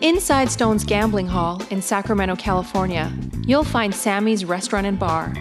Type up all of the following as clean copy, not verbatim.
Inside Stone's Gambling Hall in Sacramento, California, you'll find Sammy's Restaurant and Bar.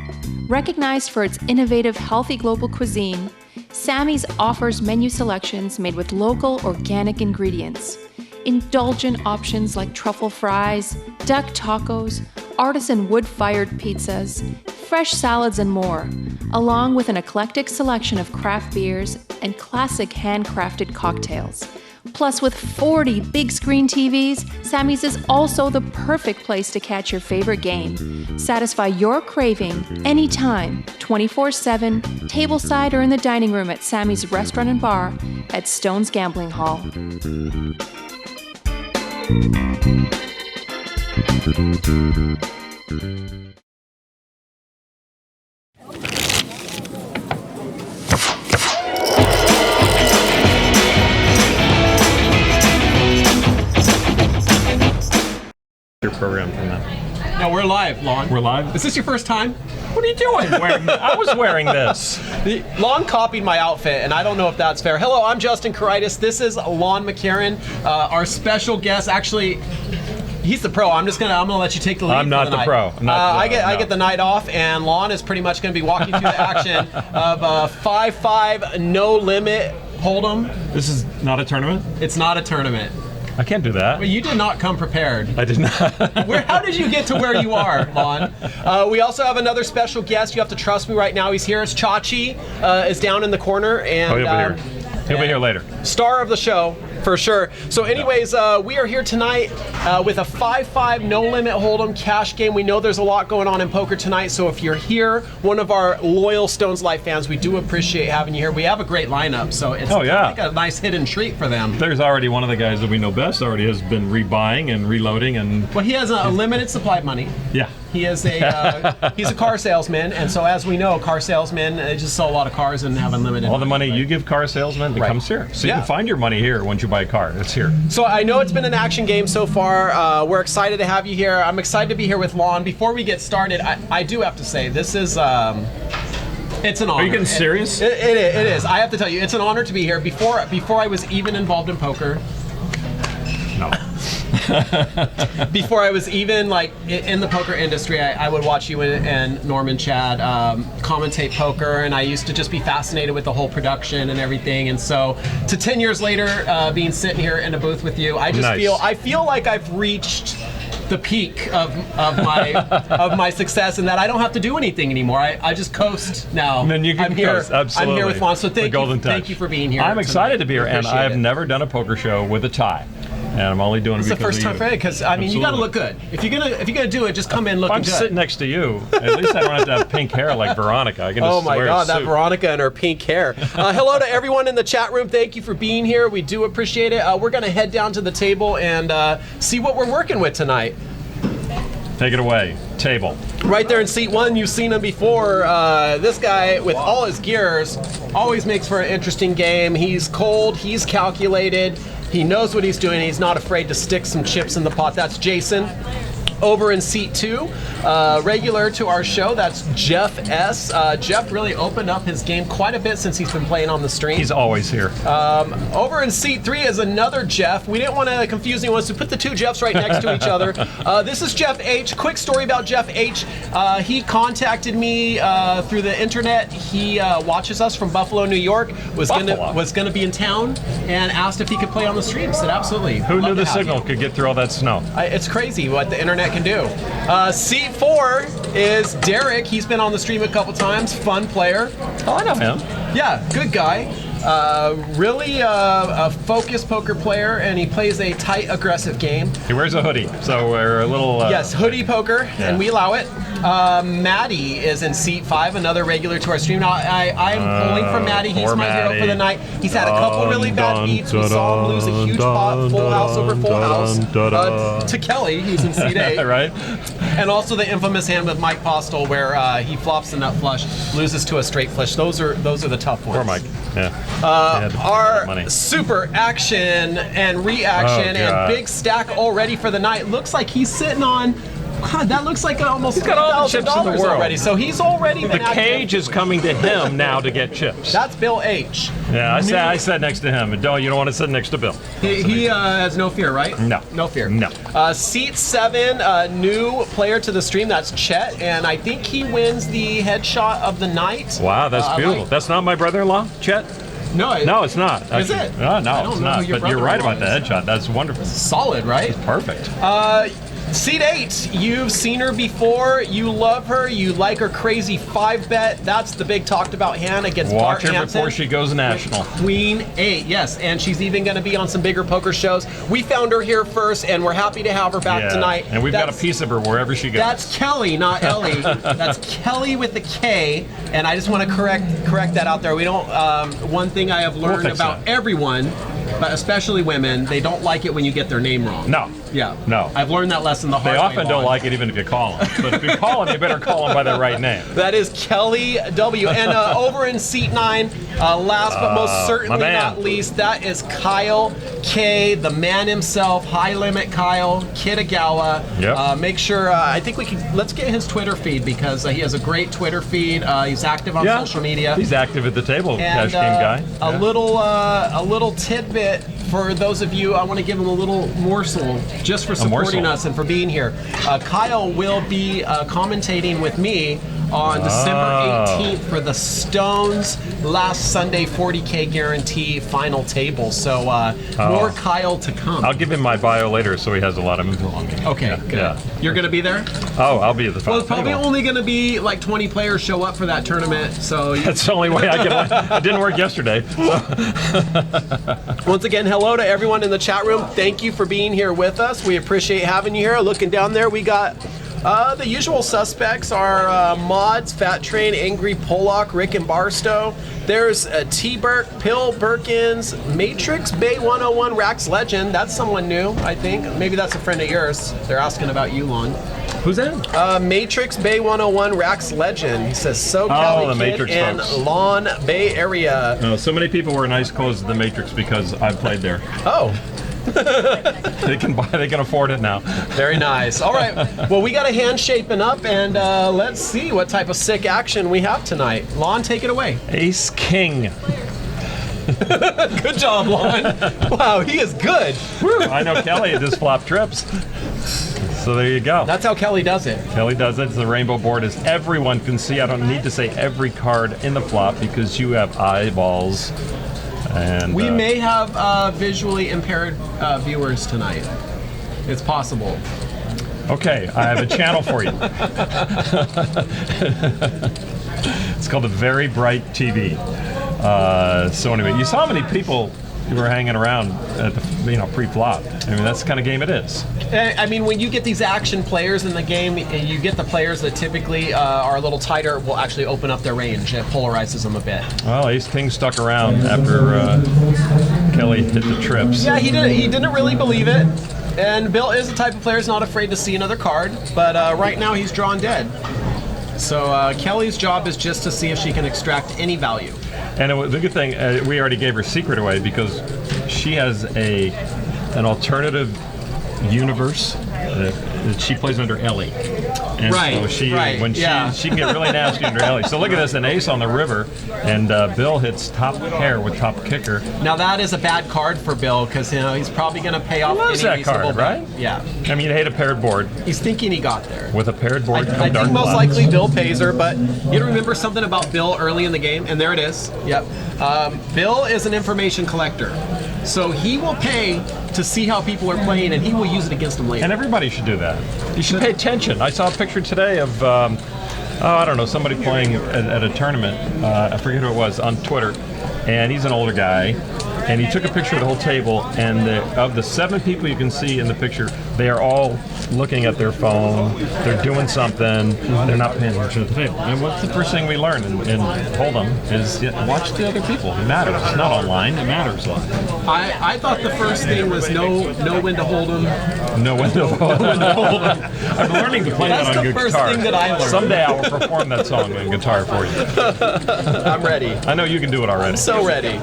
Recognized for its innovative, healthy global cuisine, Sammy's offers menu selections made with local, organic ingredients. Indulgent options like truffle fries, duck tacos, artisan wood-fired pizzas, fresh salads, and more, along with an eclectic selection of craft beers and classic handcrafted cocktails. Plus, with 40 big screen TVs, Sammy's is also the perfect place to catch your favorite game. Satisfy your craving anytime, 24/7, tableside or in the dining room at Sammy's Restaurant and Bar at Stone's Gambling Hall. Program from that. No, we're live, Lon. We're live? Is this your first time? What are you doing? I was wearing this. Lon copied my outfit, and I don't know if that's fair. Hello, I'm Justin Karitis. This is Lon McCarron, our special guest. Actually, he's the pro. I'm gonna let you take the lead. I'm not for the the night. pro. I get the night off, and Lon is pretty much gonna be walking through the action of a 5-5 no limit hold'em. This is not a tournament? It's not a tournament. I can't do that. Well, you did not come prepared. I did not. How did you get to where you are, Lon? We also have another special guest. You have to trust me right now. He's here. It's Chachi. Is down in the corner. And, he'll be here. He'll be here later. Star of the show, for sure. So anyways, we are here tonight with a 5-5 no limit hold'em cash game. We know there's a lot going on in poker tonight, so if you're here, one of our loyal Stones Life fans, we do appreciate having you here. We have a great lineup, so it's like a nice hidden treat for them. There's already one of the guys that we know best already has been rebuying and reloading, and well, he has a limited supply of money. Yeah. He is he's a car salesman, and so as we know, car salesmen they just sell a lot of cars and have unlimited. All the money you give car salesmen, it comes here. So you can find your money here once you buy a car. It's here. So I know it's been an action game so far. We're excited to have you here. I'm excited to be here with Lon. Before we get started, I do have to say this is. It's an honor. Are you getting serious? It is. I have to tell you, it's an honor to be here. Before I was even involved in poker. No. Before I was even like in the poker industry, I would watch you and Norman Chad commentate poker, and I used to just be fascinated with the whole production and everything. And so, to 10 years later, being sitting here in a booth with you, I just feel like I've reached the peak of my success, and that I don't have to do anything anymore. I just coast now. And then you can coast. Absolutely. I'm here with Lon. So thank you for being here. I'm excited to be here, and I've never done a poker show with a tie. And I'm only doing it because it's the first time for it, because I mean, you got to look good. If you're gonna do it, just come in looking good. If I'm sitting next to you, at least I don't have to have pink hair like Veronica. I can just my wear God, a that suit. Veronica and her pink hair. Hello to everyone in the chat room. Thank you for being here. We do appreciate it. We're gonna head down to the table and see what we're working with tonight. Take it away. Table. Right there in seat one, you've seen him before. This guy, with all his gears, always makes for an interesting game. He's cold, he's calculated, he knows what he's doing, he's not afraid to stick some chips in the pot. That's Jason. Over in seat two, regular to our show, that's Jeff S. Jeff really opened up his game quite a bit since he's been playing on the stream. He's always here. Over in seat three is another Jeff. We didn't want to confuse anyone, so put the two Jeffs right next to each other. This is Jeff H. Quick story about Jeff H. He contacted me through the internet. He watches us from Buffalo, New York. Was gonna be in town and asked if he could play on the stream. I said absolutely. Who knew the signal could get through all that snow? It's crazy what the internet can do. Seat four is Derek. He's been on the stream a couple times. Fun player. Oh, I know him. Yeah, good guy. Really a focused poker player, and he plays a tight, aggressive game. He wears a hoodie, so we're a little... yes, hoodie poker, and we allow it. Maddie is in seat five, another regular to our stream. Now, I'm pulling for Maddie. He's my hero for the night. He's had a couple really bad beats. We saw him lose a huge pot, full house over full house, to Kelly, who's in seat eight. Right. And also the infamous hand with Mike Postel, where he flops the nut flush, loses to a straight flush. Those are the tough ones. Poor Mike. Yeah. Our super action and reaction and big stack already for the night. Looks like he's sitting on God, that looks like almost got all the chips in the $1,000 world. already. So he's already The been active. cage is coming to him now to get chips. That's Bill H. Yeah, I sat next to him. And you don't want to sit next to Bill. He has no fear, right? No. No fear. No. Seat 7, new player to the stream. That's Chet, and I think he wins the headshot of the night. Wow, that's beautiful. Like, That's not my brother-in-law, Chet? no, No, it's not. Is it? No, I don't it's know not. who your But you're right about the brother-in-law headshot. That's wonderful. solid, right? Perfect. Seat 8, you've seen her before. You love her. You like her crazy 5-bet. That's the big talked about hand against Watch Bart her Hansen. before she goes national. Queen 8, yes, and she's even going to be on some bigger poker shows. We found her here first, and we're happy to have her back tonight. And we've got a That's- piece of her wherever she goes. That's Kelly, not Ellie. That's Kelly with the K, and I just want to correct that out there. We don't. One thing I have learned fix about that. everyone, but especially women, they don't like it when you get their name wrong. No. Yeah. No. I've learned that lesson the hard They way. often don't Lon. like it even if you call them. But if you call them, you better call them by their right name. That is Kelly W. And over in seat 9, last but most certainly man. not least, that is Kyle K, the man himself, High Limit Kyle Kitagawa. Yep. Make sure, I think let's get his Twitter feed because he has a great Twitter feed. He's active on social media. He's active at the table, And cash game guy. a little tidbit for those of you. I want to give him a little morsel just for supporting morsel. us and for being here. Kyle will be commentating with me on December 18th for the Stones last Sunday 40K guarantee final table. So more Kyle to come. I'll give him my bio later so he has a lot of info on me. Okay, Yeah, good. yeah. You're going to be there? Oh, I'll be at the Well, final it's probably table. only going to be like 20 players show up for that tournament. So That's the only way I can win. It didn't work yesterday. once again, hello to everyone in the chat room. Thank you for being here with us. We appreciate having you here. Looking down there, we got the usual suspects are Mods, Fat Train, Angry Pollock, Rick and Barstow. There's T. Burke, Pill Birkins, Matrix, Bay 101, Rax Legend. That's someone new, I think. Maybe that's a friend of yours. They're asking about you, Lon. Who's that? Matrix, Bay 101, Rax Legend. He says, so Cali the Kid Matrix and folks. Lawn Bay Area. No, so many people wear nice clothes at the Matrix because I've played there. Oh, They can afford it now. very nice. All right. Well, we got a hand shaping up, and let's see what type of sick action we have tonight. Lon, take it away. Ace King. Good job, Lon. Wow, he is good. I know Kelly just flop trips. So there you go. That's how Kelly does it. Kelly does it. The rainbow board is everyone can see. I don't need to say every card in the flop because you have eyeballs. And We may have visually impaired viewers tonight. It's possible. Okay, I have a channel for you. It's called a Very Bright TV. So anyway, you saw how many people who were hanging around at the pre-flop. I mean, that's the kind of game it is. I mean, when you get these action players in the game, you get the players that typically are a little tighter will actually open up their range. It polarizes them a bit. Well, Ace King stuck around after Kelly hit the trips. Yeah, he didn't really believe it. And Bill is the type of player who's not afraid to see another card, but right now he's drawn dead. So Kelly's job is just to see if she can extract any value. And the good thing, we already gave her secret away because she has an alternative universe that she plays under Ellie. And Right, so she, right, when yeah. she can get really nasty under Ellie. So look at this, an ace on the river, and Bill hits top pair with top kicker. Now that is a bad card for Bill because he's probably going to pay off loves any that card, reasonable bet. right? Yeah, I mean, you hate a paired board. he's thinking he got there. With a paired board, I dark think most clouds. likely Bill pays her, but you remember something about Bill early in the game, and there it is. Yep. Bill is an information collector, so he will pay to see how people are playing, and he will use it against them later. And everybody should do that. You should pay attention. I saw a picture today of, I don't know, somebody playing at a tournament. I forget who it was, on Twitter. And he's an older guy. And he took a picture of the whole table. And of the 7 people you can see in the picture, they are all looking at their phone. They're doing something. They're not paying attention at the table. And what's the first thing we learn in Hold'em is watch the other people. It matters. It's not online. It matters. I thought the first thing was know when to hold him. No window. I'm learning to play That's that on the good first guitar. thing that I learned. Someday I will perform that song on guitar for you. I'm ready. I know you can do it already. So ready.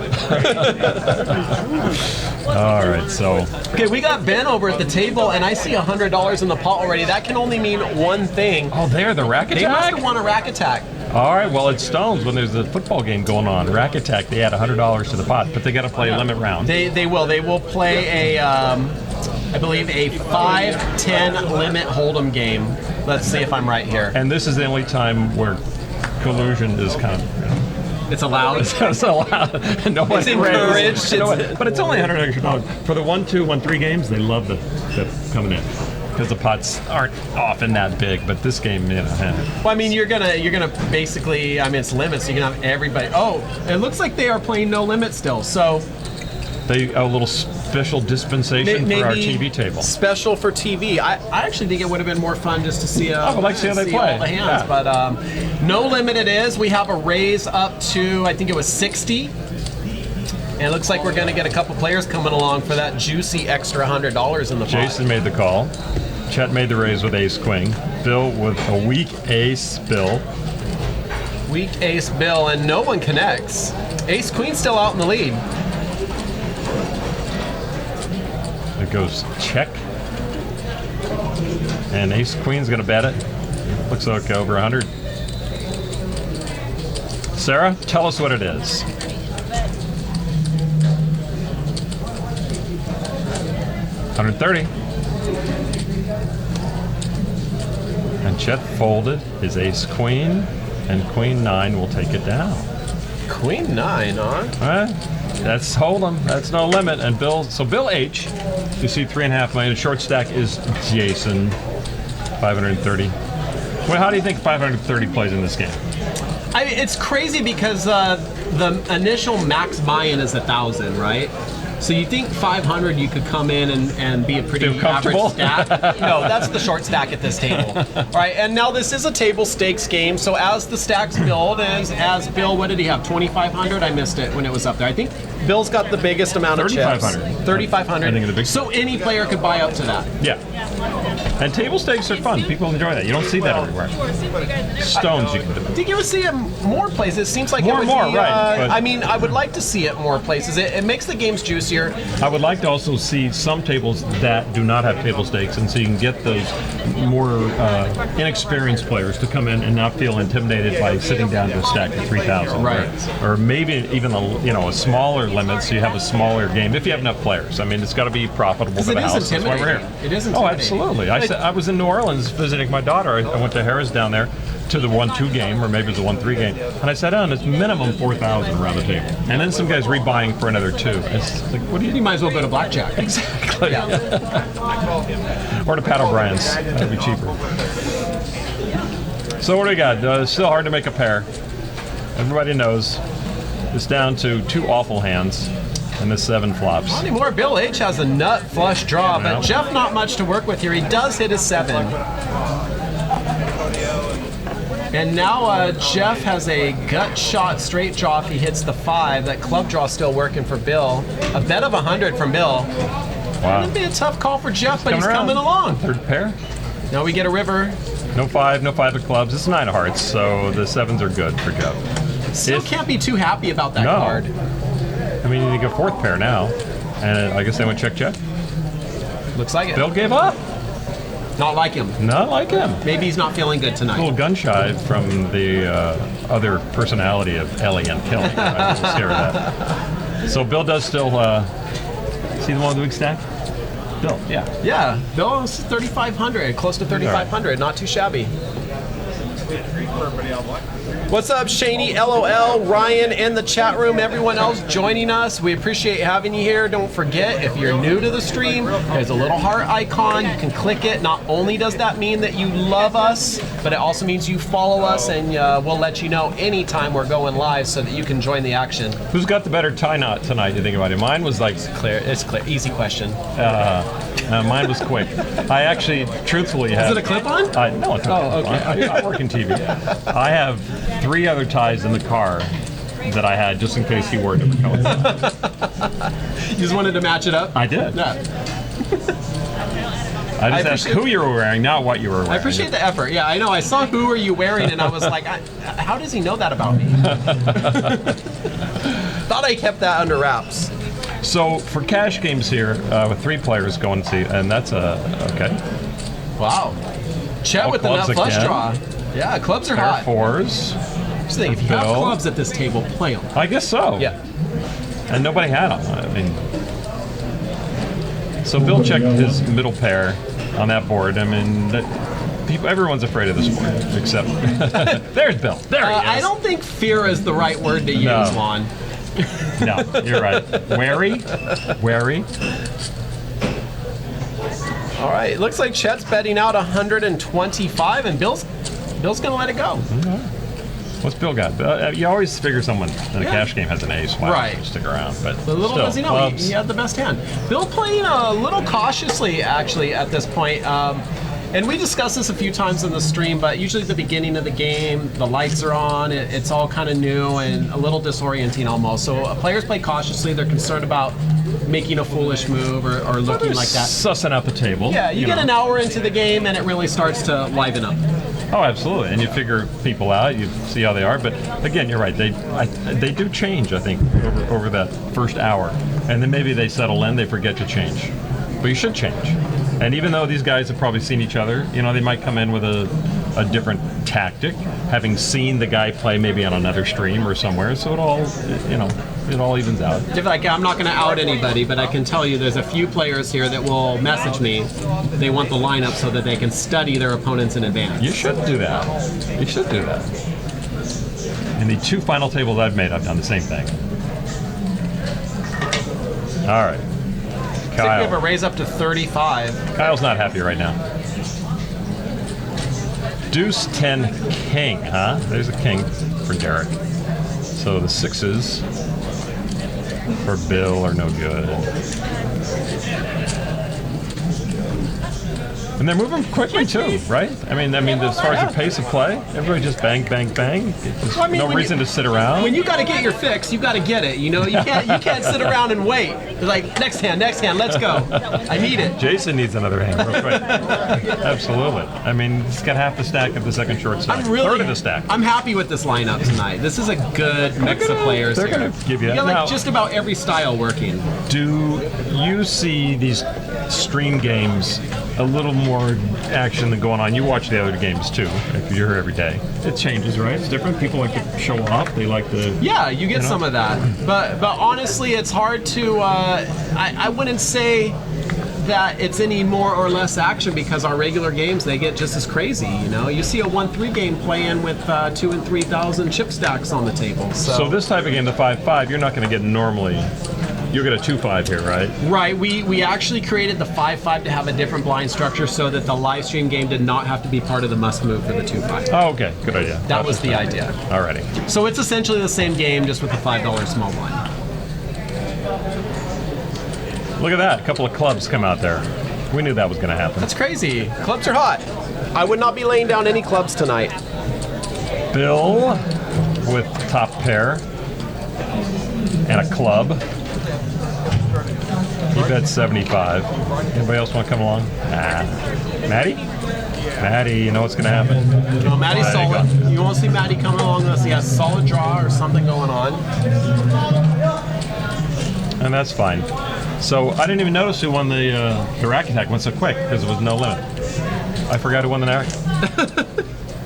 All right, so Okay, we got Ben over at the table, and I see $100 in the pot already. That can only mean one thing. oh, there the rack They must attack. have won a rack attack. All right, well, it's Stones when there's a football game going on. Rack Attack, they add $100 to the pot, but they got to play a limit round. They will play a I believe a 5-10 limit hold'em game. Let's see if I'm right here. And this is the only time where collusion is kind of It's allowed. it's allowed. It's encouraged. But it's only $100 extra. For the 1-2, 1-3 games, they love the coming in. Because the pots aren't often that big, but this game, Well, I mean, you're gonna basically, I mean, it's limits. So you're gonna have everybody. Oh, it looks like they are playing no limit still. So they a little special dispensation for our TV table. Special for TV. I actually think it would have been more fun just to see. I would like to see how they play. All the hands, Yeah. but no limit it is. We have a raise up to, I think it was 60. And it looks like we're going to get a couple players coming along for that juicy extra $100 in the pot. Jason made the call. Chet made the raise with ace queen. Bill with a weak ace Bill. Weak ace Bill, and no one connects. Ace queen still out in the lead. It goes check. And ace queen's going to bet it. Looks like over 100. Sarah, tell us what it is. 130. And Chet folded his ace queen, and queen 9 will take it down. Queen 9, huh? All right, that's hold'em. That's no limit. And Bill, so Bill H, you see 3.5 million. Short stack is Jason, 530. Well, how do you think 530 plays in this game? I mean, it's crazy because the initial max buy-in is 1,000, right? So you think 500 you could come in and be a pretty Feel comfortable? average stack? No, that's the short stack at this table. All right, and now this is a table stakes game, so as the stacks build, as Bill, what did he have, 2,500? I missed it when it was up there. I think Bill's got the biggest amount of chips. 3,500. 3,500. I think the big- So any player could buy up to that. Yeah. And table stakes are fun. People enjoy that. You don't see that everywhere. Stones, you can do. I think you would see it more places. It seems like More it would and more, be, right, but- I mean, I would like to see it more places. It makes the games juicier. I would like to also see some tables that do not have table stakes, and so you can get those more inexperienced players to come in and not feel intimidated by sitting down to a stack of 3,000. Right. Or maybe even a smaller limit, so you have a smaller game if you have enough players. I mean, it's got to be profitable for It the is house. That's why we're here. intimidating. It is Oh, intimidating. absolutely. I was in New Orleans visiting my daughter. I went to Harrah's down there to the 1-2 game, or maybe it was a 1-3 game, and I sat down. It's minimum 4,000 around the table, and then some guys rebuying for another 2. It's like, what do you? You might as well go to blackjack. Exactly. Yeah. Or to Pat O'Brien's. That'd be cheaper. So what do we got? It's still hard to make a pair. Everybody knows it's down to 2 awful hands, and the 7 flops. Not anymore. Bill H has a nut flush draw, Yeah. but Jeff not much to work with here. He does hit his 7. And now Jeff has a gut shot straight draw if he hits the 5. That club draw still working for Bill. A bet of 100 from Bill. Wow. It'd be a tough call for Jeff, but he's around. coming along. Third pair. Now we get a river. No 5 of clubs. It's 9 of hearts, so the 7s are good for Jeff. Still If- can't be too happy about that No. card. I mean, you get 4th pair now, and I guess they went check. Looks like it. Bill gave up. Not like him. Not like him. Maybe he's not feeling good A tonight. little gun shy from the other personality of Ellie and Kelly. I'm a little scared of that. So Bill does still see the one with the big stack? Bill, yeah. Yeah, Bill is 3,500, close to 3,500. Not too shabby. What's up, Shaney, LOL, Ryan in the chat room, everyone else joining us. We appreciate having you here. Don't forget, if you're new to the stream, there's a little heart icon. You can click it. Not only does that mean that you love us, but it also means you follow us, and we'll let you know anytime we're going live so that you can join the action. Who's got the better tie knot tonight, you think about it? Mine was like, Clear. It's clear. Easy question. mine was quick. I actually, truthfully, have... Is it a clip-on? No, it's not. Oh, okay. I work in TV. I have 3 other ties in the car that I had just in case he were to come. You just wanted to match it up? I did. Yeah. I just asked who you were wearing, not what you were wearing. I appreciate the effort. Yeah, I know. I saw who are you wearing, and I was like, how does he know that about me? Thought I kept that under wraps. So for cash games here, with 3 players going to see, and that's okay. Wow. Chet All with the nut clubs flush again. draw. Yeah, clubs are Pair hot. of 4s. Just think, if you have Bill. clubs at this table, play them. I guess so. Yeah. And nobody had them. I mean, so Bill checked his middle pair on that board. I mean, everyone's afraid of this board, except there's Bill. There he is. I don't think fear is the right word to use, No. Lon. No, you're right. Wary. All right, it looks like Chet's betting out 125, and Bill's gonna let it go. What's Bill got? You always figure someone in a cash game has an ace. Why Right. don't you stick around? But Little still, does he know, clubs. he had the best hand. Bill playing a little cautiously, actually, at this point. And we discussed this a few times in the stream, but usually at the beginning of the game, the lights are on, it's all kind of new and a little disorienting almost. So players play cautiously, they're concerned about making a foolish move or looking like that. Sussing out the table. Yeah, you get know. an hour into the game and it really starts to liven up. Oh, absolutely. And you figure people out, you see how they are. But again, you're right. They do change, I think, over that first hour. And then maybe they settle in, they forget to change. But you should change. And even though these guys have probably seen each other, they might come in with a different tactic, having seen the guy play maybe on another stream or somewhere. So it all evens out. Like, I'm not going to out anybody, but I can tell you there's a few players here that will message me. They want the lineup so that they can study their opponents in advance. You should do that. You should do that. In the 2 final tables I've made, I've done the same thing. All right. I think we have a Kyle. raise up to 35. Kyle's not happy right now. Deuce 10 king, huh? There's a king for Derek. So the 6s for Bill are no good. And they're moving quickly too, right? I mean, as far as the pace of play, everybody just bang, bang, bang. There's Well, I mean, no when reason to sit around. When you got to get your fix, you got to get it. You can't sit around and wait. It's like, next hand, let's go. I need it. Jason needs another hand real quick. Absolutely. I mean, he's got half the stack of the second short stack. Third of the stack. I'm happy with this lineup tonight. This is a good mix of players. They're here. gonna give you- got now- just about every style working. Do you see these stream games a little more action than going on? You watch the other games too, if you're here every day. It changes, right? It's different. People like to show off. They like to... Yeah, you get some of that. But honestly, it's hard to... I wouldn't say that it's any more or less action because our regular games, they get just as crazy, You see a 1-3 game playing with 2,000 and 3,000 chip stacks on the table. So this type of game, the 5-5, you're not going to get normally... You'll get a 2-5 here, right? Right, we actually created the 5-5 to have a different blind structure so that the live stream game did not have to be part of the must move for the 2-5. Oh, okay. Good idea. That was the idea. Alrighty. So it's essentially the same game, just with a $5 small blind. Look at that. A couple of clubs come out there. We knew that was going to happen. That's crazy. Clubs are hot. I would not be laying down any clubs tonight. Bill with top pair and a club. He bet 75. Anybody else want to come along? Nah. Maddie? Maddie, you know what's going to happen. No, Maddie's There you solid. go. You won't see Maddie coming along unless he has a solid draw or something going on. And that's fine. So I didn't even notice who won the rack attack went so quick because it was no limit. I forgot who won the rack.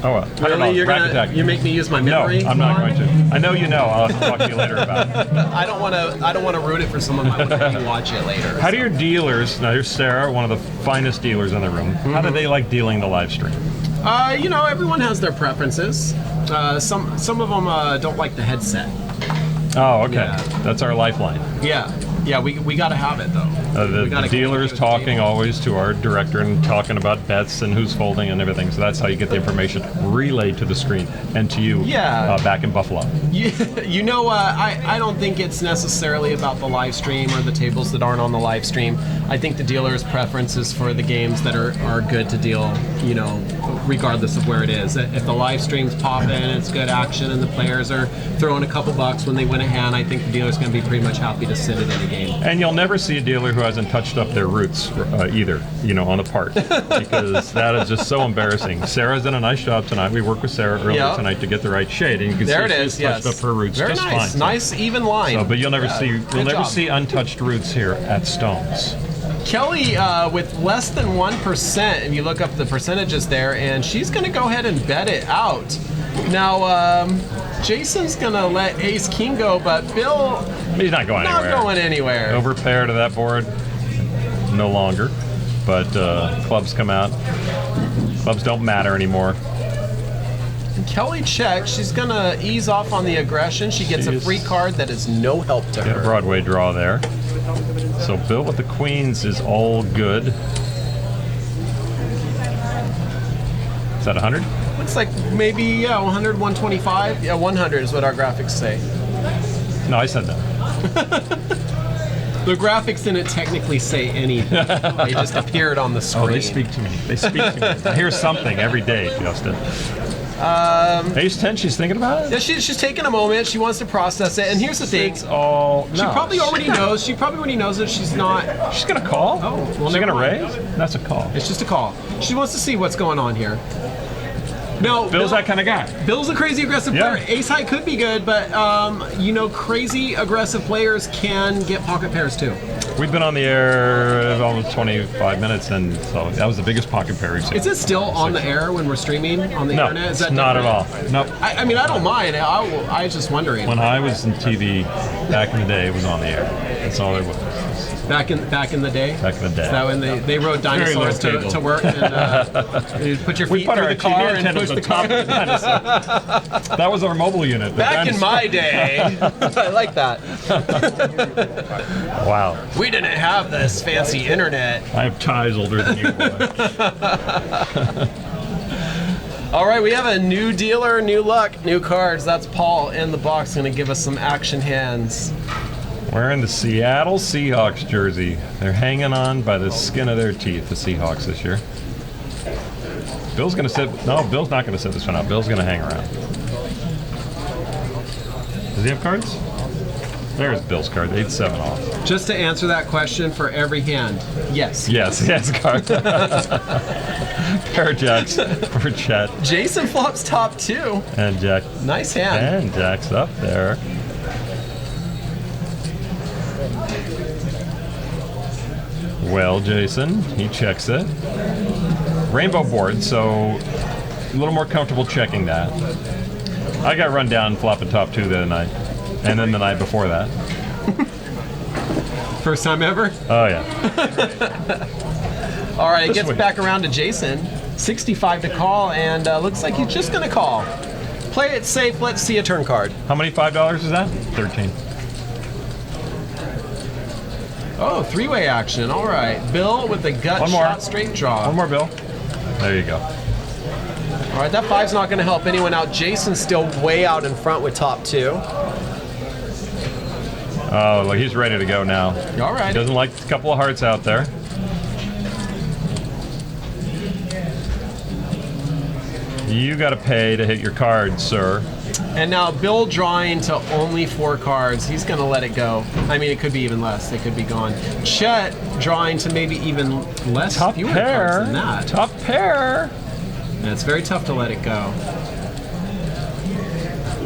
Oh, well. Really? $100 rack attack. You make me use my No, memory? I'm not going to. I know you know. I'll have to talk to you later about it. I don't want to ruin it for someone who might want to watch it later. How do your dealers, now here's Sarah, one of the finest dealers in the room, how do they like dealing the live stream? Everyone has their preferences. Some of them don't like the headset. Oh, okay. Yeah. That's our lifeline. Yeah, we got to have it though. The We gotta dealer's communicate with the talking table. always to our director and talking about bets and who's folding and everything. So that's how you get the information relayed to the screen and to you back in Buffalo. I don't think it's necessarily about the live stream or the tables that aren't on the live stream. I think the dealer's preference is for the games that are good to deal, regardless of where it is. If the live stream's popping, it's good action, and the players are throwing a couple bucks when they win a hand, I think the dealer's going to be pretty much happy to sit at any game. game. And you'll never see a dealer who hasn't touched up their roots either, on the part, because that is just so embarrassing. Sarah's done a nice job tonight. We worked with Sarah earlier tonight to get the right shade, and you can There see it she's is, yes. touched up her roots Very just nice. fine. Nice, even line. So, but you'll never Good job. see untouched roots here at Stones. Kelly with less than 1%, if you look up the percentages there, and she's going to go ahead and bet it out. Now, Jason's going to let Ace King go, but Bill He's not going not anywhere. going anywhere. Overpair to that board, no longer. But clubs come out. Clubs don't matter anymore. Kelly checks. She's going to ease off on the aggression. She gets a free card that is no help to Get a her. Broadway draw there. So Bill with the queens is all good. Is that 100? Looks like maybe, 100, 125. Yeah, 100 is what our graphics say. No, I said that. The graphics didn't technically say anything. They just appeared on the screen. Oh, they speak to me. They speak to me. I hear something every day, Justin. Ace 10, she's thinking about it? Yeah, she's taking a moment. She wants to process it. And here's the thing. It's all... She probably already knows. She probably already knows that she's not. She's going to call? Oh, well, she's never going to mind. raise? That's a call. It's just a call. She wants to see what's going on here. No, Bill's that kind of guy. Bill's a crazy aggressive Yeah. player. Ace high could be good, but crazy aggressive players can get pocket pairs too. We've been on the air almost 25 minutes, and so that was the biggest pocket pair we've seen. Is it still on the air when we're streaming on the No, internet? Is it's that not at different? all. Nope. I mean, I don't mind. I was just wondering. When I was in TV back in the day, it was on the air. That's all there was. Back in the day. Back in the day. Is that when they rode dinosaurs low to work and you put your We feet put through our the car TV and antennas push on the top car? of the dinosaur. That was our mobile unit. the Back in dinosaur. my day, I like that. Wow. We didn't have this fancy internet. I have ties older than you. All right, we have a new dealer, new luck, new cards. That's Paul in the box, going to give us some action hands. Wearing the Seattle Seahawks jersey. They're hanging on by the skin of their teeth, the Seahawks this year. Bill's going to sit. No, Bill's not going to sit this one out. Bill's going to hang around. Does he have cards? There's Bill's card. 8-7 off. Just to answer that question for every hand, yes. Yes, he has a card. Pair of jacks for Chet. Jason flops top two. And Jack. Nice hand. And Jack's up there. Well, Jason, he checks it. Rainbow board, so a little more comfortable checking that. I got run down flopping top two the other night. And then the night before that. First time ever? Oh, yeah. All right, it This gets way. back around to Jason. 65 to call, and looks like he's just going to call. Play it safe. Let's see a turn card. How many $5 is that? 13. Oh, three-way action. All right. Bill with the gut One more. shot straight draw. One more, Bill. There you go. All right, that five's not going to help anyone out. Jason's still way out in front with top two. Oh, look, he's ready to go now. All right. He doesn't like a couple of hearts out there. You got to pay to hit your card, sir. And now Bill drawing to only 4 cards. He's going to let it go. I mean, it could be even less. They could be gone. Chet drawing to maybe even less, Top fewer pair. cards than that. Top pair. And it's very tough to let it go.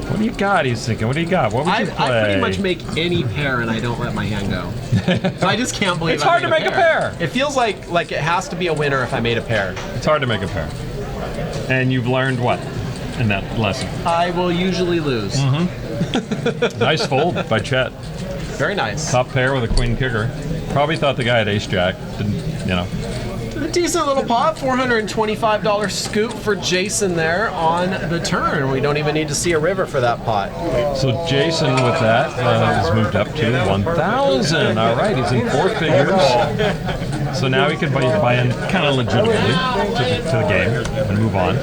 What do you got? He's thinking. What do you got? What would I you play? pretty much make any pair and I don't let my hand go. So I just can't believe It's I hard made to make a pair. It feels like it has to be a winner if I made a pair. It's hard to make a pair. And you've learned what in that lesson? I will usually lose. Nice fold by Chet. Very nice. Top pair with a queen kicker. Probably thought the guy had ace jack. Didn't, you know. A decent little pot, $425 scoop for Jason there on the turn. We don't even need to see a river for that pot. So Jason with that has moved up to 1,000. All right, he's in 4 figures. So now he can buy in kind of legitimately to the game and move on.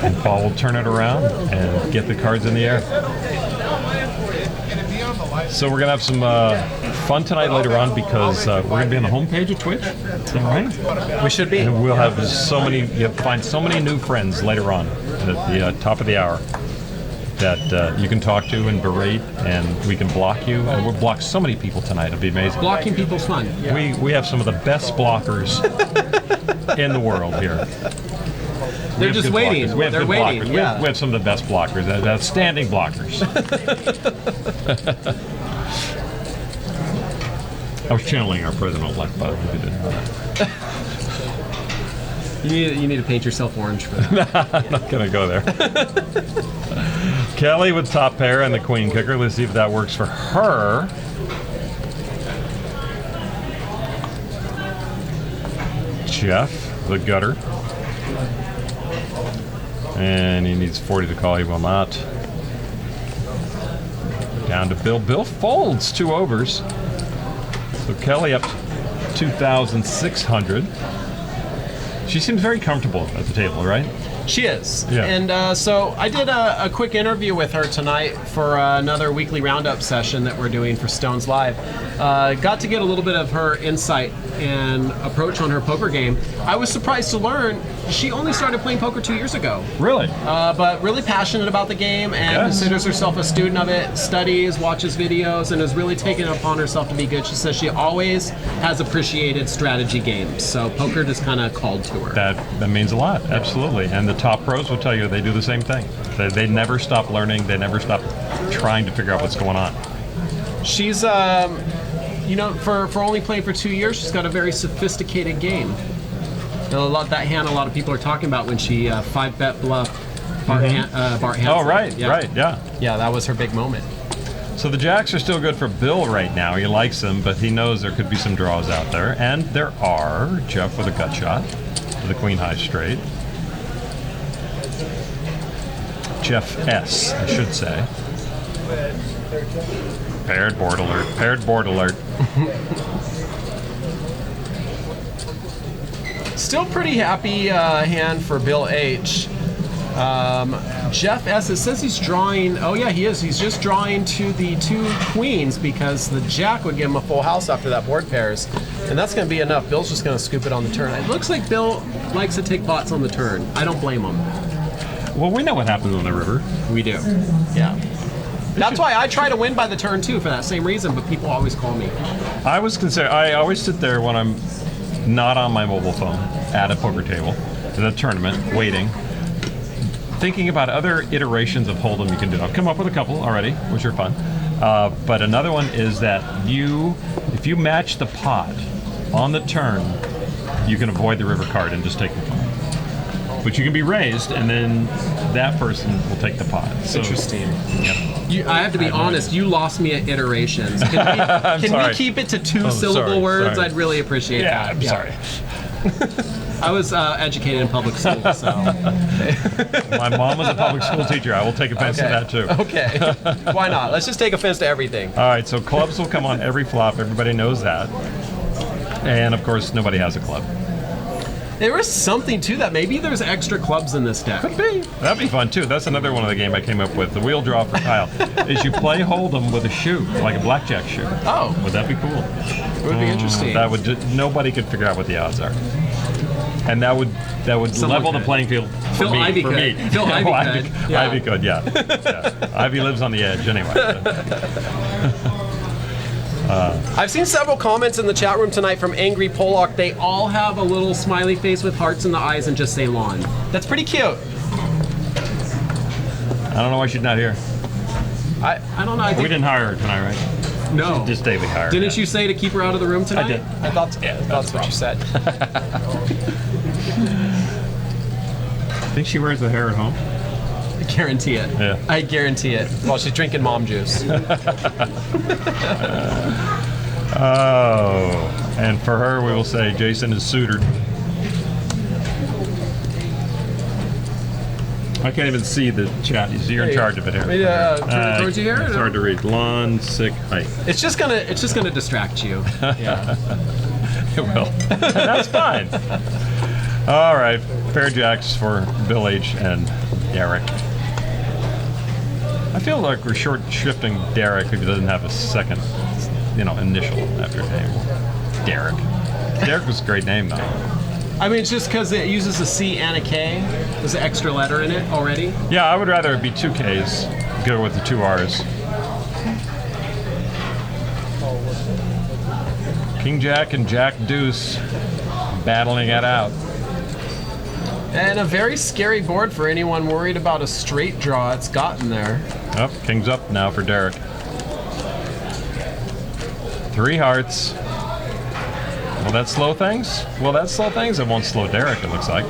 And Paul will turn it around and get the cards in the air. So we're gonna have some fun tonight later on because we're gonna be on the homepage of Twitch. Is that right? We should be. And we'll have so many. You'll find so many new friends later on at the top of the hour that you can talk to and berate, and we can block you. And we'll block so many people tonight. It'll be amazing. Blocking people's fun. Yeah. We have some of the best blockers in the world here. They're just waiting. We have They're good waiting. blockers. Yeah. We have some of the best blockers, outstanding blockers. I was channeling our president-elect, but we didn't know that. You need to paint yourself orange for that. I'm not going to go there. Kelly with top pair and the queen kicker. Let's see if that works for her. Jeff, the gutter. And he needs 40 to call. He will not. Down to Bill. Bill folds 2 overs. So Kelly up to 2,600. She seems very comfortable at the table, right? She is. Yeah. And so I did a quick interview with her tonight for another weekly roundup session that we're doing for Stones Live. Got to get a little bit of her insight and approach on her poker game. I was surprised to learn she only started playing poker 2 years ago. Really? But really passionate about the game and Yes. considers herself a student of it, studies, watches videos, and has really taken it upon herself to be good. She says she always has appreciated strategy games, so poker just kind of called to her. That means a lot, absolutely. And the top pros will tell you they do the same thing. They never stop learning. They never stop trying to figure out what's going on. She's, for only playing for 2 years, she's got a very sophisticated game. That hand a lot of people are talking about when she 5-bet bluff Bart Hansen. Oh, right, Yeah. right, yeah. Yeah, that was her big moment. So the jacks are still good for Bill right now. He likes them, but he knows there could be some draws out there. And there are. Jeff with a gut shot to the queen high straight. Jeff S, I should say. Paired board alert. Paired board alert. Still pretty happy hand for Bill H. Jeff S, it says he's drawing, oh yeah, he is. He's just drawing to the 2 queens because the jack would give him a full house after that board pairs. And that's going to be enough. Bill's just going to scoop it on the turn. It looks like Bill likes to take pots on the turn. I don't blame him. Well, we know what happens on the river. We do. Yeah. That's why I try to win by the turn too, for that same reason, but people always call me. I always sit there when I'm not on my mobile phone at a poker table, in a tournament, waiting, thinking about other iterations of Hold'em you can do. I've come up with a couple already, which are fun. But another one is that if you match the pot on the turn, you can avoid the river card and just take the pot. But you can be raised, and then that person will take the pot. So, Interesting. Yep. I have to be honest, you lost me at iterations. Can sorry. we keep it to 2-syllable words? sorry. I'd really appreciate Yeah, that. I'm sorry. I was educated in public school, so. My mom was a public school teacher. I will take offense to that too. Okay. Why not? Let's just take offense to everything. All right, so clubs will come on every flop. Everybody knows that. And of course, nobody has a club. There is something to that. Maybe there's extra clubs in this deck. Could be. That'd be fun too. That's another one of the game I came up with. The wheel draw for Kyle is you play Hold'em with a shoe, like a blackjack shoe. Oh. Would that be cool? It would be interesting. That would nobody could figure out what the odds are. And that would Someone level the could. playing field for Phil me. Ivey for could. me. Phil Ivey Ivey could. Yeah. Ivey could, yeah. Ivy lives on the edge anyway. I've seen several comments in the chat room tonight from Angry Pollock. They all have a little smiley face with hearts in the eyes and just say lawn. That's pretty cute. I don't know why she's not here. I don't know. I We think didn't hire her tonight, right? no. Just daily hire. Didn't you say to keep her out of the room tonight? I did. I thought. Yeah, that's what you said. Think she wears the hair at home? I guarantee it. Yeah. I guarantee it. While she's drinking mom juice. Oh, and for her, we will say Jason is suitored. I can't even see the chat. You're in charge of it here. Turn towards you here. It's hard to read. Lawn, sick, height. It's just gonna distract you. Yeah. It will. That's fine. All right, fair jacks for Bill H. and Derek. I feel like we're short shifting Derek if he doesn't have a second, initial after his name. Derek. Derek was a great name, though. I mean, it's just because it uses a C and a K. There's an extra letter in it already. Yeah, I would rather it be 2 Ks go with the 2 R's. King Jack and Jack Deuce battling it out. And a very scary board for anyone worried about a straight draw. It's gotten there. Oh, King's up now for Derek. 3 hearts. Will that slow things? Will that slow things? It won't slow Derek, it looks like.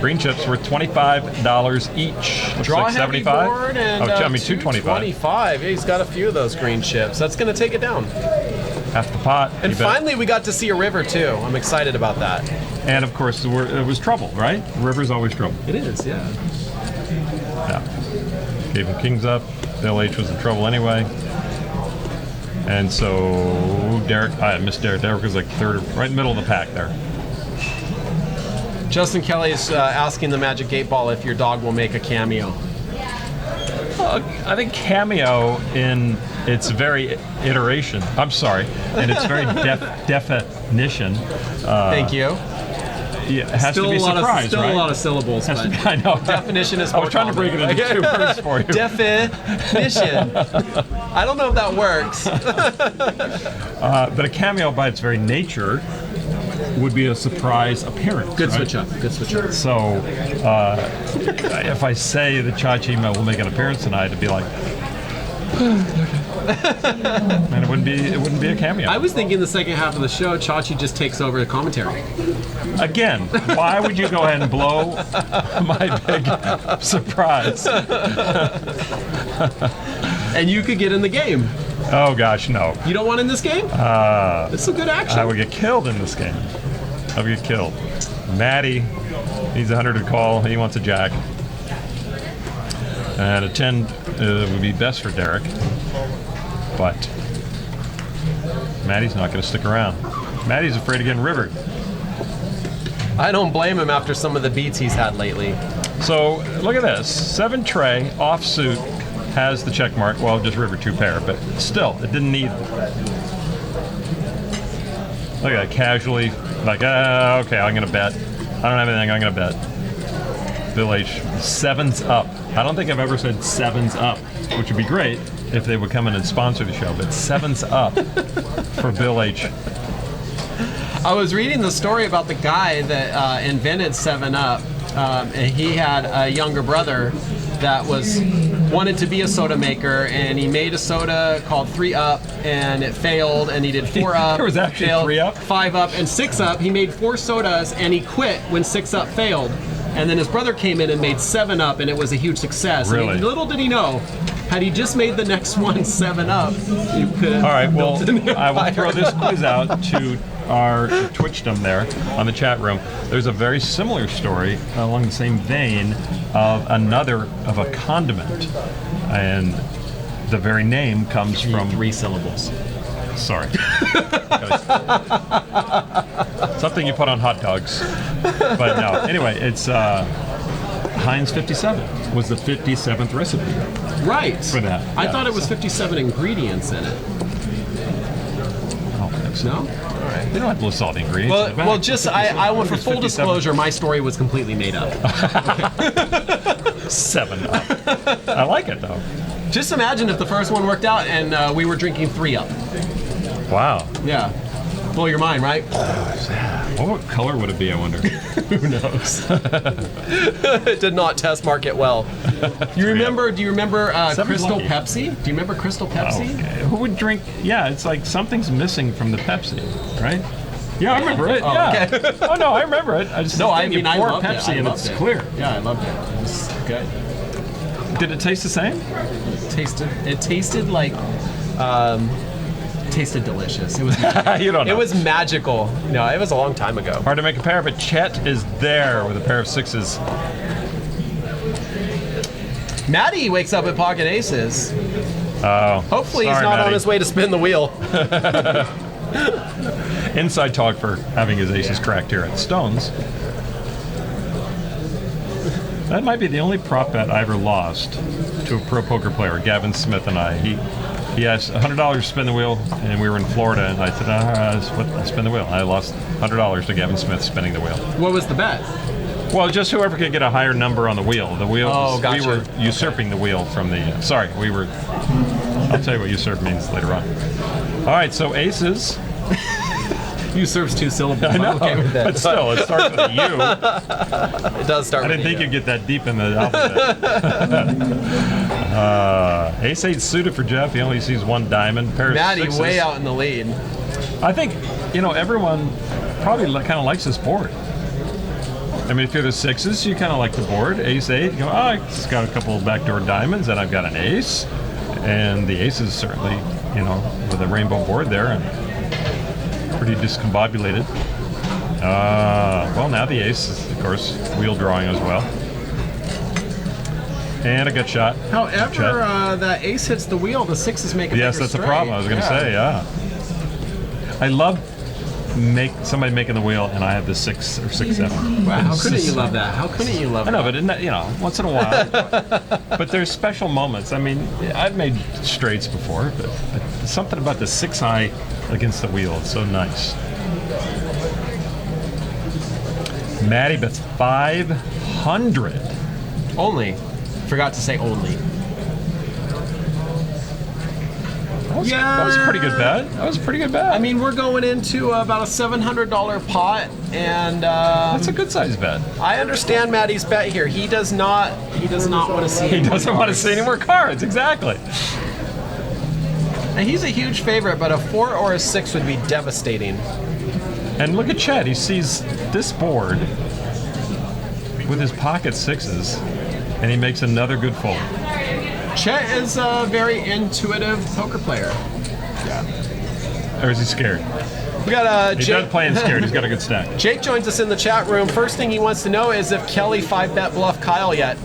Green chips worth $25 each. Looks Draw like heavy 75. board and I mean 225. 225. Yeah, he's got a few of those green chips. That's going to take it down. Half the pot. And you bet. finally, we got to see a river too. I'm excited about that. And of course, it was trouble, right? River's always trouble. It is, yeah. Yeah. Gave him Kings up. Bill H was in trouble anyway. And so Derek, I missed Derek. Derek was like third, right in the middle of the pack there. Justin Kelly is asking the Magic 8 Ball if your dog will make a cameo. I think cameo in its very iteration. I'm sorry, in its very definition. Thank you. Yeah, it has to be a surprise, still right? a lot of syllables. Has to But be- I know. definition is I more was trying to break it common. into 2 words for you. Definition. I don't know if that works. But a cameo, by its very nature, would be a surprise appearance. Good right? switch up. Good switch up. So, if I say that Chachi will make an appearance tonight, it'd be like, and it wouldn't be a cameo. I was thinking the second half of the show, Chachi just takes over the commentary. Again, why would you go ahead and blow my big surprise? And you could get in the game. Oh gosh, no. You don't want in this game? It's some good action. I would get killed in this game. I would get killed. Matty needs a 100 to call. He wants a jack. And a 10 would be best for Derek. But Matty's not going to stick around. Matty's afraid of getting rivered. I don't blame him after some of the beats he's had lately. So look at this. 7 tray offsuit has the check mark. Well, just river 2 pair, but still, it didn't need. Look at that, casually, like, okay, I'm going to bet. I don't have anything, I'm going to bet. Bill H, 7's up. I don't think I've ever said 7's up, which would be great if they would come in and sponsor the show, but 7's up for Bill H. I was reading the story about the guy that invented 7-Up. And he had a younger brother that wanted to be a soda maker, and he made a soda called 3-Up, and it failed, and he did 4-Up. There was actually failed, 3-Up? 5-Up, and 6-Up. He made 4 sodas, and he quit when 6-Up failed. And then his brother came in and made 7-Up, and it was a huge success. Really? And little did he know, had he just made the next one 7-Up, he could have All right, well, built an I will empire. throw this quiz out to our Twitchdom there on the chat room. There's a very similar story along the same vein of a condiment, and the very name comes from 3 syllables. Sorry. Something you put on hot dogs. But no, anyway, it's Heinz 57 was the 57th recipe. Right. For that, I yeah. thought it was 57 ingredients in it. I don't think so. No? All right. They don't have to list all the ingredients. in the back. Well, just I want for It's full 57. disclosure, my story was completely made up. 7 up. I like it though. Just imagine if the first one worked out and we were drinking 3-Up. Wow. Yeah. Blow your mind, right? What color would it be, I wonder? Who knows? It did not test market well. Do you remember Seven's Crystal lucky. Pepsi? Do you remember Crystal Pepsi? Okay. Who would drink? Yeah, it's like something's missing from the Pepsi, right? Yeah, I remember it. Oh, yeah. okay. Oh no, I remember it. I just No, I think mean, you I pour loved Pepsi it. and it's clear. Yeah, I loved it. It was good. Did it taste the same? It tasted like tasted delicious. It was You don't know. it was magical. No, it was a long time ago. Hard to make a pair, but Chet is there with a pair of 6s. Maddie wakes up at pocket aces. Oh. Hopefully he's sorry, not on Maddie. his way to spin the wheel. Inside talk for having his aces cracked here at Stones. That might be the only prop bet I ever lost to a pro poker player, Gavin Smith and I. He asked $100 to spin the wheel, and we were in Florida, and I said, spin the wheel. I lost $100 to Gavin Smith spinning the wheel. What was the bet? Well, just whoever could get a higher number on the wheel. The wheel. Oh, we gotcha. were usurping the wheel from the. Sorry, we were. I'll tell you what usurp means later on. All right, so aces. Usurps 2 syllables. I know, I'm okay with that. but still, it starts with a U. It does start I with didn't think a U. you'd get that deep in the alphabet. Ace 8 suited for Jeff. He only sees one diamond. Pair of Maddie sixes. way out in the lead. I think, everyone probably kind of likes this board. I mean, if you're the sixes, you kind of like the board. Ace 8, you go, it's got a couple of backdoor diamonds, and I've got an ace. And the aces certainly, with a rainbow board there, and pretty discombobulated. Well, now the ace is, of course, wheel drawing as well. And a good shot. However, that ace hits the wheel, the sixes make a Yes, bigger that's the straight. problem. I was going to say, yeah. I love somebody making the wheel, and I have the 6 or 6-7. Wow, how couldn't you love that? How couldn't you love I know, that? but isn't that, once in a while. But there's special moments. I mean, I've made straights before, but something about the 6-high against the wheel. It's so nice. Maddie bets 500. Only. Forgot to say only. That was a pretty good bet. That was a pretty good bet. I mean, we're going into about a $700 pot, and that's a good size bet. I understand Maddie's bet here. He does not want to see. He doesn't want to see any more cards. Exactly. And he's a huge favorite, but a 4 or a 6 would be devastating. And look at Chet. He sees this board with his pocket 6s, and he makes another good fold. Chet is a very intuitive poker player. Or is he scared? We got He's Jake. not playing scared. He's got a good stack. Jake joins us in the chat room. First thing he wants to know is if Kelly 5-bet bluffed Kyle yet.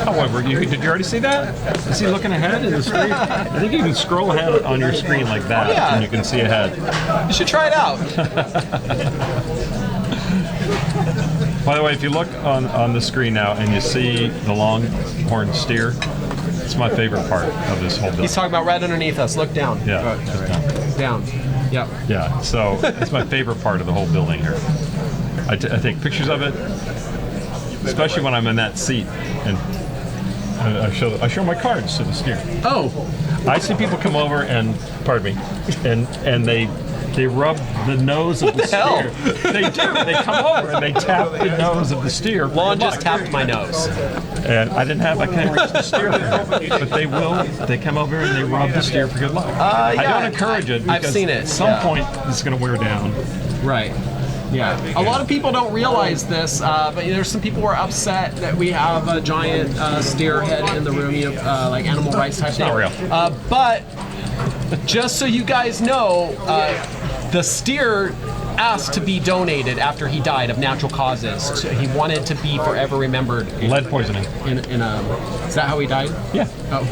However, did you already see that? Is he looking ahead in the screen? I think you can scroll ahead on your screen like that, yeah. and you can see ahead. You should try it out. By the way, if you look on the screen now and you see the longhorn steer, it's my favorite part of this whole build. He's talking about right underneath us. Look down. Yeah, just down. Down. Yep. Yeah, so it's my favorite part of the whole building here. I take pictures of it, especially when I'm in that seat, and I show my cards to the steer. Oh, I see people come over and, pardon me, and they rub the nose of the hell? steer. They do. They come over and they tap the nose of the steer. Lon Good just luck. tapped my nose. And I can't reach the steer for him. But they will. They come over and they rub the steer for good luck. I don't encourage it because I've seen it. at some point it's going to wear down. Right. Yeah. A lot of people don't realize this, but there's some people who are upset that we have a giant steer head in the room, like animal rights type thing. not real. But just so you guys know, the steer asked to be donated after he died of natural causes. He wanted to be forever remembered. Lead poisoning. Is that how he died? Yeah. Oh.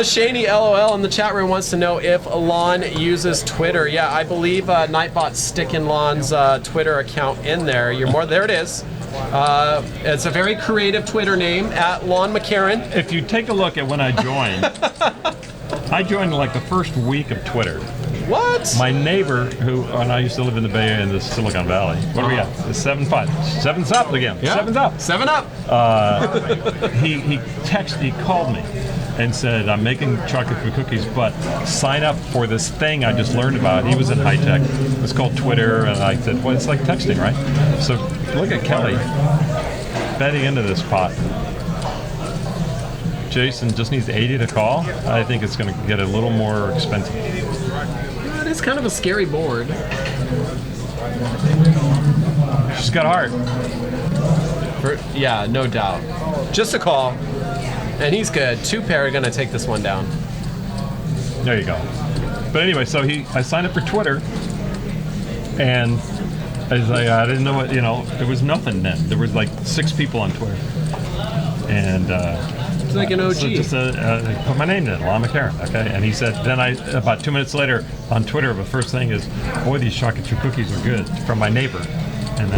Shaney LOL in the chat room wants to know if Lon uses Twitter. Yeah, I believe Nightbot's sticking Lon's Twitter account in there. There it is. It's a very creative Twitter name, @Lon McCarran. If you take a look at when I joined, I joined like the first week of Twitter. What? My neighbor, and I used to live in the Bay Area in the Silicon Valley. What do we got? It's 7-5. 7's up again. Yeah. 7's up. 7 Up. He called me and said, I'm making chocolate chip cookies, but sign up for this thing I just learned about. He was in high tech. It's called Twitter, and I said, well, it's like texting, right? So look at Kelly betting into this pot. Jason just needs 80 to call. I think it's going to get a little more expensive. It is kind of a scary board. She's got heart. Yeah, no doubt. Just a call. And he's good. 2 pair are going to take this one down. There you go. But anyway, so I signed up for Twitter, and I was like, I didn't know what, it was nothing then. There was like 6 people on Twitter. And It's like an OG. so just put my name in, Lon McCarran, okay? And he said, then about 2 minutes later on Twitter, the first thing is, boy, these chocolate chip cookies are good, from my neighbor. And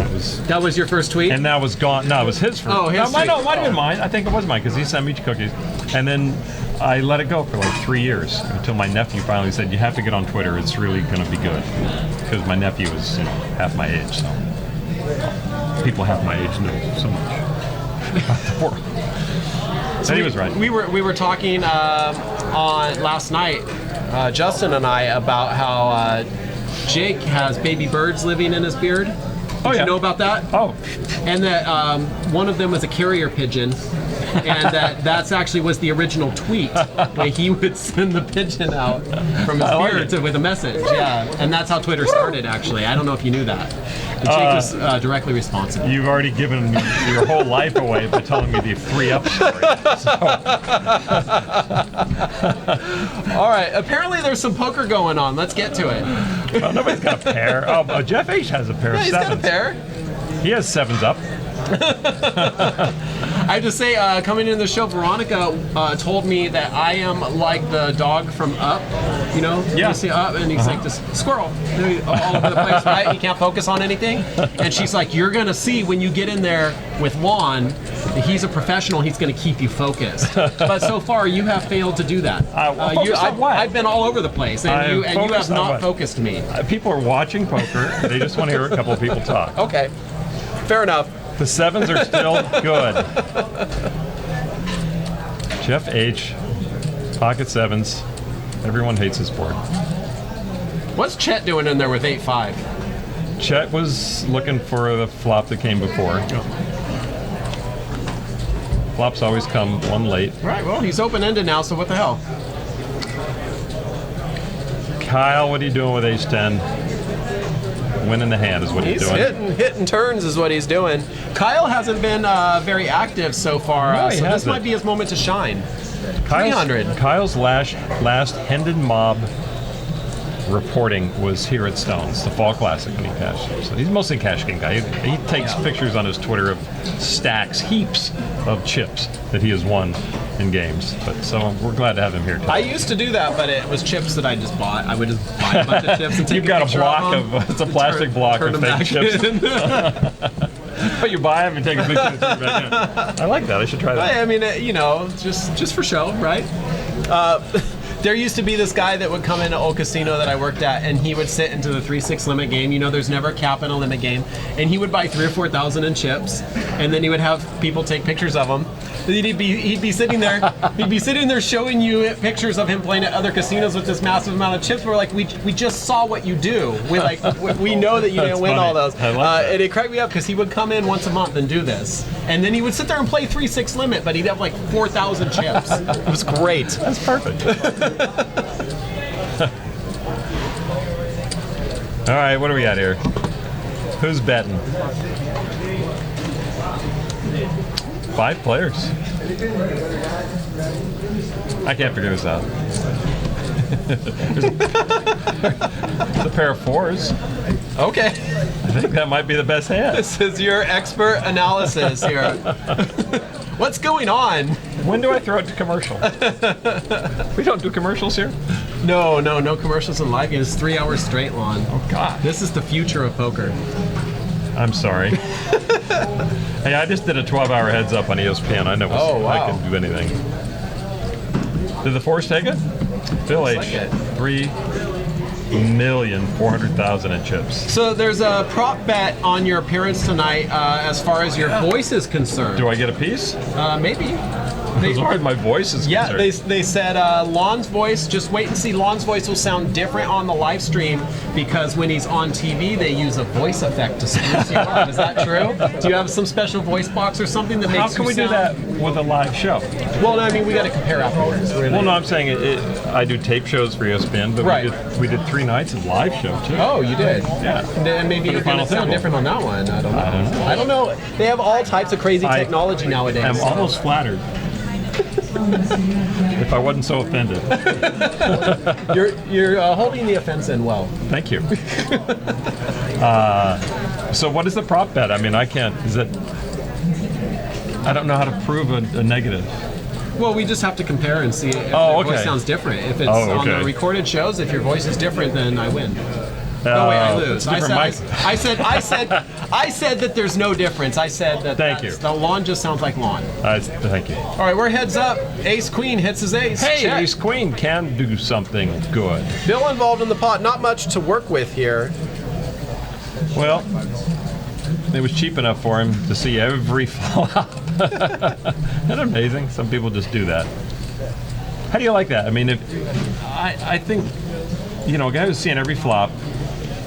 That was your first tweet? and that was gone. No, it was his first. Oh, his no, tweet. it might have been mine. I think it was mine because he sent me cookies. And then I let it go for like 3 years until my nephew finally said, "You have to get on Twitter. It's really going to be good." Because my nephew is half my age, so people half my age know so much about the world. So he was right. We were talking on last night, Justin and I, about how Jake has baby birds living in his beard. Did you know about that? Oh, And that one of them was a carrier pigeon, and that's actually was the original tweet where he would send the pigeon out from his beard with a message. Yeah, and that's how Twitter started. Actually, I don't know if you knew that. And Jake was directly responsible. you've already given me your whole life away by telling me the 3-up story. All right. Apparently, there's some poker going on. Let's get to it. Well, nobody's got a pair. Oh, Jeff H has a pair Yeah, of he's got a sevens. pair. He has 7s up. I have to say, coming into the show, Veronica told me that I am like the dog from Up. You know, Yeah. you see Up, and he's like this squirrel all over the place, right? He can't focus on anything. And she's like, "You're gonna see when you get in there with Juan. He's a professional. He's gonna keep you focused." But so far, you have failed to do that. Focus on what? I've been all over the place, and I'm you have focused on not what? focused me. People are watching poker. They just want to hear a couple of people talk. Okay, fair enough. The 7s are still good. Jeff H, pocket 7s. Everyone hates his board. What's Chet doing in there with 8-5? Chet was looking for the flop that came before. Flops always come one late. Right. Well, he's open-ended now, so what the hell? Kyle, what are you doing with Ace-10? Winning the hand is what he's He's doing. hitting turns is what he's doing. Kyle hasn't been very active so far, No, he so this hasn't. might be his moment to shine. Kyle's 300. Kyle's last Hendon Mob reporting was here at Stones, the Fall Classic, when he cashed. So he's mostly a cash game guy. He takes pictures on his Twitter of stacks, heaps of chips that he has won in games. But so we're glad to have him here today. I used to do that, but it was chips that I just bought. I would just buy a bunch of chips and take You've got a picture block of them. it's a plastic block turn of them fake back chips. in. But you buy them and take a picture and turn it back in. I like that. I should try that. I mean, just for show, right? There used to be this guy that would come into old casino that I worked at, and he would sit into the 3-6 limit game. You know, there's never a cap in a limit game, and he would buy 3,000 or 4,000 in chips, and then he would have people take pictures of him. He'd be sitting there, showing you pictures of him playing at other casinos with this massive amount of chips. We're like, we just saw what you do. We know that you didn't win funny. all those. I like that. And it cracked me up because he would come in once a month and do this, and then he would sit there and play 3-6 limit, but he'd have like 4,000 chips. It was great. That's perfect. All right, what do we got here? Who's betting? 5 players. I can't figure this out. There's a pair of 4s. Okay. I think that might be the best hand. This is your expert analysis here. What's going on? When do I throw it to commercial? We don't do commercials here? No commercials in live games. 3 hours straight, Lon. Oh, God. This is the future of poker. I'm sorry. Hey, I just did a 12-hour heads up on ESPN. I know Oh, wow. I can do anything. Did the 4s take it? Phil H. like it. 3,400,000 in chips. So there's a prop bet on your appearance tonight as far as your voice is concerned. Do I get a piece? Maybe. As far as my voice is Yeah, concerned. they said Lon's voice, just wait and see. Lon's voice will sound different on the live stream because when he's on TV, they use a voice effect to spruce you up. Is that true? Do you have some special voice box or something that makes How can we do that with a live show? Well, no, I mean, we got to compare afterwards. Well, no, I'm saying I do tape shows for ESPN, but Right. we did 3 nights of live show, too. Oh, you did? Yeah. And maybe For the you're going final to sound table. different on that one. I don't know. They have all types of crazy technology nowadays. I'm almost flattered. If I wasn't so offended. You're holding the offense in well. Thank you. So what is the prop bet? I mean, I can't, I don't know how to prove a negative. Well, we just have to compare and see if Oh, your okay. voice sounds different. If it's Oh, on okay. the recorded shows, if your voice is different, then I win. Oh wait, I lose. it's different I mic. said that there's no difference. I said that. Thank you. The lawn just sounds like lawn. Thank you. All right, we're heads up. Ace Queen hits his ace. Hey, Check. Ace Queen can do something good. Bill involved in the pot. Not much to work with here. Well, it was cheap enough for him to see every flop. Isn't that amazing? Some people just do that. How do you like that? I mean, I think, a guy who's seeing every flop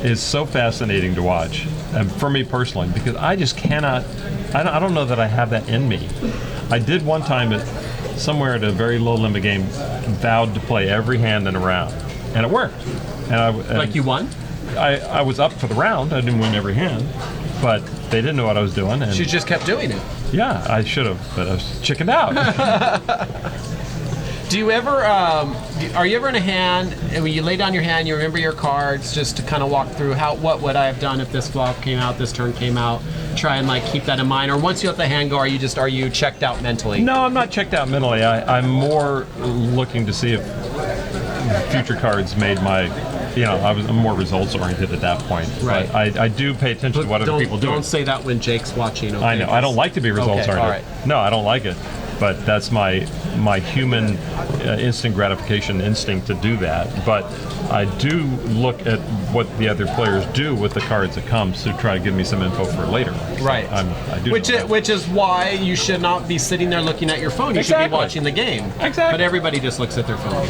is so fascinating to watch. And for me personally, because I just cannot, I don't know that I have that in me. I did one time somewhere at a very low limit game, vowed to play every hand in a round. And it worked. Like you won? I was up for the round. I didn't win every hand, but they didn't know what I was doing. And She just kept doing it. yeah, I should have, but I was chickened out. Do you ever, are you ever in a hand, and when you lay down your hand, you remember your cards just to kind of walk through what would I have done if this flop came out, this turn came out, try and like keep that in mind? Or once you let the hand go, are you checked out mentally? No, I'm not checked out mentally. I'm more looking to see if future cards made my, I'm more results oriented at that point. Right. But I do pay attention to what other people do. Don't say that when Jake's watching. Okay? I know. I don't like to be results Okay, oriented. all right. No, I don't like it. But that's my human instant gratification instinct to do that. But I do look at what the other players do with the cards that comes to try to give me some info for later. Right. I do. Which is why you should not be sitting there looking at your phone. You should be Exactly. watching the game. Exactly. But everybody just looks at their phone.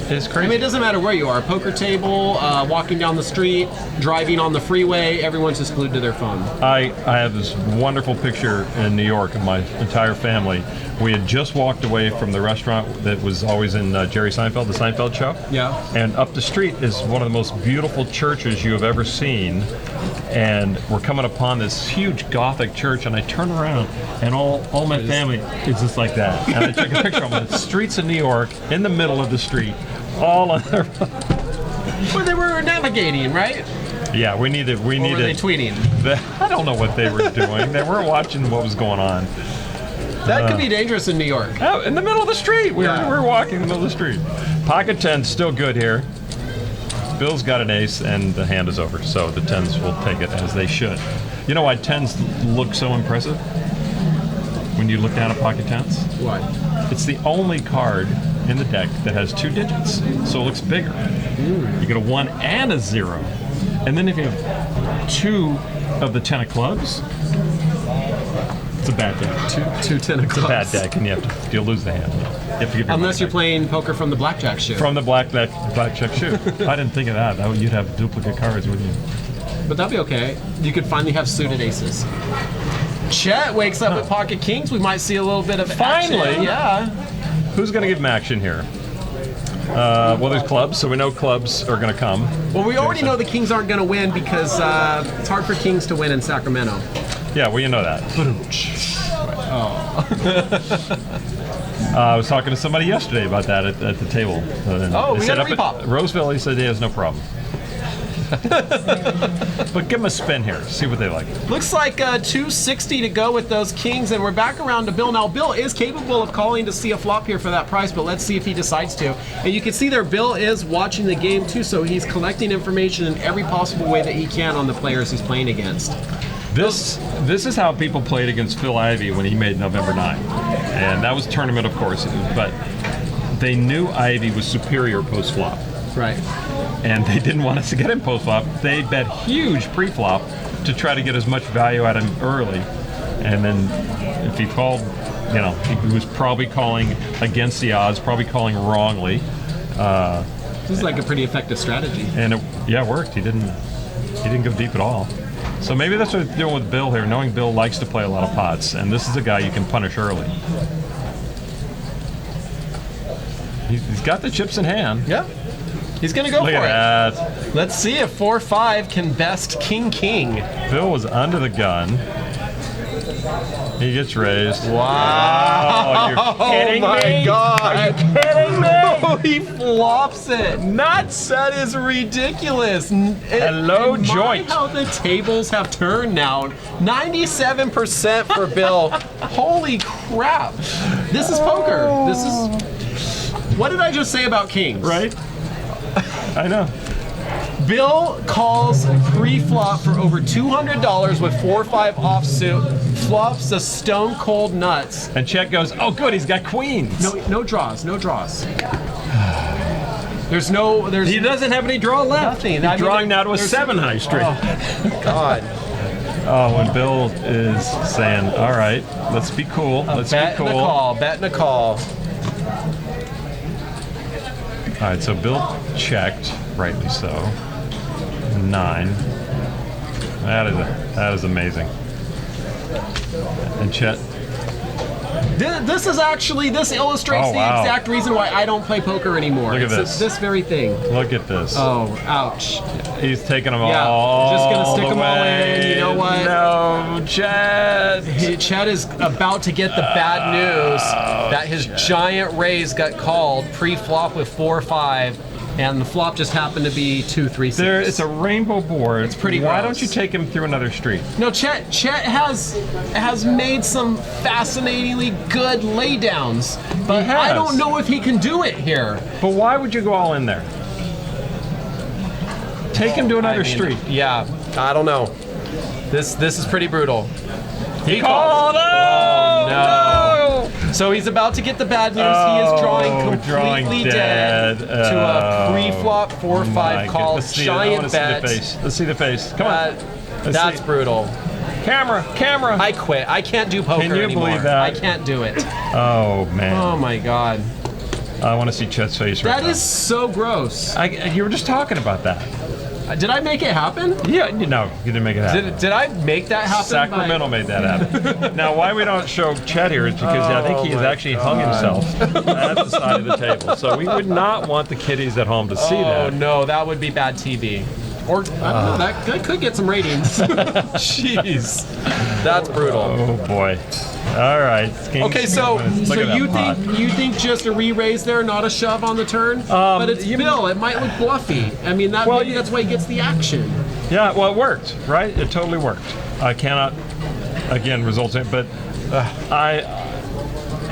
It's I crazy. mean, it doesn't matter where you are. Poker table, walking down the street, driving on the freeway. Everyone's just glued to their phone. I have this wonderful picture in New York of my entire family. We had just walked away from the restaurant that was always in Jerry Seinfeld, the Seinfeld show. Yeah. And up the street is one of the most beautiful churches you have ever seen. And we're coming upon this huge Gothic church, and I turn around, and all my family is just like that. And I took a picture of them. The streets of New York, in the middle of the street, all on their Well, they were navigating, right? Yeah, we needed. Or were they tweeting? I don't know what they were doing. They weren't watching what was going on. That could be dangerous in New York. Oh, in the middle of the street. We were walking in the middle of the street. Pocket 10's still good here. Bill's got an ace, and the hand is over, so the 10s will take it as they should. You know why 10s look so impressive? When you look down at pocket 10s? What? It's the only card in the deck that has 2 digits, so it looks bigger. You get a 1 and a 0. And then if you have 2 of the 10 of clubs, it's a bad deck. Two 10 of clubs. Bad deck, and you'll lose the hand. You have to give your Unless money you're back. playing poker from the blackjack shoe. From the blackjack shoe. I didn't think of that. You'd have duplicate cards, wouldn't you? But that'd be okay. You could finally have suited aces. Chet wakes up with pocket kings. We might see a little bit of action. Finally? Yeah. Who's going to give him action here? Well, there's clubs, so we know clubs are going to come. Well, we already know the kings aren't going to win because it's hard for kings to win in Sacramento. Yeah, well, you know that. I was talking to somebody yesterday about that at the table. Oh, They we said got a up repop. at Roseville, he said he has no problem. But give them a spin here. See what they like. Looks like 260 to go with those kings, and we're back around to Bill. Now, Bill is capable of calling to see a flop here for that price, but let's see if he decides to. And you can see there, Bill is watching the game too, so he's collecting information in every possible way that he can on the players he's playing against. This is how people played against Phil Ivey when he made November 9. And that was tournament, of course, but they knew Ivey was superior post-flop. Right. And they didn't want us to get him post-flop. They bet huge pre-flop to try to get as much value out of him early. And then if he called, he was probably calling against the odds, probably calling wrongly. This is like a pretty effective strategy. And it worked. He didn't go deep at all. So maybe that's what we're doing with Bill here, knowing Bill likes to play a lot of pots, and this is a guy you can punish early. He's got the chips in hand. Yeah. He's going to go Look for it. at that. Let's see if 4-5 can best king. Bill was under the gun. He gets raised. Wow. Oh, you're kidding my me? God. Are you kidding me? Oh, he flops it. Nuts! That is ridiculous. Hello, And joint. How the tables have turned now. 97% for Bill. Holy crap. This is poker. This is... What did I just say about kings? Right? I know. Bill calls pre-flop for over $200 with 4-5 offsuit. Flops the stone cold nuts. And Chet goes, oh good, he's got queens. No draws. He doesn't have any draw left. Nothing. He's I mean, drawing now to a there's- 7 high street. God. Oh, when Bill is saying, all right, let's be cool. Let's be Bet cool. and a call. Bet and a call. All right, so Bill checked, rightly so. 9. That is amazing. And Chet, This illustrates Oh, the wow. exact reason why I don't play poker anymore. Look at It's this. this very thing. look at this. Oh, ouch. He's taking them Yeah, all. just gonna stick the 'em all in. way. You know what? No, Chet. Chet is about to get the bad news that his giant raise got called pre-flop with 4-5, and the flop just happened to be 2-3-6. It's a rainbow board. It's pretty Why gross. don't you take him through another street? No, Chet has made some fascinatingly good laydowns, but He I has. don't know if he can do it here. But why would you go all in there? Take him to another street. Yeah, I don't know. This is pretty brutal. He called. Oh, no. So he's about to get the bad news. He is drawing completely dead to a pre-flop 4-5 call, giant bet. Let's see the face. Come on. Let's That's see. brutal. Camera. I quit. I can't do poker Can you anymore. believe that? I can't do it. Oh man. Oh my god. I want to see Chet's face right That now. is so gross. You were just talking about that. Did I make it happen? Yeah. No, you didn't make it happen. Did I make that happen? Sacramento made that happen. Now, why we don't show Chet here is because I think he has my actually hung himself at the side of the table. So we would not want the kiddies at home to see Oh that. no, that would be bad TV. Or I don't know, that could get some ratings. Jeez, that's brutal. Oh boy. All right. Okay, so Look at that you pot. think just a re-raise there, not a shove on the turn? But it's Bill. It might look bluffy. I mean, maybe that's why he gets the action. Yeah, well, it worked, right? It totally worked. I cannot, again, results in, but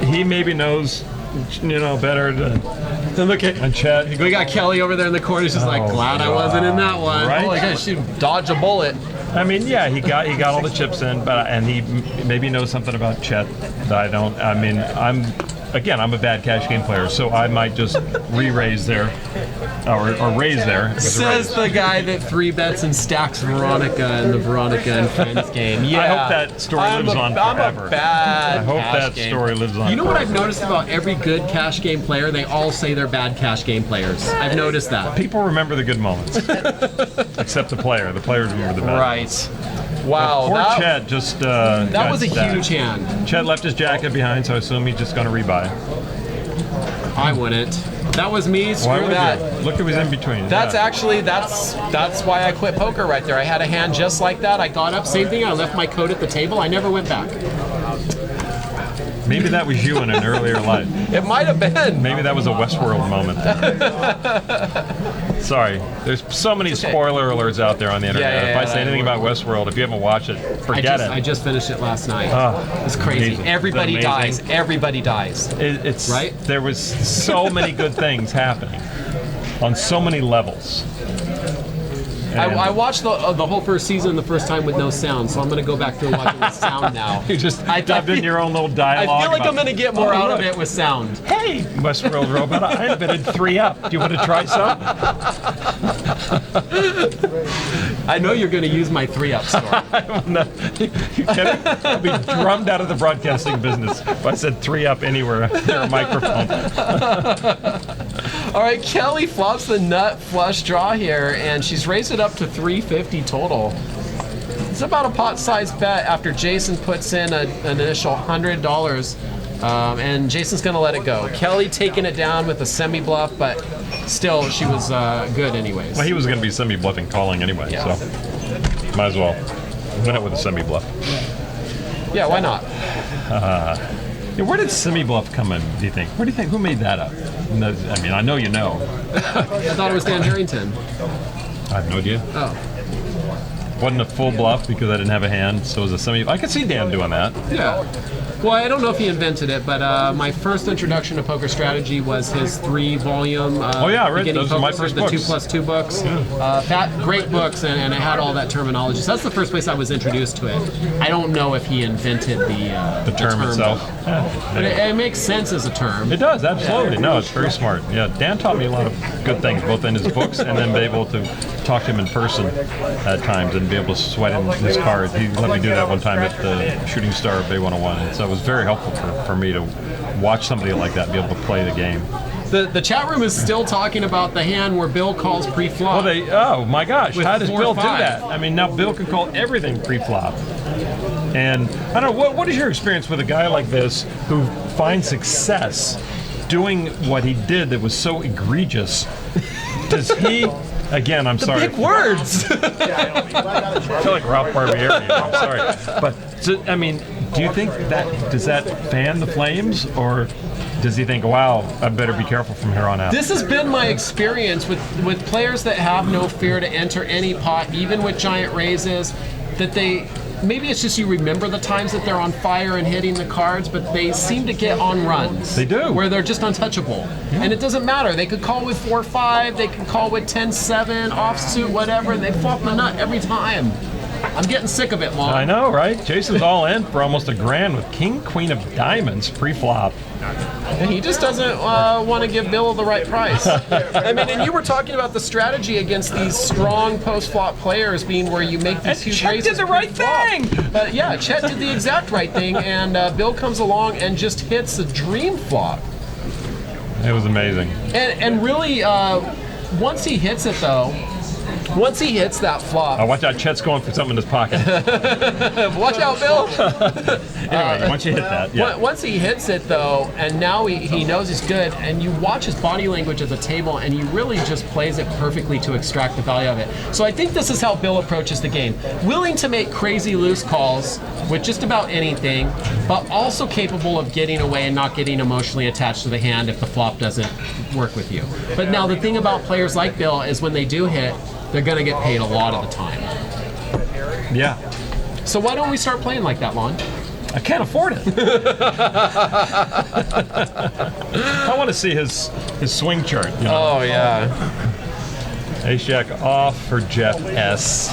he maybe knows, better than Look at and Chet. we got Kelly over there in the corner. She's like, glad I wasn't in that one. Right? Oh my gosh, she dodged a bullet. I mean, yeah, he got all the chips in, and he maybe knows something about Chet that I don't. I mean, I'm a bad cash game player, so I might just re-raise there, or raise there. with a Says raise. the guy that 3-bets and stacks Veronica in the Veronica and Friends game. Yeah, I hope that story lives on forever. I'm a bad I hope cash that game. story lives on. You know what I've forever. noticed about every good cash game player? They all say they're bad cash game players. I've noticed that. People remember the good moments, except the player. The players remember the bad. Right. Wow. Poor that Chet just. that was a huge hand. Chet left his jacket behind, so I assume he's just going to rebuy. I wouldn't. That was me. Why Screw would that. you? Look who was in between. That's Yeah. actually that's why I quit poker right there. I had a hand just like that. I got up, same thing. I left my coat at the table. I never went back. Maybe that was you in an earlier life. It might have been. Maybe that was a Westworld moment. Sorry, there's so many okay. spoiler alerts out there on the internet. Yeah, if I say anything about Westworld, if you haven't watched it, forget I it. just finished it last night. Oh, It's crazy. amazing. Everybody It's amazing. dies. Everybody dies. It's Right? There was so many good things happening on so many levels. And I watched the whole first season the first time with no sound, so I'm going to go back through and watch it with sound now. you just I dubbed in feel- your own little I dialogue. feel like about, I'm going to get more "Oh, out of look, it with sound. Hey, Westworld robot, I invented 3-Up. Do you want to try some? I know you're going to use my 3-up story. No, you kidding? I'll be drummed out of the broadcasting business if I said 3-Up anywhere near a microphone. All right, Kelly flops the nut flush draw here, and she's raised it up to 350 total. It's about a pot-sized bet after Jason puts in an initial $100, and Jason's going to let it go. Kelly taking it down with a semi-bluff, but still, she was good anyways. Well, he was going to be semi-bluffing calling anyway, Yeah. so might as well win it with a semi-bluff. Yeah, why not? Yeah, where did semi-bluff come in, do you think? Where do you think? Who made that up? No, I mean, I know you know. I thought it was Dan Harrington. I have no idea. Oh. wasn't a full bluff because I didn't have a hand, so it was a semi. I could see Dan doing that. Yeah. Well, I don't know if he invented it, but my first introduction to poker strategy was his 3-volume. I read Beginning those. Are my Poker, first the books. 2+2 books. Great books, and it had all that terminology. So that's the first place I was introduced to it. I don't know if he invented the term itself. But it makes sense as a term. It does, absolutely. No, it's very smart. Yeah, Dan taught me a lot of good things, both in his books and then be able to talk to him in person at times and be able to sweat in his cards. He let me do that one time at the Shooting Star Bay 101, and so it was very helpful for me to watch somebody like that be able to play the game. The chat room is still talking about the hand where Bill calls pre-flop. Oh my gosh, With how does Bill 4-5. do that? I mean, now Bill can call everything pre-flop. And I don't know, what is your experience with a guy like this who finds success doing what he did that was so egregious? Does he, again, I'm sorry. Big words! I feel like Ralph Barbieri. I'm sorry. But, I mean, do you think does that fan the flames, or does he think, wow, I better be careful from here on out? This has been my experience with players that have no fear to enter any pot, even with giant raises, that maybe it's just you remember the times that they're on fire and hitting the cards, but they seem to get on runs. They do. Where they're just untouchable. Yeah. And it doesn't matter. They could call with 4-5, they can call with 10-7, offsuit, whatever, and they flop the nut every time. I'm getting sick of it, Lon. I know, right? Jason's all in for almost $1,000 with King, Queen of Diamonds pre-flop. And he just doesn't want to give Bill the right price. I mean, and you were talking about the strategy against these strong post-flop players being where you make these huge Chet raises. did the right thing! But yeah, Chet did the exact right thing, and Bill comes along and just hits a dream flop. It was amazing. And really, once he hits it though, once he hits that flop. Oh, watch out, Chet's going for something in his pocket. Watch out, Bill! Anyway, once you hit that, yeah. Once he hits it, though, and now he knows he's good, and you watch his body language at the table, and he really just plays it perfectly to extract the value of it. So I think this is how Bill approaches the game. Willing to make crazy loose calls with just about anything, but also capable of getting away and not getting emotionally attached to the hand if the flop doesn't work with you. But now the thing about players like Bill is when they do hit, they're going to get paid a lot of the time. Yeah. So why don't we start playing like that, Lon? I can't afford it. I want to see his swing chart. You know? Oh, yeah. Ace Jack off for Jeff S.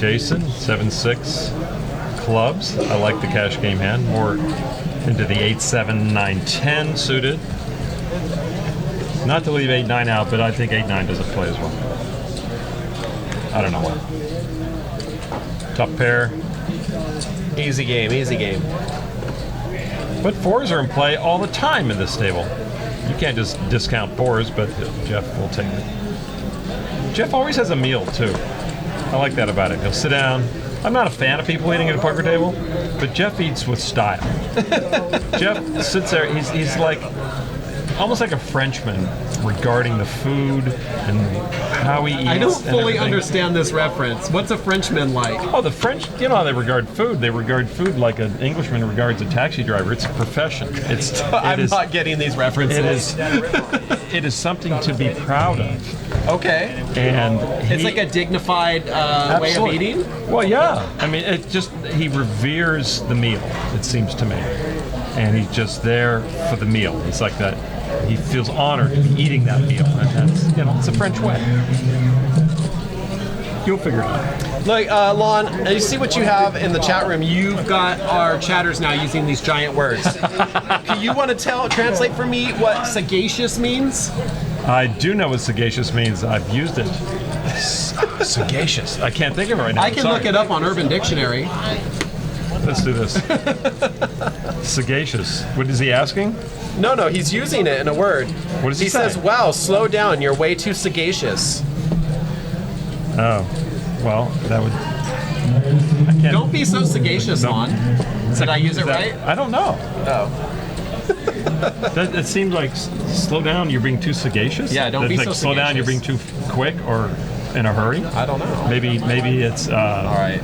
Jason, 7-6 clubs. I like the cash game hand. More into the 8-7, 9-10 suited. Not to leave 8-9 out, but I think 8-9 doesn't play as well. I don't know why. Tough pair. Easy game, easy game. But fours are in play all the time in this table. You can't just discount fours, but Jeff will take it. Jeff always has a meal, too. I like that about it. He'll sit down. I'm not a fan of people eating at a poker table, but Jeff eats with style. Jeff sits there, he's like, almost like a Frenchman regarding the food and how he eats. I don't fully everything. understand this reference. What's a Frenchman like? Oh, the French, you know how they regard food. They regard food like an Englishman regards a taxi driver. It's a profession. I'm not getting these references. It is something to be proud of. Okay. And It's like a dignified way of eating? Well, yeah. I mean, he reveres the meal, it seems to me. And he's just there for the meal. It's like that. He feels honored to be eating that meal. And that's, it's a French way. You'll figure it out. Look, Lon, you see what you have in the chat room. You've got our chatters now using these giant words. Do you want to translate for me what sagacious means? I do know what sagacious means. I've used it. Sagacious. I can't think of it right now. I can look it up on Urban Dictionary. Let's do this. Sagacious. What is he asking? No, he's using it in a word. What does he say? Says, wow, slow down, you're way too sagacious. Oh, well, that would... I can't... Don't be so sagacious, Lon. Did I use it right? I don't know. Oh. It seems like slow down, you're being too sagacious? Yeah, don't be like so slow down, you're being too quick or in a hurry? I don't know. Maybe it's... All right.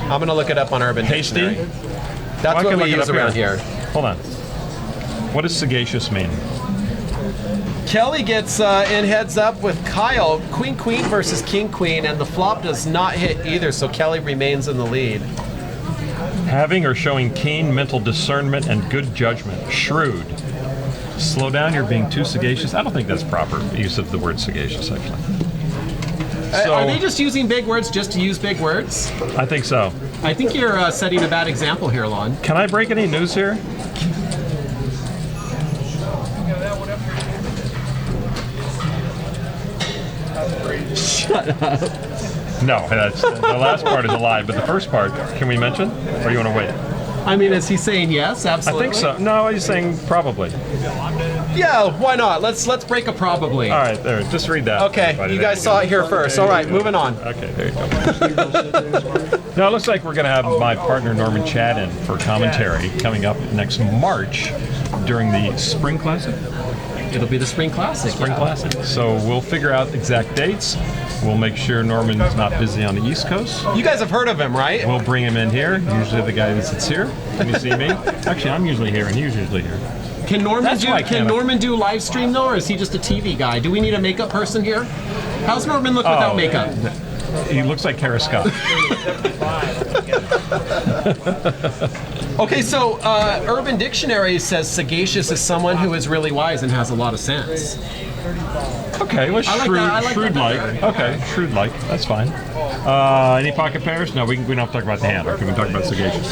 I'm going to look it up on Urban Hasty? Dictionary. That's what we use around here. Hold on. What does sagacious mean? Kelly gets in heads up with Kyle. Queen Queen versus King Queen, and the flop does not hit either, so Kelly remains in the lead. Having or showing keen mental discernment and good judgment. Shrewd. Slow down, you're being too sagacious. I don't think that's proper use of the word sagacious, actually. So, Are they just using big words just to use big words? I think so. I think you're setting a bad example here, Lon. Can I break any news here? Shut up. No, that's, the last part is a lie, but the first part, can we mention? Or you want to wait? I mean, is he saying yes? Absolutely. I think so. No, he's saying probably. Yeah, why not? Let's break a probably. All right, there. Just read that. Okay, everybody. you There guys go. saw it here first. All right, moving on. Okay, there you go. Now, it looks like we're going to have my partner Norman Chad in for commentary coming up next March during the Spring Classic. It'll be the Spring Classic. Spring Classic. So we'll figure out exact dates. We'll make sure Norman's not busy on the East Coast. You guys have heard of him, right? We'll bring him in here. Usually the guy that sits here. Can you see me? Actually, I'm usually here and he's usually here. Can Norman That's why I can can't- Norman do live stream though, or is he just a TV guy? Do we need a makeup person here? How's Norman look without makeup? He looks like Kara Scott. Okay, so Urban Dictionary says sagacious is someone who is really wise and has a lot of sense. Okay, well, I like that. I like shrewd that like. better. Okay, shrewd like. That's fine. Any pocket pairs? No, we don't have to talk about the hand. Or can we talk about sagacious?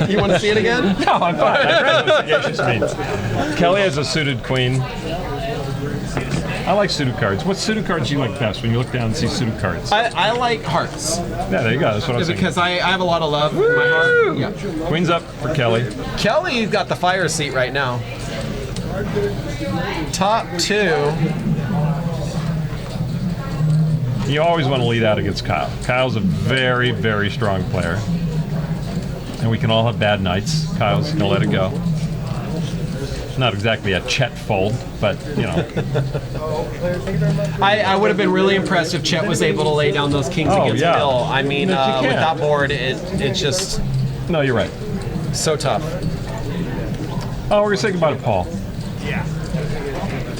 You want to see it again? No, I'm fine. I read what sagacious means. Kelly has a suited queen. I like suited cards. What suited cards do you like best when you look down and see suited cards? I like hearts Yeah, there you go. That's what I was thinking. because I have a lot of love in my heart. Yeah. Queen's up for Kelly. Kelly's got the fire seat right now. Top two. You always want to lead out against Kyle. Kyle's a very, very strong player. And we can all have bad nights. Kyle's going to let it go. Not exactly a Chet fold, but, you know. I would have been really impressed if Chet was able to lay down those kings Oh, against yeah. Bill. I mean, But you with can't. that board, it's just No, you're right. so tough. Oh, we're going to say goodbye to Paul.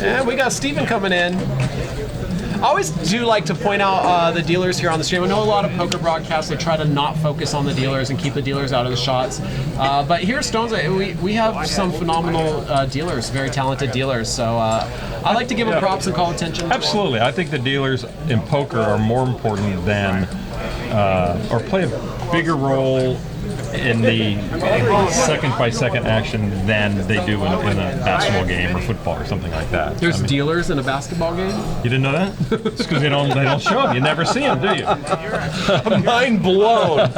And we got Steven coming in. I always do like to point out the dealers here on the stream. I know a lot of poker broadcasts, they try to not focus on the dealers and keep the dealers out of the shots. But here at Stones, we have some phenomenal dealers, very talented dealers. So I like to give them props and call attention as well. Absolutely. I think the dealers in poker are more important than, or play a bigger role in the second-by-second action than they do in a basketball game or football or something like that. There's I mean, dealers in a basketball game? you didn't know that? It's because they don't show them. You never see them, do you? Mind blown.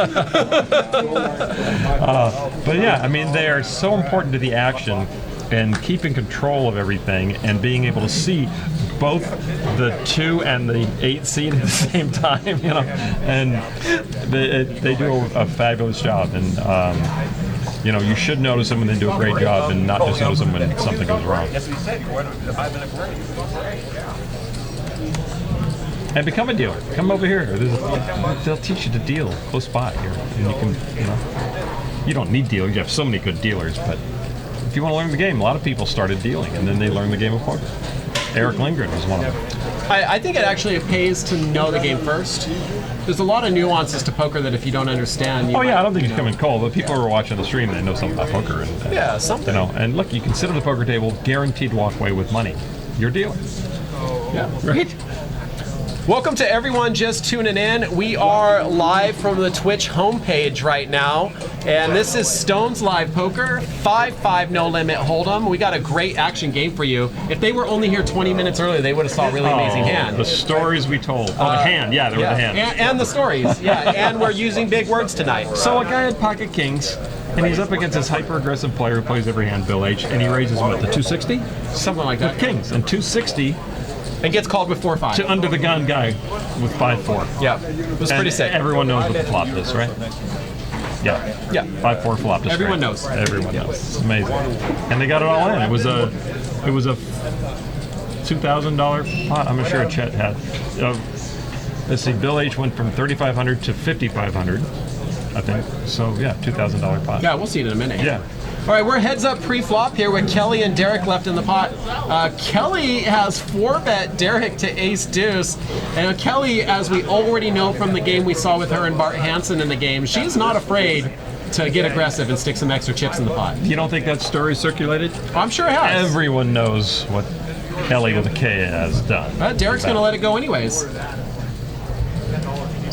But yeah, I mean, they are so important to the action and keeping control of everything and being able to see both the 2 and the 8 seed at the same time, you know, and they do a fabulous job. And you know, you should notice them when they do a great job, and not just notice them when something goes wrong. And become a dealer. Come over here. They'll teach you to deal close by here, and you can, you know, you don't need dealers. You have so many good dealers, but if you want to learn the game, a lot of people started dealing, and then they learned the game of poker. Eric Lindgren was one of them. I think it actually pays to know the game first. There's a lot of nuances to poker that if you don't understand, you Oh yeah, might, I don't think you he's know. coming cold, but people who are watching the stream, they know something about poker. And Yeah, something. You know, and look, you can sit at the poker table, guaranteed walk away with money. You're a dealer. Yeah. Right? Welcome to everyone just tuning in. We are live from the Twitch homepage right now, and this is Stones Live Poker, 5-5 no limit hold'em. We got a great action game for you. If they were only here 20 minutes earlier, they would have saw a really amazing hand. The stories we told. Oh, the hand. Yeah, there was the hand. And the stories, yeah. And we're using big words tonight. So a guy had pocket kings, and he's up against this hyper-aggressive player who plays every hand, Bill H., and he raises, what, the 260? Something like that. Kings, and 260 And gets called with 4-5. to under-the-gun guy with 5-4. Yeah, it was pretty And sick. everyone knows what the flop is, right? Yeah. Yeah. 5-4 flop is Everyone right. knows. Everyone knows. It's amazing. And they got it all in. It was a $2,000 pot. I'm not sure Chet had. Let's see. Bill H went from $3,500 to $5,500, I think. So yeah, $2,000 pot. Yeah, we'll see it in a minute. Yeah. All right, we're heads up pre-flop here with Kelly and Derek left in the pot. Kelly has 4-bet Derek to ace deuce. And Kelly, as we already know from the game we saw with her and Bart Hansen in the game, she's not afraid to get aggressive and stick some extra chips in the pot. You don't think that story circulated? I'm sure it has. Everyone knows what Kelly with a K has done. Derek's going to let it go anyways.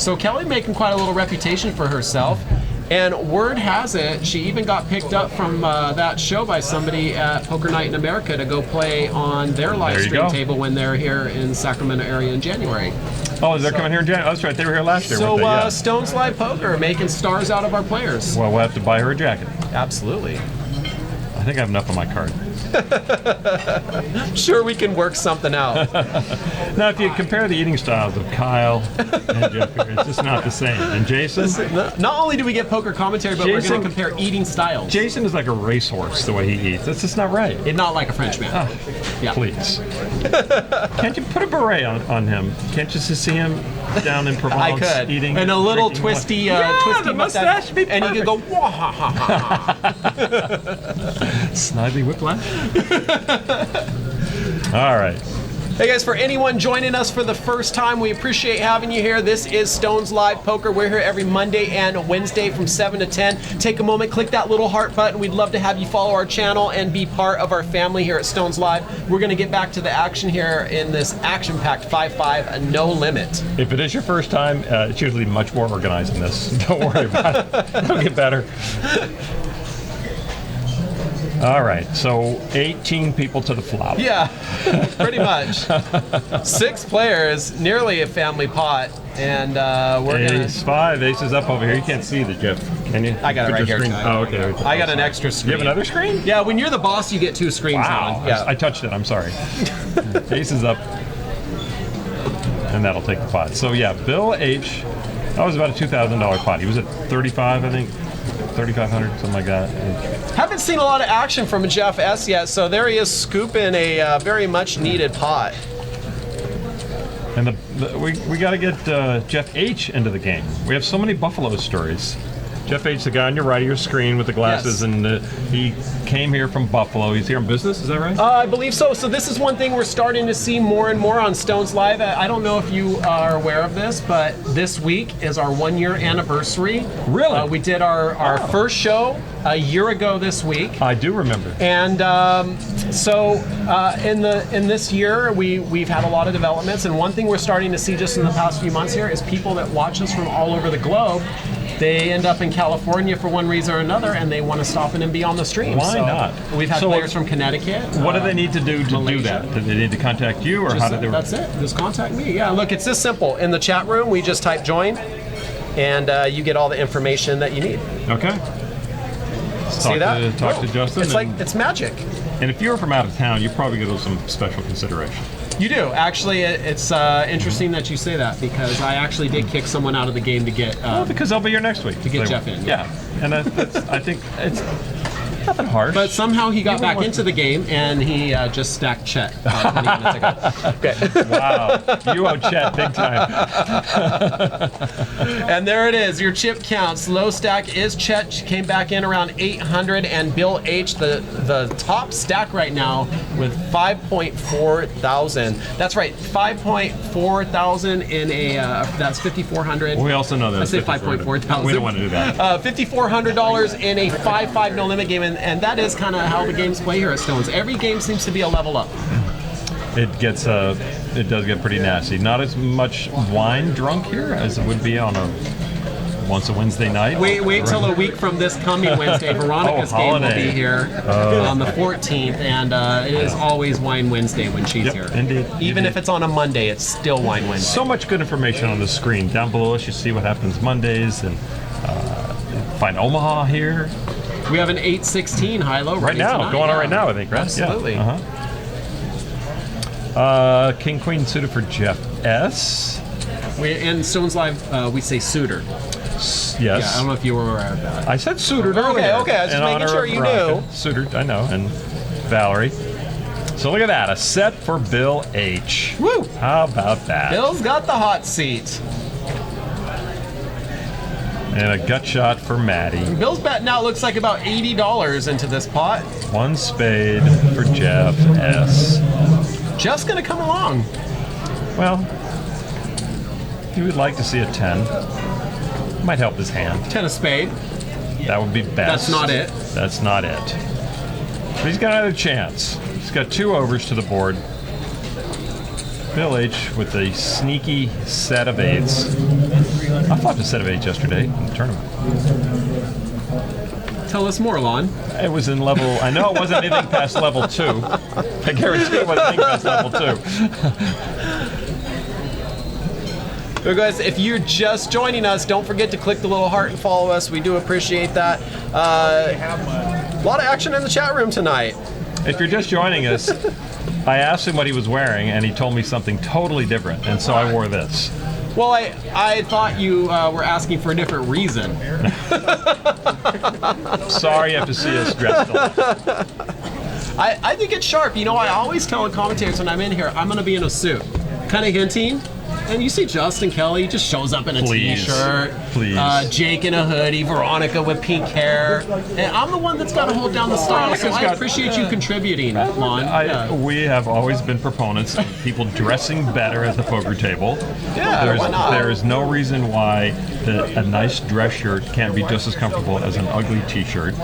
So Kelly making quite a little reputation for herself. And word has it, she even got picked up from that show by somebody at Poker Night in America to go play on their live stream table when they're here in Sacramento area in January. Oh, they're coming here in January? Oh, that's right. They were here last year. So weren't they? Yeah. Stones Live Poker making stars out of our players. Well, we'll have to buy her a jacket. Absolutely. I think I have enough on my card. Sure, we can work something out. Now, if you compare the eating styles of Kyle and Jeffrey, it's just not the same. And Jason? Not only do we get poker commentary, but we're going to compare eating styles. Jason is like a racehorse the way he eats. That's just not right. And not like a Frenchman. Yeah. Please. Can't you put a beret on him? Can't you just see him down in Provence I could. eating? And a little drinking twisty, wine? twisty the mustache be and he could go, wah ha ha ha ha. Snidely whiplash. All right. Hey guys, for anyone joining us for the first time, we appreciate having you here. This is Stones Live Poker. We're here every Monday and Wednesday from 7 to 10. Take a moment, click that little heart button. We'd love to have you follow our channel and be part of our family here at Stones Live. We're going to get back to the action here in this action-packed 5-5 no limit. If it is your first time, it's usually much more organized than this. Don't worry about it. It'll get better. All right, so 18 people to the flop. Yeah, pretty much. 6 players, nearly a family pot, and we're gonna. Ace 5, aces up over here. You can't see the Jeff, can you? I got it Put right your here. screen- Oh, okay. I got an extra screen. You have another screen? Yeah, when you're the boss, you get 2 screens Wow. on. Yeah. I touched it. I'm sorry. Aces up, and that'll take the pot. So yeah, Bill H. That was about a $2,000 pot. He was at 35, I think. 3,500, something like that. Haven't seen a lot of action from Jeff S. yet, so there he is scooping a very much needed pot. And we got to get Jeff H. into the game. We have so many Buffalo stories. Jeff H., the guy on your right of your screen with the glasses, Yes. and he came here from Buffalo. He's here on business, is that right? I believe so. So this is one thing we're starting to see more and more on Stones Live. I don't know if you are aware of this, but this week is our 1-year anniversary. Really? We did our first show a year ago this week. I do remember. And in this year, we've had a lot of developments, and one thing we're starting to see just in the past few months here is people that watch us from all over the globe. They end up in California for one reason or another, and they want to stop in and be on the stream. Why So not? We've had So players from Connecticut. What do they need to do to do Malaysia. that? Do they need to contact you, or how do they? That's it. Just contact me. Yeah, look, it's this simple. In the chat room, we just type join, and you get all the information that you need. Okay. See that? Talk to Justin. It's like it's magic. And if you're from out of town, you probably get some special consideration. You do. Actually, it's interesting that you say that, because I actually did kick someone out of the game to get. Well, because they'll be here next week. To get Jeff in. Yeah. And that's, I think it's nothing harsh. But somehow he got You back want- into the game, and he just stacked Chet 20 minutes ago. Okay. Wow. You owe Chet big time. And there it is. Your chip counts. Low stack is Chet. She came back in around 800, and Bill H, the top stack right now with 5.4 thousand. That's right, 5.4 thousand in a that's 5,400. We also know that. I say it's 5.4 thousand. We don't want to do that. $5,400 in a 5-5 no limit game, and that is kind of how the games play here at Stones. Every game seems to be a level up. It gets it does get pretty nasty. Not as much wine drunk here as it would be on once a Wednesday night. Wait till a week from this coming Wednesday. Veronica's game will holiday. be here on the 14th, and it is always Wine Wednesday when she's Yep, here. indeed. Even if it's on a Monday, it's still Wine Wednesday. So much good information on the screen. Down below us, you see what happens Mondays, and find Omaha here. We have an 8-16 high-low Right now, tonight, going on yeah. right now, I think, right? Absolutely. Yeah. King Queen suited for Jeff S. In Stones Live, we say suitor. Yes. Yeah, I don't know if you were aware of that. I said suited earlier. okay, I was just in making honor sure of you Veronica. knew. Suited, I know, and Valerie. So look at that, a set for Bill H. Woo! How about that? Bill's got the hot seat. And a gut shot for Maddie. Bill's bet now looks like about $80 into this pot. One spade for Jeff S. Jeff's gonna come along. Well, he would like to see a 10. Might help his hand. 10 of spade. That would be best. That's not it. That's not it. But he's got another chance. He's got 2 overs to the board. Bill H with a sneaky set of 8s. I flopped a set of 8s yesterday in the tournament. Tell us more, Lon. It was in level. I know it wasn't anything past level 2. I guarantee it wasn't anything past level 2. So guys, if you're just joining us, don't forget to click the little heart and follow us. We do appreciate that. A lot of action in the chat room tonight. If you're just joining us, I asked him what he was wearing, and he told me something totally different, and so I wore this. Well, I thought you were asking for a different reason. Sorry you have to see us dressed up. I think it's sharp. You know, I always tell the commentators when I'm in here, I'm going to be in a suit. Kind of hinting. And you see Justin Kelly just shows up in a t-shirt. Please. Jake in a hoodie, Veronica with pink hair. And I'm the one that's got to hold down the style, so I appreciate you contributing, Lon. We have always been proponents of people dressing better at the poker table. Yeah, why not? There's no reason why a nice dress shirt can't be just as comfortable as an ugly t-shirt,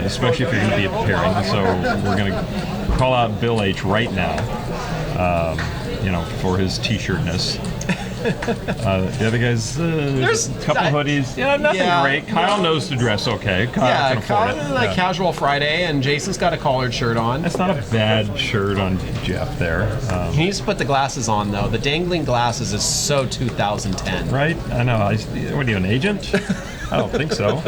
especially if you're going to be appearing. So we're going to call out Bill H right now. For his t-shirtness. The other guys, there's a couple hoodies. Yeah, nothing great. Kyle knows to dress okay. Kyle can afford it. Like casual Friday, and Jason's got a collared shirt on. That's not a bad shirt on Jeff there. He needs to put the glasses on, though. The dangling glasses is so 2010. Right? I know. What are you, an agent? I don't think so.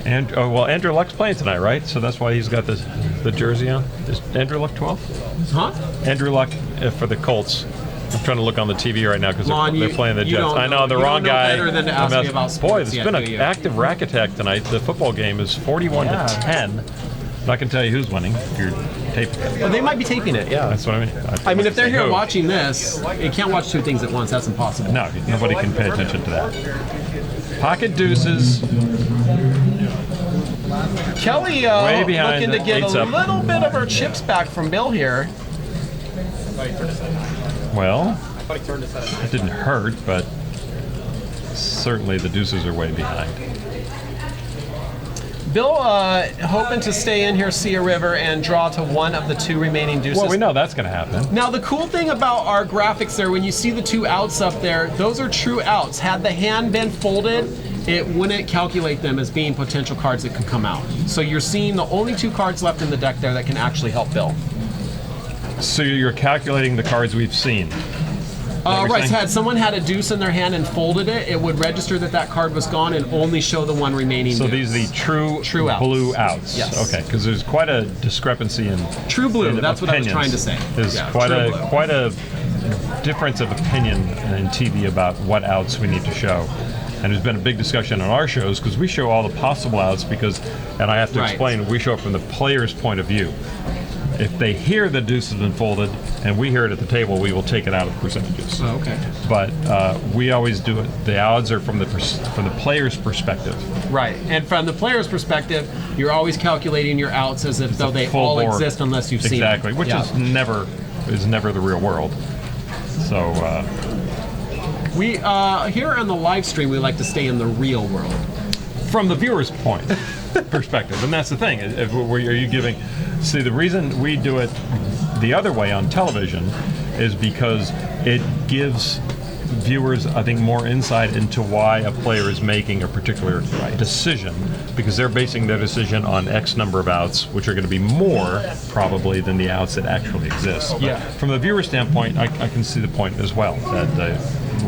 And Andrew Luck's playing tonight, right? So that's why he's got the jersey on. Is Andrew Luck 12? Huh? Andrew Luck for the Colts. I'm trying to look on the TV right now because they're playing the Jets. I know the wrong guy. Better than to ask me about sports. Boy, there's been an active rack attack tonight. The football game is 41 to 10. I'm not going to tell you who's winning if you're taping it. Well, they might be taping it, yeah. That's what I mean. I mean, if they're here watching this, you can't watch 2 things at once. That's impossible. No, nobody can pay attention to that. Pocket deuces. Kelly looking to get a little bit of her chips back from Bill here. Well, it didn't hurt, but certainly the deuces are way behind. Bill hoping to stay in here, see a river, and draw to one of the 2 remaining deuces. Well, we know that's going to happen. Now, the cool thing about our graphics there, when you see the 2 outs up there, those are true outs. Had the hand been folded, it wouldn't calculate them as being potential cards that could come out. So you're seeing the only 2 cards left in the deck there that can actually help Bill. So you're calculating the cards we've seen. Right, so had someone had a deuce in their hand and folded it, it would register that card was gone and only show the 1 remaining So deuce. these are the true outs. Blue outs. Yes. Okay, because there's quite a discrepancy in true blue. in That's opinions. what I was trying to say. There's quite a difference of opinion in TV about what outs we need to show. And there's been a big discussion on our shows because we show all the possible outs and I have to explain, we show it from the player's point of view. If they hear the deuce has been folded and we hear it at the table, we will take it out of the percentages. Oh, okay. But we always do it. The odds are from the player's perspective. Right, and from the player's perspective, you're always calculating your outs as if though they all exist unless you've seen them. Exactly, which is never the real world. So we here on the live stream, we like to stay in the real world. From the viewer's point perspective, and that's the thing. Are you giving? See, the reason we do it the other way on television is because it gives viewers, I think, more insight into why a player is making a particular decision, because they're basing their decision on X number of outs, which are going to be more probably than the outs that actually exist. But from the viewer standpoint, I can see the point as well that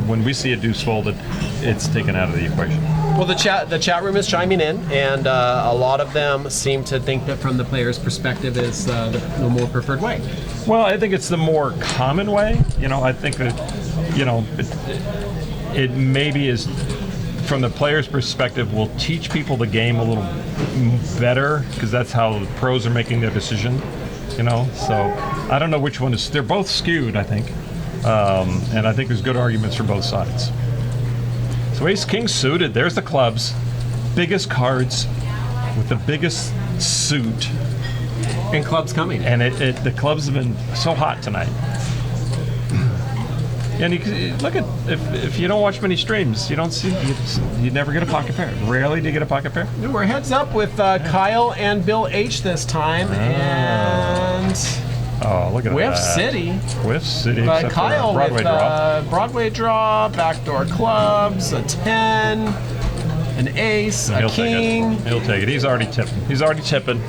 when we see a deuce folded, it's taken out of the equation. Well, the chat room is chiming in, and a lot of them seem to think that from the player's perspective is the more preferred way. Well, I think it's the more common way. I think that, it maybe is, from the player's perspective, will teach people the game a little better, because that's how the pros are making their decision, So I don't know which one is, they're both skewed, I think. And I think there's good arguments for both sides. So ace king suited. There's the clubs. Biggest cards with the biggest suit. And clubs coming. And the clubs have been so hot tonight. And you look at if you don't watch many streams, you don't see you never get a pocket pair. Rarely do you get a pocket pair. We're heads up with Kyle and Bill H this time, and oh, look at Whiff that. City. Whiff City. But Kyle Broadway with draw. Broadway draw, backdoor clubs, a 10, an ace, a king. He'll take it. He's already tipping.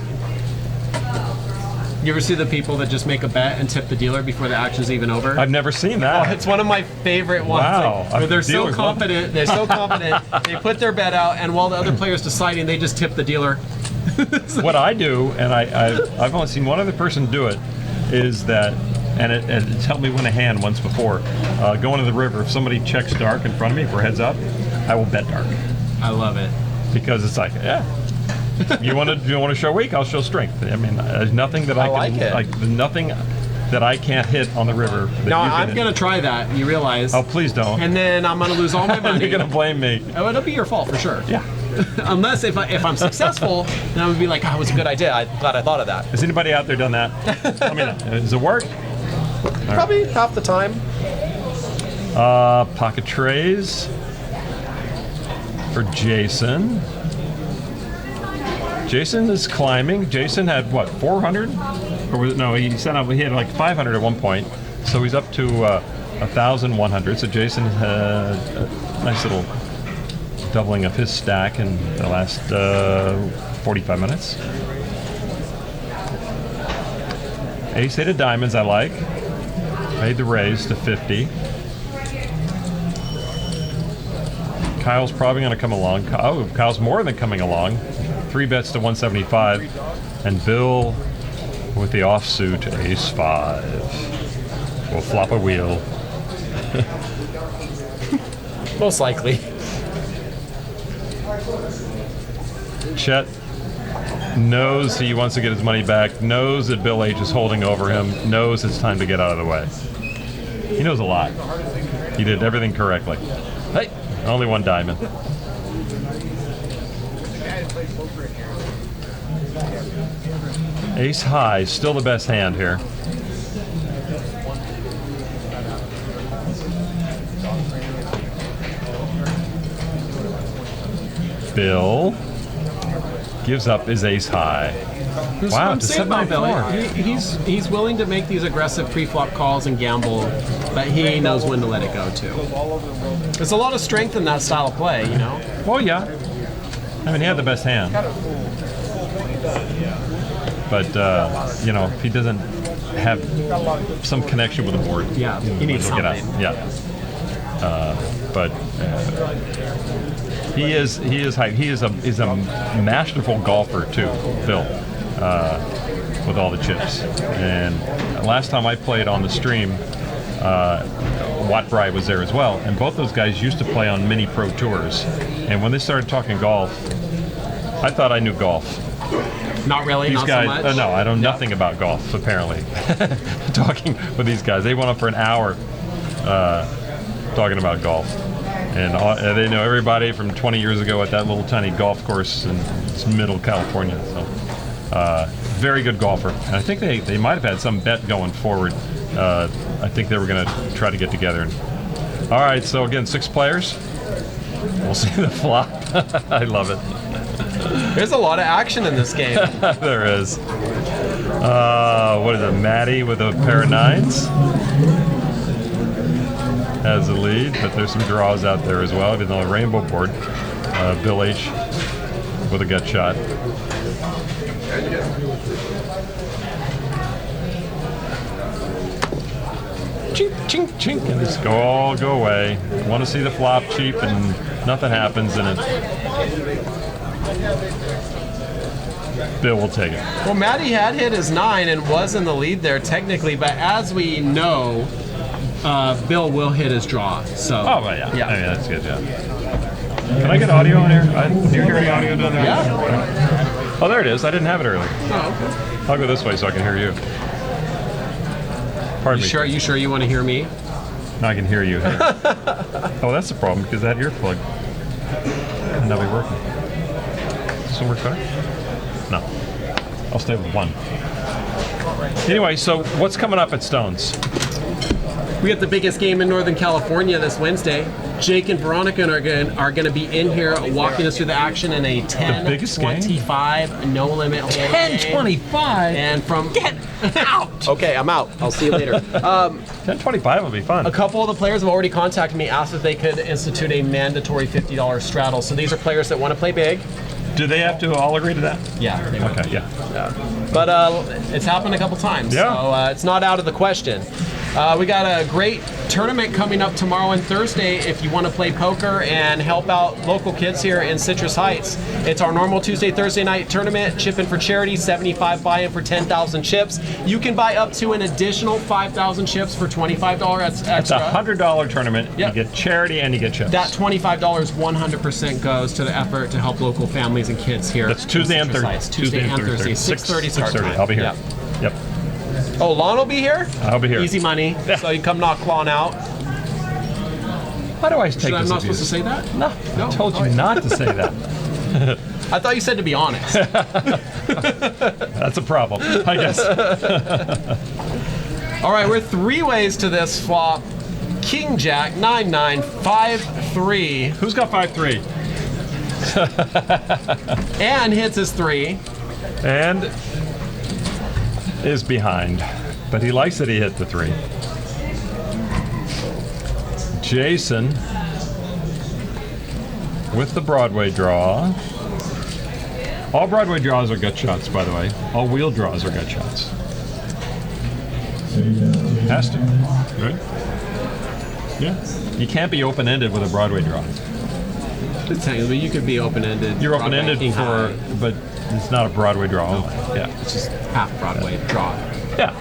You ever see the people that just make a bet and tip the dealer before the action's even over? I've never seen that. Oh, it's one of my favorite ones. Wow. Like, where they're so Dealers love confident. They're so confident. They put their bet out, and while the other player's deciding, they just tip the dealer. What I do, and I've only seen one other person do it, is that, and it's helped me win a hand once before. Going to the river, if somebody checks dark in front of me, if we're heads up, I will bet dark. I love it. Because it's like, yeah. You want to show weak? I'll show strength. I mean, there's nothing that I can like nothing that I can't hit on the river. No, I'm gonna try that. You realize? Oh, please don't. And then I'm gonna lose all my money. You're gonna blame me. Oh, it'll be your fault for sure. Yeah. Unless if I'm successful, then I'm gonna be like, oh, it was a good idea. I'm glad I thought of that. Has anybody out there done that? I mean, does it work? Probably half the time. Pocket trays for Jason. Jason is climbing. Jason had what, 400? Or was it, no, he had like 500 at one point. So he's up to 1,100. So Jason had a nice little doubling of his stack in the last 45 minutes. Ace 8 of diamonds I like. Made the raise to 50. Kyle's probably going to come along. Oh, Kyle's more than coming along. 3 bets to 175. And Bill with the offsuit, ace 5. Will flop a wheel. Most likely. Chet knows he wants to get his money back, knows that Bill H is holding over him, knows it's time to get out of the way. He knows a lot. He did everything correctly. Hey, only one diamond. Ace high, still the best hand here. Bill gives up his ace high. Wow, I'm saying about Billy. He's willing to make these aggressive pre-flop calls and gamble, but he knows when to let it go too. There's a lot of strength in that style of play, you know. Well, yeah. I mean, he had the best hand. But you know, if he doesn't have some connection with the board, Yeah, he needs he'll get something. out. Yeah. But he is hype. He's a masterful golfer too, Bill, with all the chips. And last time I played on the stream, Watt Bry was there as well, and both those guys used to play on mini pro tours. And when they started talking golf, I thought I knew golf. Not really, These not guys, so much. no, I know nothing about golf, apparently. Talking with these guys. They went on for an hour talking about golf. And they know everybody from 20 years ago at that little tiny golf course in middle California. So, very good golfer. And I think they might have had some bet going forward. I think they were going to try to get together. All right, so again, 6 players. We'll see the flop. I love it. There's a lot of action in this game. There is. What is it? Maddie with a pair of 9s has the lead, but there's some draws out there as well. Even though a rainbow board, Bill H with a gut shot. Chink, chink, chink, and it's all go away. Want to see the flop cheap, and nothing happens, and Bill will take it. Well, Matty had hit his 9 and was in the lead there technically, but as we know, Bill will hit his draw. So. Oh, well, yeah. I mean, that's good, yeah. Can I get audio in here? Do you hear any audio down there? Yeah. Oh, there it is. I didn't have it earlier. Oh, I'll go this way so I can hear you. Pardon me. You sure you want to hear me? Now I can hear you. Oh, that's the problem because that earplug might not be working. Does this one work better? No. I'll stay with one. Anyway, so what's coming up at Stones? We got the biggest game in Northern California this Wednesday. Jake and Veronica are going to be in here walking us through the action in a 10-25 no limit hold game. 10-25? And from Get out! Okay, I'm out. I'll see you later. 10-25 will be fun. A couple of the players have already contacted me, asked if they could institute a mandatory $50 straddle. So these are players that want to play big. Do they have to all agree to that? Yeah. They would. Okay, yeah. But it's happened a couple times, Yeah. so it's not out of the question. We got a great tournament coming up tomorrow and Thursday if you want to play poker and help out local kids here in Citrus Heights. It's our normal Tuesday, Thursday night tournament, chip in for charity, 75 buy-in for 10,000 chips. You can buy up to an additional 5,000 chips for $25 extra. It's a $100 tournament. Yep. You get charity and you get chips. That $25 100% goes to the effort to help local families and kids here. That's Tuesday and in Citrus Thursday. Heights. Tuesday and Thursday, 6:30 start 6:30. time. I'll be here. Yep. Oh, Lon will be here? I'll be here. Easy money. So you can come knock Lon out. Why do I take I'm this not abuse? supposed to say that? No, I told you not to say that. I thought you said to be honest. That's a problem, I guess. All right, we're 3 ways to this flop. King Jack 9-9 5-3 Who's got 5-3? and hits his 3. And is behind, but he likes that he hit the 3. Jason with the Broadway draw. All Broadway draws are gut shots, by the way. All wheel draws are gut shots. Has to, right? Yeah. You can't be open-ended with a Broadway draw. Technically, you could be open-ended. You're open-ended King for, high. but it's not a Broadway draw only. Yeah. It's just half Broadway draw. Yeah.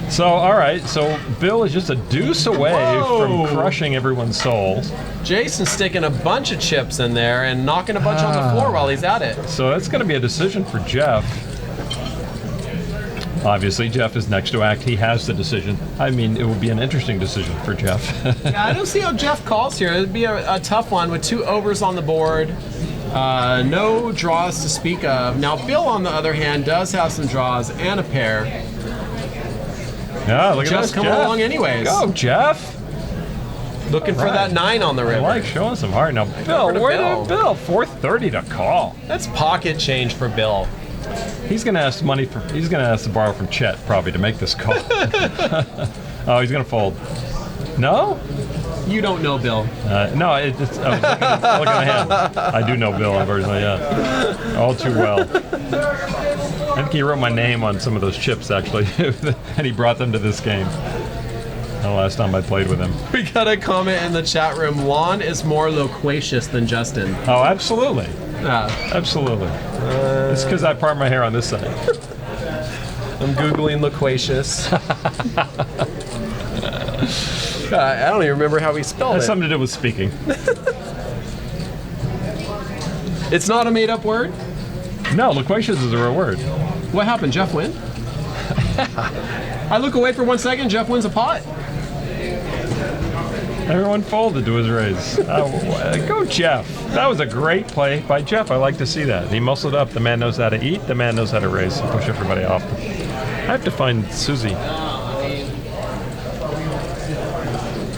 So, all right. So Bill is just a deuce away Whoa. from crushing everyone's souls. Jason's sticking a bunch of chips in there and knocking a bunch on the floor while he's at it. So that's going to be a decision for Jeff. Obviously, Jeff is next to act. He has the decision. I mean, it would be an interesting decision for Jeff. Yeah, I don't see how Jeff calls here. It'd be a tough one with 2 overs on the board. No draws to speak of. Now, Bill, on the other hand, does have some draws and a pair. Yeah, look at Jeff's this, coming Jeff. along anyways. Go, Jeff. Looking for that 9 on the I river. like showing some heart. Now, Bill, to where Bill. did Bill? 430 to call. That's pocket change for Bill. He's going to ask money for. He's going to ask to borrow from Chet probably to make this call. Oh, he's going to fold. No? You don't know Bill. No, I was looking at the hand. I do know Bill, unfortunately, yeah. All too well. I think he wrote my name on some of those chips, actually, and he brought them to this game. The last time I played with him. We got a comment in the chat room. Lon is more loquacious than Justin. Oh, absolutely. Uh, Absolutely. It's because I part my hair on this side. I'm Googling loquacious. I don't even remember how he spelled Has it. something to do with speaking. It's not a made-up word? No, loquacious is a real word. What happened? Jeff win? I look away for 1 second, Jeff wins a pot. Everyone folded to his raise. Go, Jeff. That was a great play by Jeff. I like to see that. He muscled up. The man knows how to eat. The man knows how to raise and push everybody off. I have to find Susie.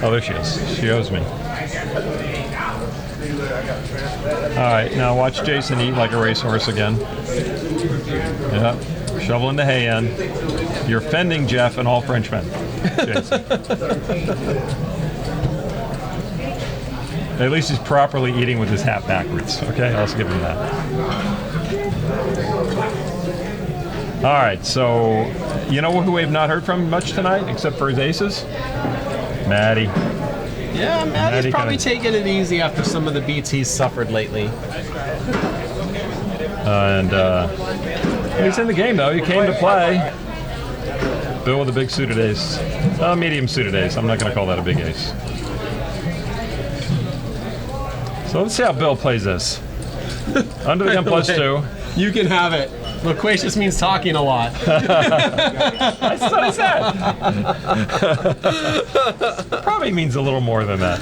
Oh, there she is. She owes me. All right, now watch Jason eat like a racehorse again. Yeah, shoveling the hay in. You're offending Jeff and all Frenchmen, Jason. At least he's properly eating with his hat backwards. Okay, I'll just give him that. All right, so you know who we've not heard from much tonight, except for his aces? Maddie. Yeah, Maddie's Maddie probably kinda- taking it easy after some of the beats he's suffered lately. He's in the game though. He came to play. Bill with a big suited ace. Medium suited ace. I'm not going to call that a big ace. So let's see how Bill plays this. Under the gun plus 2. You can have it. Loquacious means talking a lot. That's what I said. Probably means a little more than that.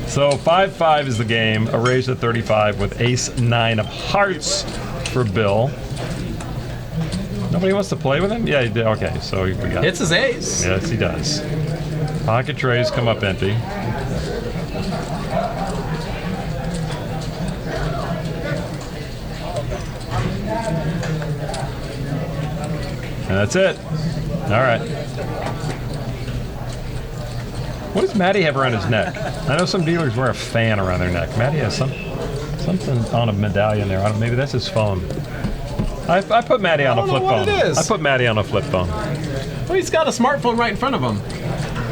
So 5-5 is the game. A raise to 35 with ace-9 of hearts for Bill. Nobody wants to play with him? Yeah, he did. Okay, so we got It's his ace. Yes, he does. Pocket trays come up empty. And that's it. All right. What does Matty have around his neck? I know some dealers wear a fan around their neck. Matty has something on a medallion there. Maybe that's his phone. I put Matty on a flip phone. It is. I put Matty on a flip phone. Well, he's got a smartphone right in front of him.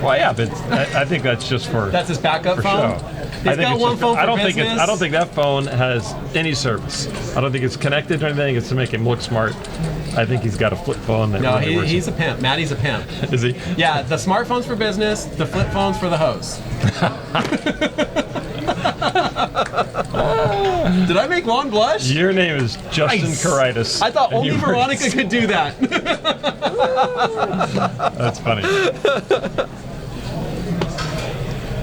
Well, yeah, but I think that's just for That's his backup for phone. show. He's got one phone for I don't business. think I don't think that phone has any service. I don't think it's connected to anything. It's to make him look smart. I think he's got a flip phone that No, really works. he's a pimp. Matty's a pimp. Is he? Yeah, the smartphone's for business, the flip phone's for the host. Did I make Lon blush? Your name is Justin Nice. Caritas. I thought and only you were- Veronica could do that. That's funny.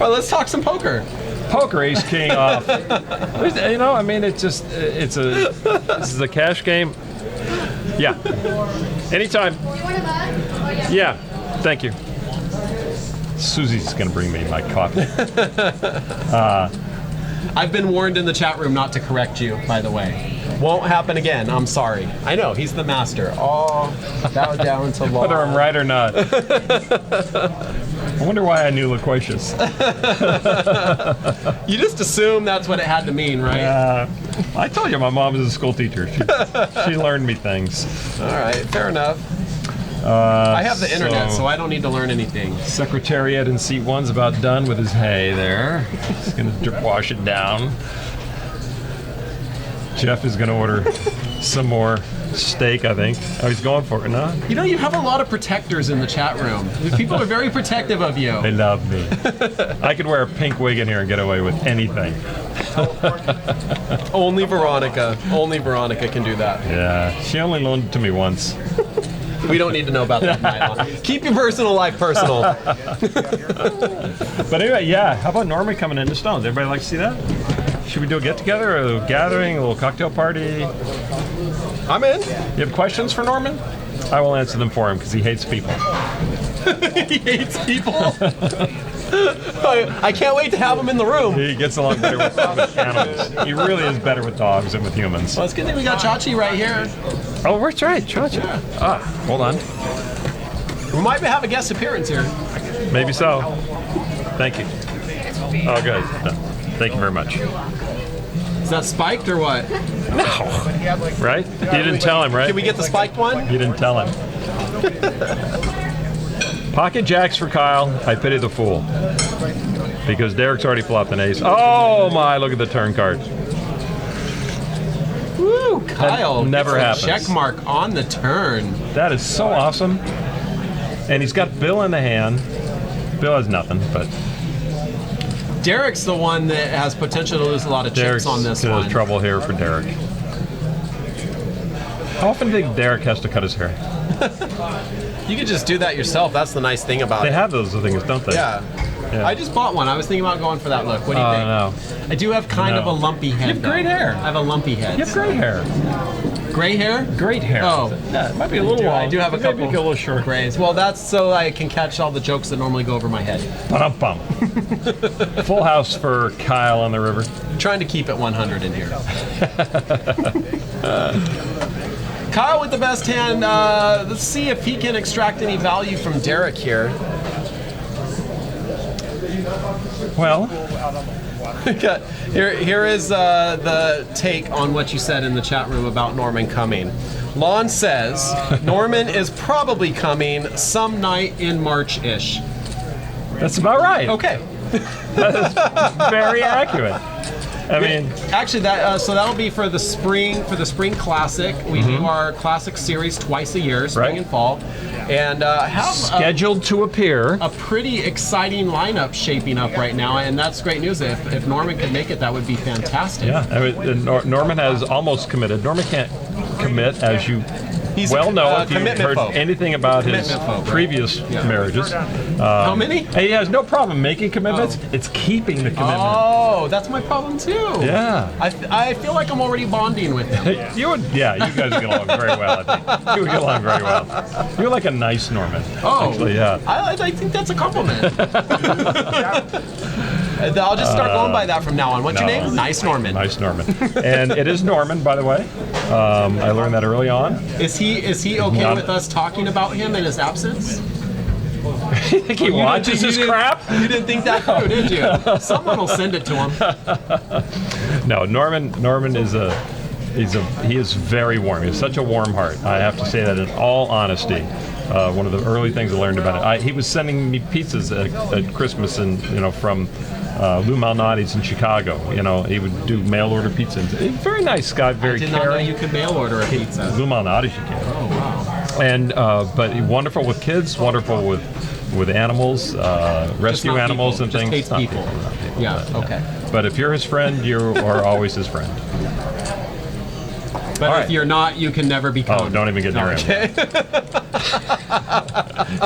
Well, let's talk some poker. Poker ace king off. You know, I mean, this is a cash game. Yeah. Anytime. Yeah. Thank you. Susie's gonna bring me my coffee. I've been warned in the chat room not to correct you, by the way. Won't happen again. I'm sorry. I know, he's the master. Oh, bow down to law. Whether I'm right or not. I wonder why I knew loquacious. You just assume that's what it had to mean, right? I told you my mom was a school teacher. She learned me things. All right, fair enough. I have the internet, so I don't need to learn anything. Secretariat in seat one's about done with his hay there. He's gonna wash it down. Jeff is gonna order some more steak, I think. Oh, he's going for it, no? You know, you have a lot of protectors in the chat room. People are very protective of you. They love me. I could wear a pink wig in here and get away with anything. Only Veronica. Only Veronica can do that. Yeah, she only loaned it to me once. We don't need to know about that, Nylon. Keep your personal life personal. But anyway, yeah, how about Norman coming into Stones? Everybody like to see that? Should we do a get-together, a little gathering, a little cocktail party? I'm in. You have questions for Norman? I will answer them for him because he hates people. He hates people. I can't wait to have him in the room. He gets along better with animals. He really is better with dogs than with humans. Well, it's good that we got Chachi right here. Oh, that's right, Chachi. Ah, hold on. We might have a guest appearance here. Maybe so. Thank you. Oh, good. No, thank you very much. Is that spiked or what? Right? You didn't tell him, right? Can we get the spiked one? You didn't tell him. Pocket jacks for Kyle. I pity the fool. Because Derek's already flopped an ace. Oh my, look at the turn card. Woo, Kyle. That never gets a happens. check mark on the turn. That is so awesome. And he's got Bill in the hand. Bill has nothing, but Derek's the one that has potential to lose a lot of chips Derek's on this there's one. trouble here for Derek. How often do you think Derek has to cut his hair? You could just do that yourself. That's the nice thing about They it. have those things, don't they? Yeah. Yeah. I just bought one. I was thinking about going for that look. What do you Oh, think? no. I do have kind of a No. lumpy head. You have great though. hair. I have a lumpy head. You have great hair. Gray hair? Great hair. Oh. Yeah, it might be a little long. I do have a but maybe couple go a little short. grays. Well, that's so I can catch all the jokes that normally go over my head. Bum. Full house for Kyle on the river. Trying to keep it 100 in here. Kyle with the best hand. Let's see if he can extract any value from Derek here. Well, Here is the take on what you said in the chat room about Norman coming. Lon says Norman is probably coming some night in March-ish. that's about right. Okay. Very accurate. I mean, Actually, that so that'll be for the spring classic. We do our classic series twice a year, spring Right. and fall. and have Scheduled to appear. a pretty exciting lineup shaping up right now, and that's great news. If Norman could make it, that would be fantastic. Yeah, I mean, Norman has almost committed. Norman can't commit, as you He's well know if you've commitment heard phobe. anything about his Commitment phobe, right? previous marriages. How many? And he has no problem making commitments. It's keeping the commitment. Oh, that's my problem too. Yeah. I feel like I'm already bonding with him. You would, yeah, you guys would get along very well, I think. You would get along very well. You're like a nice Norman. Oh, Actually, yeah. I think that's a compliment. I'll just start going by that from now on. What's your name? Nice Norman. Nice Norman. And it is Norman, by the way. I learned that early on. Is he okay Not- with us talking about him in his absence? You think he watches his crap? You didn't think that through, did you? Someone will send it to him. No, Norman is he is very warm. He has such a warm heart. I have to say that in all honesty. One of the early things I learned about it. He was sending me pizzas at Christmas, and from Lou Malnati's in Chicago. He would do mail order pizza. Very nice guy, very I did not know caring. you could mail order a pizza. Lou Malnati's you can. Oh wow. And but wonderful with kids, wonderful with animals, rescue not animals people, and just things. hates Not people. not people. Yeah. Okay. But if you're his friend, you are always his friend. But All if right. you're not, you can never become. Oh, don't even get near him.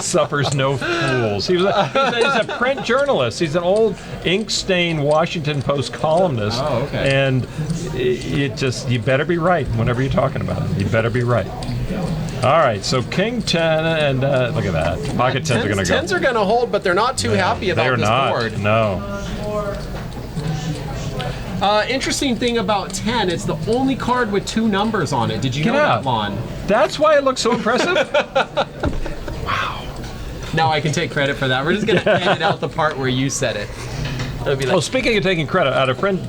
Suffers no fools. He's a print journalist. He's an old ink-stained Washington Post columnist. Oh, okay. And you better be right whenever you're talking about it. You better be right. All right, so King 10, and look at that. Pocket 10s are going to go. Tens are going to hold, but they're not too happy about They're this not. board. No. Interesting thing about 10, it's the only card with 2 numbers on it. Did you Get know out. that, Lon? That's why it looks so impressive? Now I can take credit for that. We're just going to edit out the part where you said it. It'll be like, Oh, speaking of taking credit, I had a friend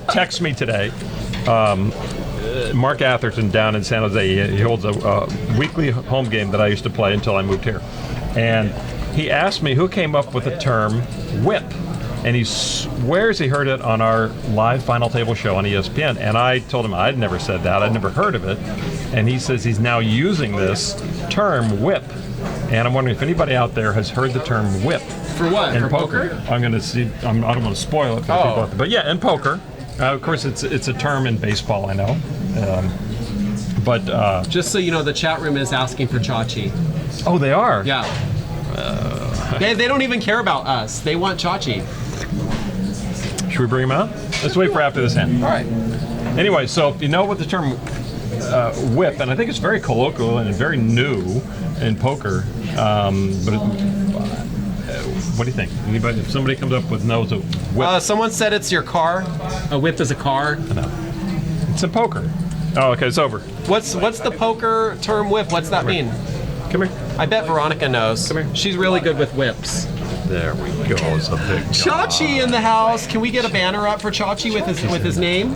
text me today. Mark Atherton down in San Jose. He holds a weekly home game that I used to play until I moved here. And he asked me who came up with the term whip. And he swears he heard it on our live Final Table show on ESPN. And I told him I'd never said that. I'd never heard of it. And he says he's now using this term whip. And I'm wondering if anybody out there has heard the term whip. for what? In For poker? I'm going to see. I don't want to spoil it for the people out there. But yeah, in poker. Of course, it's a term in baseball, I know. But Just so you know, the chat room is asking for Chachi. oh, they are. Yeah. They don't even care about us. They want Chachi. Should we bring him out? Let's wait for after this hand. All right. Anyway, so if you know what the term whip, and I think it's very colloquial and very new in poker. What do you think? Anybody? If somebody comes up with knows a whip, Someone said it's your car. A whip is a car. it's in poker. Oh, okay, it's over. What's the poker term whip? What's that mean? Come here. I bet Veronica knows. Come here. She's really good with whips. There we go. It's a big Chachi in the house. Can we get a banner up for Chachi with his name?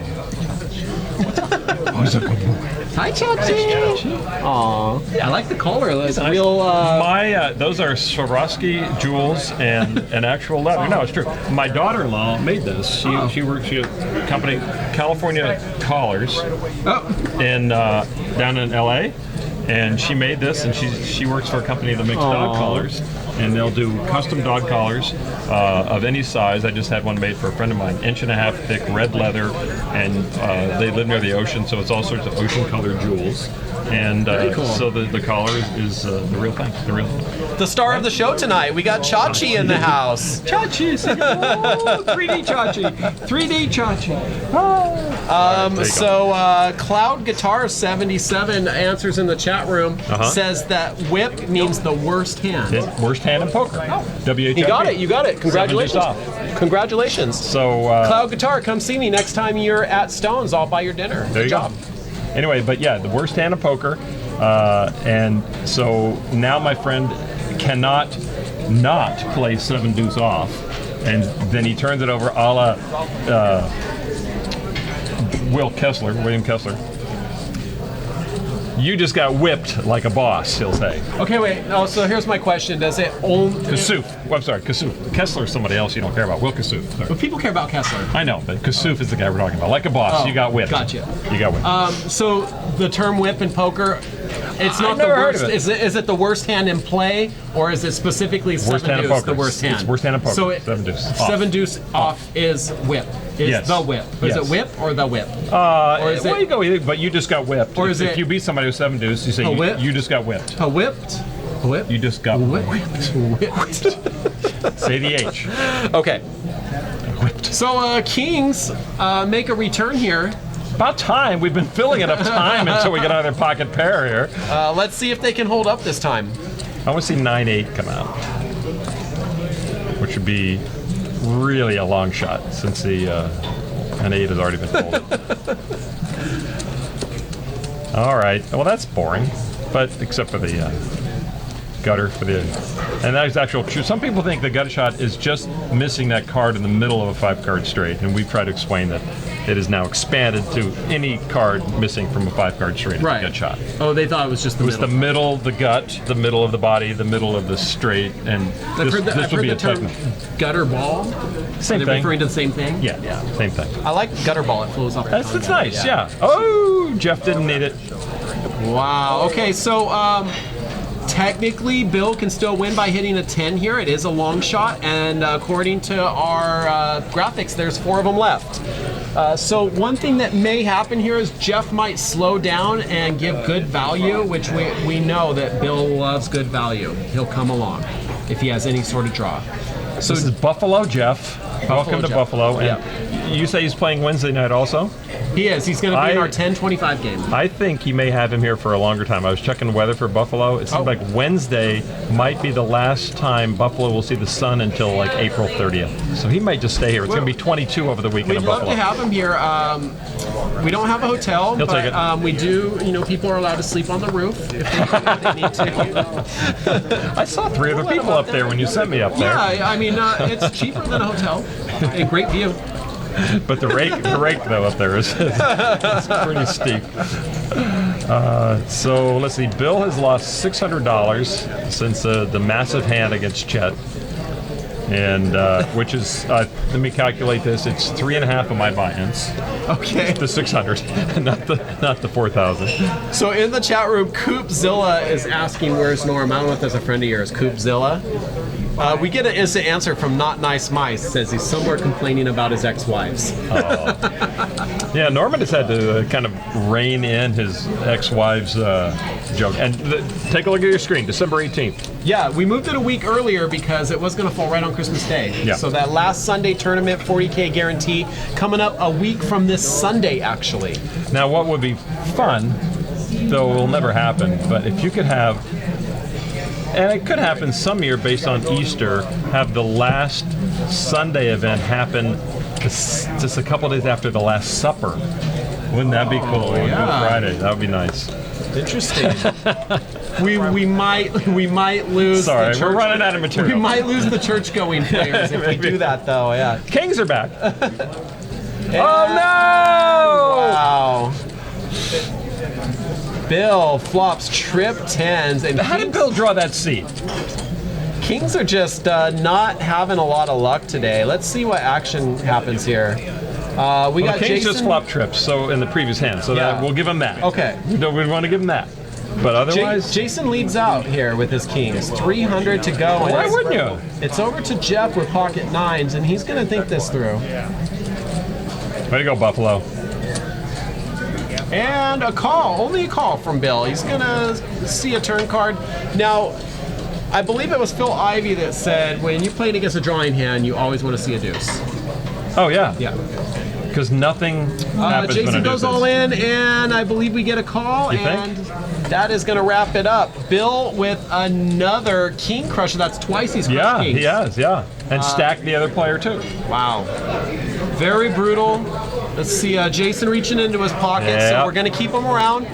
Hi, Chachi. Aw. I like the color. It's a real. My those are Swarovski jewels and an actual leather. No, it's true. My daughter-in-law made this. She works at a company, California Collars, in down in LA, and she made this. And she works for a company that makes dog collars, and they'll do custom dog collars of any size. I just had one made for a friend of mine, 1.5 inch thick, red leather, and they live near the ocean, so it's all sorts of ocean-colored jewels. And cool. so the collar is the real thing. The real thing. The star of the show tonight. We got Chachi in the house. Chachi, 3D Chachi, 3D Chachi. So Cloud Guitar 77 answers in the chat room. Says that whip means the worst hand. Worst hand in poker. WHIP. You got it. You got it. Congratulations. 7 days off. Congratulations. So Cloud Guitar, come see me next time you're at Stone's. I'll buy your dinner. there Good you job. go. Anyway, but yeah, the worst hand of poker, and so now my friend cannot not play 7 deuce off, and then he turns it over a la William Kessler. You just got whipped like a boss, he'll say. Okay, wait. Oh, so here's my question. Does it only... Kassouf. Well, I'm sorry, Kassouf. Kessler's somebody else you don't care about. Will Kassouf. Sorry. But people care about Kessler. I know, but Kassouf is the guy we're talking about. Like a boss, Oh, you got whipped. gotcha. You got whipped. So the term whip in poker, It's not I've the never heard worst. of it. Is it the worst hand in play, or is it specifically Worst seven hand of deuce poker. the worst hand? It's worst hand of poker. So it, Seven deuce. Off. Seven deuce off is whip. Is Yes. the whip. Is Yes. it whip or the whip? Or is well, it- you go either, but you just got whipped. Or is if it- you beat somebody with seven deuce, you say whip? you just got whipped. A whipped? A whip? You just got whipped. whipped. Say the H. Okay. Whipped. So Kings make a return here. About time. We've been filling enough time until we get another pocket pair here. Let's see if they can hold up this time. I want to see 9-8 come out, which would be really a long shot since the an 8 has already been folded. All right. Well, that's boring, but except for the gutter for the, and that is actual true. Some people think the gutter shot is just missing that card in the middle of a 5-card straight, and we've tried to explain that it is now expanded to any card missing from a 5-card straight as a gut shot. Oh, they thought it was just the It was the middle, the gut, the middle of the body, the middle of the straight, and I've this heard would be the a term technical. gutter ball. Same Are they thing. referring to the same thing? Yeah, same thing. I like gutter ball. It flows off. the That's tongue. nice. Yeah. Oh, Jeff didn't need it. Wow. Okay, so technically, Bill can still win by hitting a 10 here. It is a long shot, and according to our graphics, there's 4 of them left. So one thing that may happen here is Jeff might slow down and give good value, which we know that Bill loves good value. He'll come along if he has any sort of draw. So This is Buffalo Jeff. Welcome to Jeff. Buffalo. And Yeah. you say he's playing Wednesday night also? he is. He's going to be in I- our 10-25 game. I think he may have him here for a longer time. I was checking the weather for Buffalo. It seems Oh. like Wednesday might be the last time Buffalo will see the sun until like April 30th. So he might just stay here. It's going to be 22 over the weekend We'd in love Buffalo. to have him here. We don't have a hotel, He'll take but it. we do. People are allowed to sleep on the roof if they need to. I saw 3 other people up there when you sent me up there. Yeah, I mean, it's cheaper than a hotel. A great view. But the rake though up there is it's pretty steep. So let's see. Bill has lost $600 since the massive hand against Chet, and which is let me calculate this. It's 3.5 of my buy-ins. Okay. The 600, not the 4,000. So in the chat room, Coopzilla is asking, "Where's Norm?" I don't know if there's a friend of yours, Coopzilla. We get an instant answer from Not Nice Mice. Says he's somewhere complaining about his ex-wives. Yeah, Norman has had to kind of rein in his ex-wife's joke. And take a look at your screen, December 18th. Yeah, we moved it a week earlier because it was going to fall right on Christmas Day. Yeah. So that last Sunday tournament, 40K guarantee, coming up a week from this Sunday, actually. Now, what would be fun, though will never happen, but if you could have, and it could happen some year based on Easter, have the last Sunday event happen just a couple days after the Last Supper. Wouldn't that be cool? Good yeah. Friday. That would be nice. Interesting. we might lose. Sorry, the church. we're running out of We material. might lose the church-going players if we Maybe. do that, though. Yeah. Kings are back. Oh Wow. Bill flops trip 10s, and no! How did Bill draw that seat? Kings are just not having a lot of luck today. Let's see what action happens here. We Well, got Kings Jason. just flopped trips, so in the previous hand, so Yeah. that we'll give him that. Okay. We want to give him that, but otherwise, Jason leads out here with his Kings. 300 to go. and why it's- wouldn't you? It's over to Jeff with pocket 9s, and he's going to think this through. Way to go, Buffalo. And a call, only a call from Bill. He's going to see a turn card. Now, I believe it was Phil Ivey that said when you're playing against a drawing hand, you always want to see a deuce. Oh yeah, Yeah. because nothing happens when Jason a deuce goes all in, and I believe we get a call, You and think? that is going to wrap it up. Bill with another King Crusher. That's twice he's crushed Yeah, Kings. he has, yeah. And stacked the other player too. Wow. Very brutal. Let's see, Jason reaching into his pocket, so Yeah. we're going to keep him around.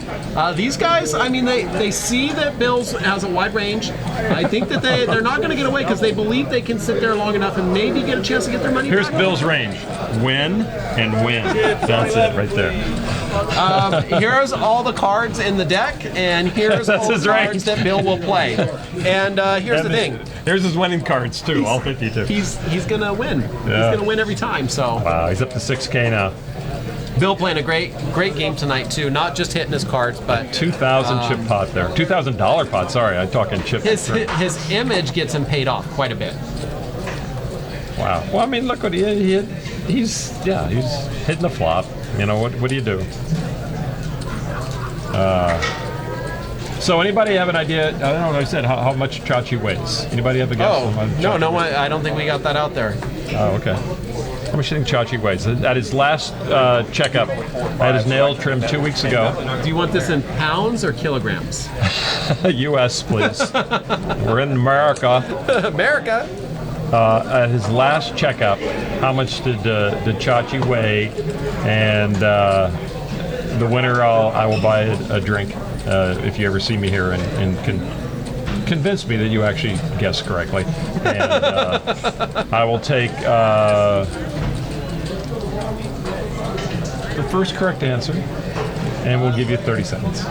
These guys, I mean, they see that Bill's has a wide range. I think that they're not going to get away because they believe they can sit there long enough and maybe get a chance to get their money Here's back. Bill's range. Win and win. That's it right there. Here's all the cards in the deck, and here's That's all his the cards range. that Bill will play. And here's the thing. Here's his winning cards too, all 52. He's going to win. He's Yeah. going to win every time, so. Wow, he's up to 6K now. Bill playing a great game tonight too. Not just hitting his cards, but 2,000 chip pot there. $2,000 pot. Sorry, I'm talking chip. his image gets him paid off quite a bit. Wow. Well, I mean, look what he's hitting the flop. You know, what do you do? So anybody have an idea? I don't know. Like I said, how much Chachi weighs? Anybody have a guess? Oh, no one. I don't think we got that out there. Oh, okay. How much do you think Chachi weighs? At his last checkup, I had his nail trimmed 2 weeks ago. Do you want this in pounds or kilograms? U.S., please. We're in America. America. At his last checkup, how much did Chachi weigh? And the winner, I will buy a drink if you ever see me here and can convince me that you actually guessed correctly. And I will take the first correct answer, and we'll give you 30 seconds.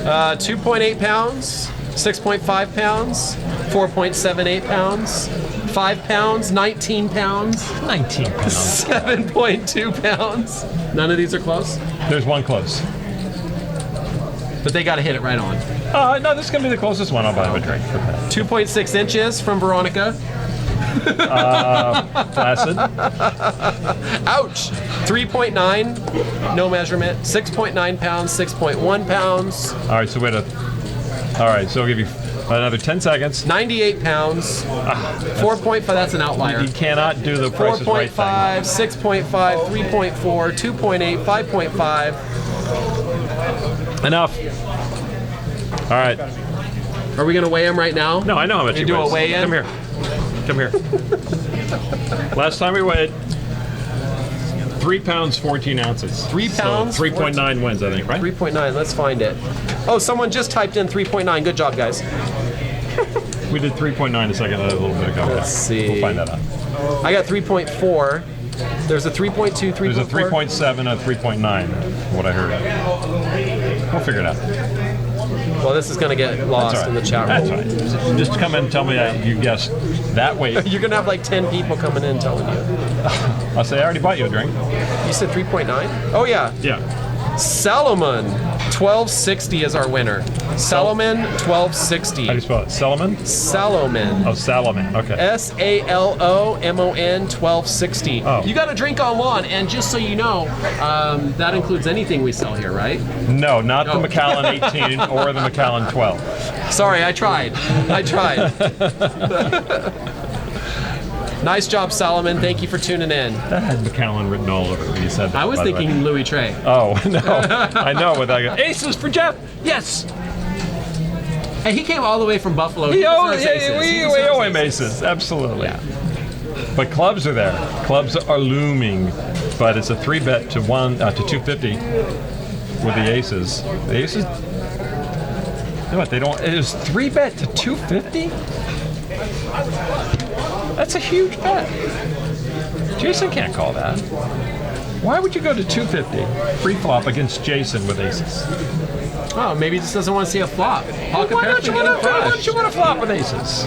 2.8 pounds, 6.5 pounds, 4.78 pounds, 5 pounds, 19 pounds, 19 pounds. 7.2 pounds. None of these are close, There's one close. but they got to hit it right on. No, this is going to be the closest one. I'll buy him a drink for that. 2.6 inches from Veronica. Placid. Ouch! 3.9, no measurement. 6.9 pounds, 6.1 pounds, All right, so all right, so I'll give you another 10 seconds. 98 pounds, 4.5, that's an outlier. You cannot do the Price is Right 4.5, thing. 6.5, 3.4, 2.8, 5.5. Enough. All right. Are we going to weigh him right now? No, I know how much You he do a weighs. weigh-in? Come here. Come here. Last time we weighed 3 pounds 14 ounces. 3 pounds, So 3.9 wins, I think, right? 3.9, let's find it. Oh, someone just typed in 3.9. Good job, guys. We did 3.9 a second, a little bit ago. Let's see. We'll find that out. I got 3.4. There's a 3.2, 3.4. There's a 3.7, a 3.9, what I heard. We'll figure it out. Well, this is going to get lost That's all in right. the chat That's room. all right. Just come in and tell me you guessed that weight. You're going to have like 10 people coming in telling you. I'll say I already bought you a drink. You said 3.9? Oh, yeah. Yeah. Salomon, 1260 is our winner. Salomon, How do you 1260. spell it? Salomon? Salomon. Oh, Salomon. Okay. SALOMON 1260. Oh. You got a drink on lawn, and just so you know, that includes anything we sell here, right? No, not No. the Macallan 18 or the Macallan 12. Sorry, I tried. Nice job, Salomon. Thank you for tuning in. That had Macallan written all over it when you said that. I was by the way. thinking Louis Trey. Oh, no. I know. But I go, aces for Jeff. Yes. Hey, he came all the way from Buffalo. We He owe deserves aces. He we deserves owe him aces. aces. Absolutely. Yeah. But clubs are there. Clubs are looming. But it's a 3-bet to 250 with the aces. The aces. You know what? They don't. It was 3-bet to 250. That's a huge bet. Jason can't call that. Why would you go to 250 free flop against Jason with aces? Oh, maybe he just doesn't want to see a flop. Pocket Why pairs don't you are getting want to? Why don't crushed. you want to flop with aces?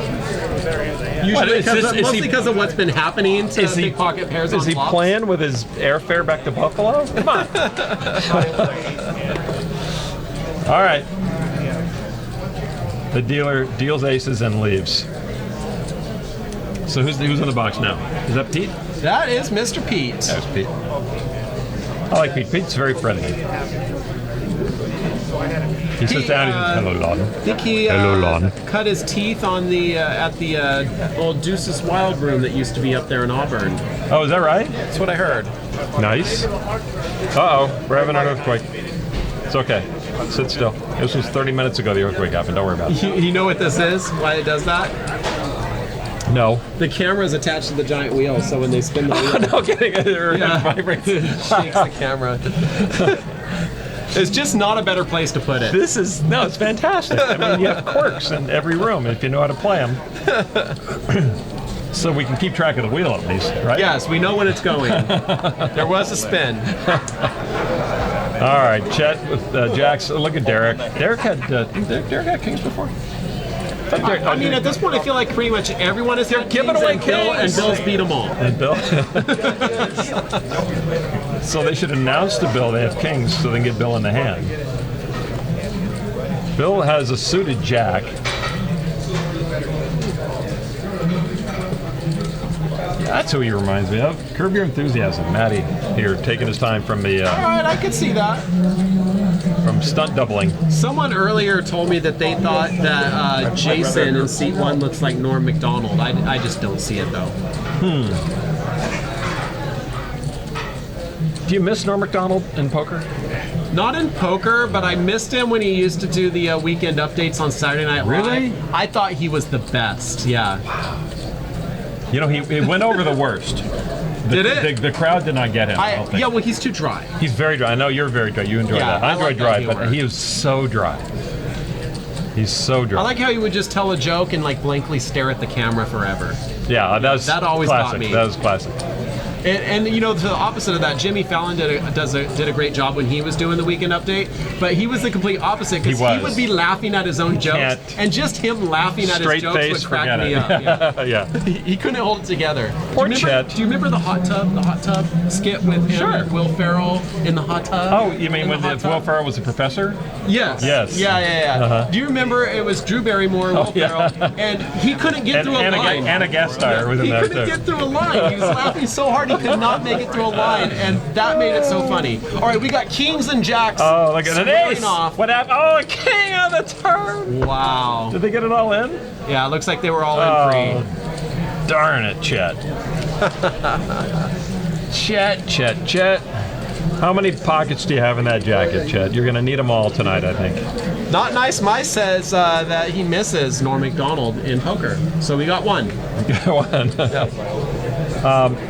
Usually What, is because this- of, is mostly he- because of what's been happening to Is he big pocket pairs on Is he flops. playing with his airfare back to Buffalo? Come on. All right. The dealer deals aces and leaves. So who's in the box now? Is that Pete? That is Mr. Pete. There's Pete. I like Pete. Pete's very friendly. He sits down. He says, "Hello, Lon." I think he Hello, Lon. cut his teeth on the at the old Deuces Wild Room that used to be up there in Auburn. Oh, is that right? That's what I heard. Nice. Uh-oh, we're having an earthquake. It's okay. Sit still. This was 30 minutes ago the earthquake happened. Don't worry about it. You know what this is? Why it does that? No. The camera is attached to the giant wheel, so when they spin the wheel, No kidding. It Yeah. vibrates. it shakes the camera. It's just not a better place to put it. It's fantastic. I mean, you have quirks in every room if you know how to play them. So we can keep track of the wheel at least, right? Yes, we know when it's going. There was a spin. All right, Chet with Jax. Look at Derek. Derek had kings before. I mean, at this point, I feel like pretty much everyone is giving away and Bill's beat them all. And Bill. So they should announce to Bill they have kings so they can get Bill in the hand. Bill has a suited jack. That's who he reminds me of. Curb Your Enthusiasm. Matty here, taking his time from the All right, I could see that. from stunt doubling. Someone earlier told me that they thought that Jason in seat 1 looks like Norm Macdonald. I just don't see it though. Do you miss Norm Macdonald in poker? Not in poker, but I missed him when he used to do the weekend updates on Saturday Night Live. Really? I thought he was the best. Yeah. You know, he went over the worst. Did it? The crowd did not get him. I don't think. Yeah, well, he's too dry. He's very dry. I know you're very dry. You enjoy Yeah, that. I I enjoy like dry, that but humor. he is so dry. He's so dry. I like how he would just tell a joke and like blankly stare at the camera forever. Yeah, That always got classic. me. That was classic. And you know, to the opposite of that, Jimmy Fallon did a great job when he was doing the weekend update, but he was the complete opposite because He was. he would be laughing at his own jokes, can't- and just him laughing at his Straight jokes face, would crack forget me it. up. Yeah. Yeah. He couldn't hold it together. Poor do you Chet. do you remember the hot tub skit with him Sure. and Will Ferrell in the hot tub? Oh, you mean In when the hot Will tub? Ferrell was a professor? Yes. Yes. Yeah. Uh-huh. Do you remember it was Drew Barrymore, Will yeah. Ferrell, and he couldn't get And through a line. Anna Gasteyer was in He there couldn't too. get through a line. He was laughing so hard he could not make it through a line, and that made it so funny. All right, we got kings and jacks. Oh, look at an squaring ace! off. What happened? Oh, a king on the turn! Wow. Did they get it all in? Yeah, it looks like they were all in Oh, free. darn it, Chet. Chet. How many pockets do you have in that jacket, Chet? You're going to need them all tonight, I think. Not Nice Mice says that he misses Norm Macdonald in poker. So we got one. Go on.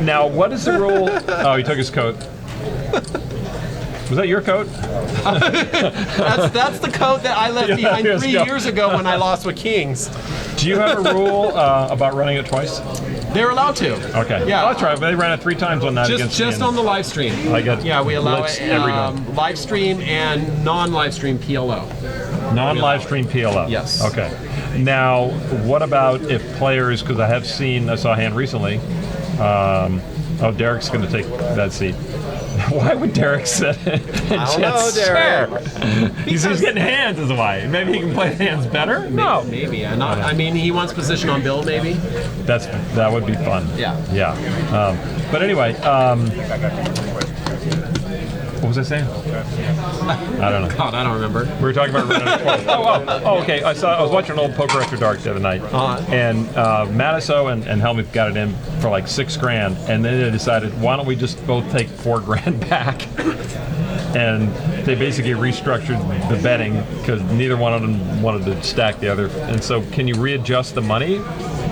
Now, what is the rule? Oh, he took his coat. Was that your coat? That's the code that I left behind yes, 3 go. years ago when I lost with Kings. Do you have a rule about running it twice? They're allowed to. Okay. Yeah. Oh, that's right. They ran it 3 times on that against Just me, on the live stream. I got Yeah, we allow blitzed it every time. live stream and non-live stream PLO. Non-live stream PLO. Yes. Okay. Now, what about if players? Because I saw a hand recently. Oh, Derek's going to take that seat. Why would Derek sit in Chet's know, Derek. chair? He's getting hands, is why. Maybe he can play hands better. No. Maybe. I mean, he wants position on Bill, maybe. That would be fun. Yeah. Yeah. But anyway, what was I saying? I don't know. God, I don't remember. We were talking about running it twice. Okay. I was watching an old Poker After Dark the other night, and Matiso and Helmuth got it in for like $6,000, and then they decided, why don't we just both take $4,000 back? And they basically restructured the betting because neither one of them wanted to stack the other. And so, can you readjust the money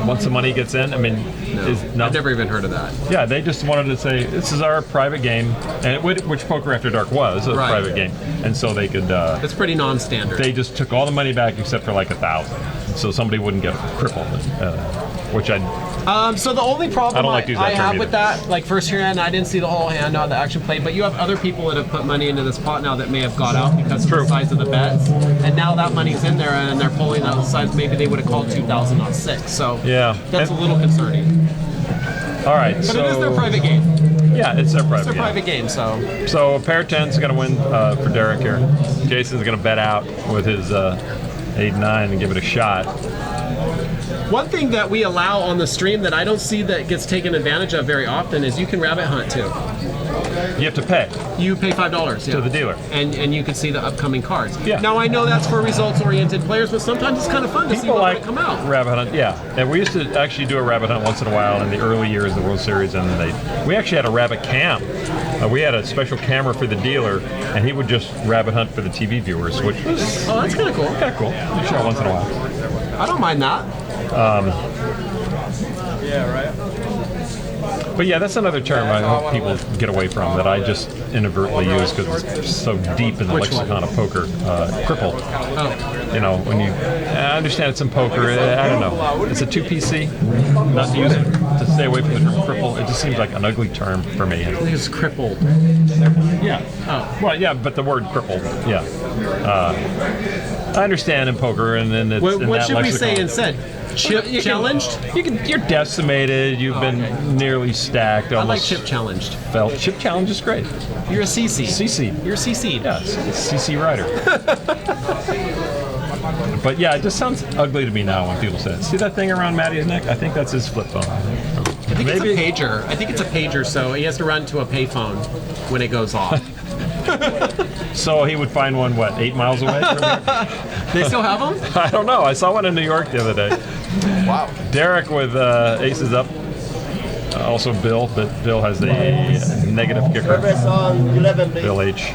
once the money gets in? I mean, I've never even heard of that. Yeah, they just wanted to say this is our private game, and which Poker After Dark was a Right. private game, and so they could. It's pretty non-standard. They just took all the money back except for like $1,000, so somebody wouldn't get crippled, which I. So the only problem I don't like to use that I term have either. with that, like first hand, I didn't see the whole hand, not the action play, but you have other people that have put money into this pot now that may have got out because of True. the size of the bets, and now that money's in there and they're pulling out the size. Maybe they would have called 2,000, not 6. So Yeah. that's And- a little concerning. All right, But so it is their private game. Yeah, it's their private It's their game. private game, so So a pair 10 is going to win for Derek here. Jason's going to bet out with his 8-9 and give it a shot. one thing that we allow on the stream that I don't see that gets taken advantage of very often is you can rabbit hunt too. You have to pay You pay $5 to the dealer. and you can see the upcoming cards. Yeah. Now I know that's for results-oriented players, but sometimes it's kind of fun to see People what like might come out. rabbit hunt, yeah. And we used to actually do a rabbit hunt once in a while in the early years of the World Series, and we actually had a rabbit cam. We had a special camera for the dealer, and he would just rabbit hunt for the TV viewers, which was Oh, that's kind of cool. kind of cool. We show it once in a while. I don't mind that. But yeah, that's another term I hope people get away from that I just inadvertently use because it's so deep in the Which lexicon of poker. Cripple. Oh, You know, when I understand it's in poker, I don't know. It's a 2PC, not to use it. to stay away from the term cripple. It just seems like an ugly term for me. I think it's crippled. Yeah. Oh. Well, yeah, but the word crippled. Yeah. I understand in poker, and then it's in What that should we say lexicon. instead? Chip challenged? You're decimated. You've been nearly stacked. I like Almost chip challenged. felt. Chip challenge is great. You're a CC. CC. You're a CC. Yes, CC Rider. But yeah, it just sounds ugly to me now when people say it. See that thing around Matty's neck? I think that's his flip phone. I think it's a pager. I think it's a pager, so he has to run to a payphone when it goes off. So he would find one, what, 8 miles away from here? They still have them? I don't know. I saw one in New York the other day. Wow. Derek with aces up. Also Bill, but Bill has a negative kicker. Service on 11, please. Bill H.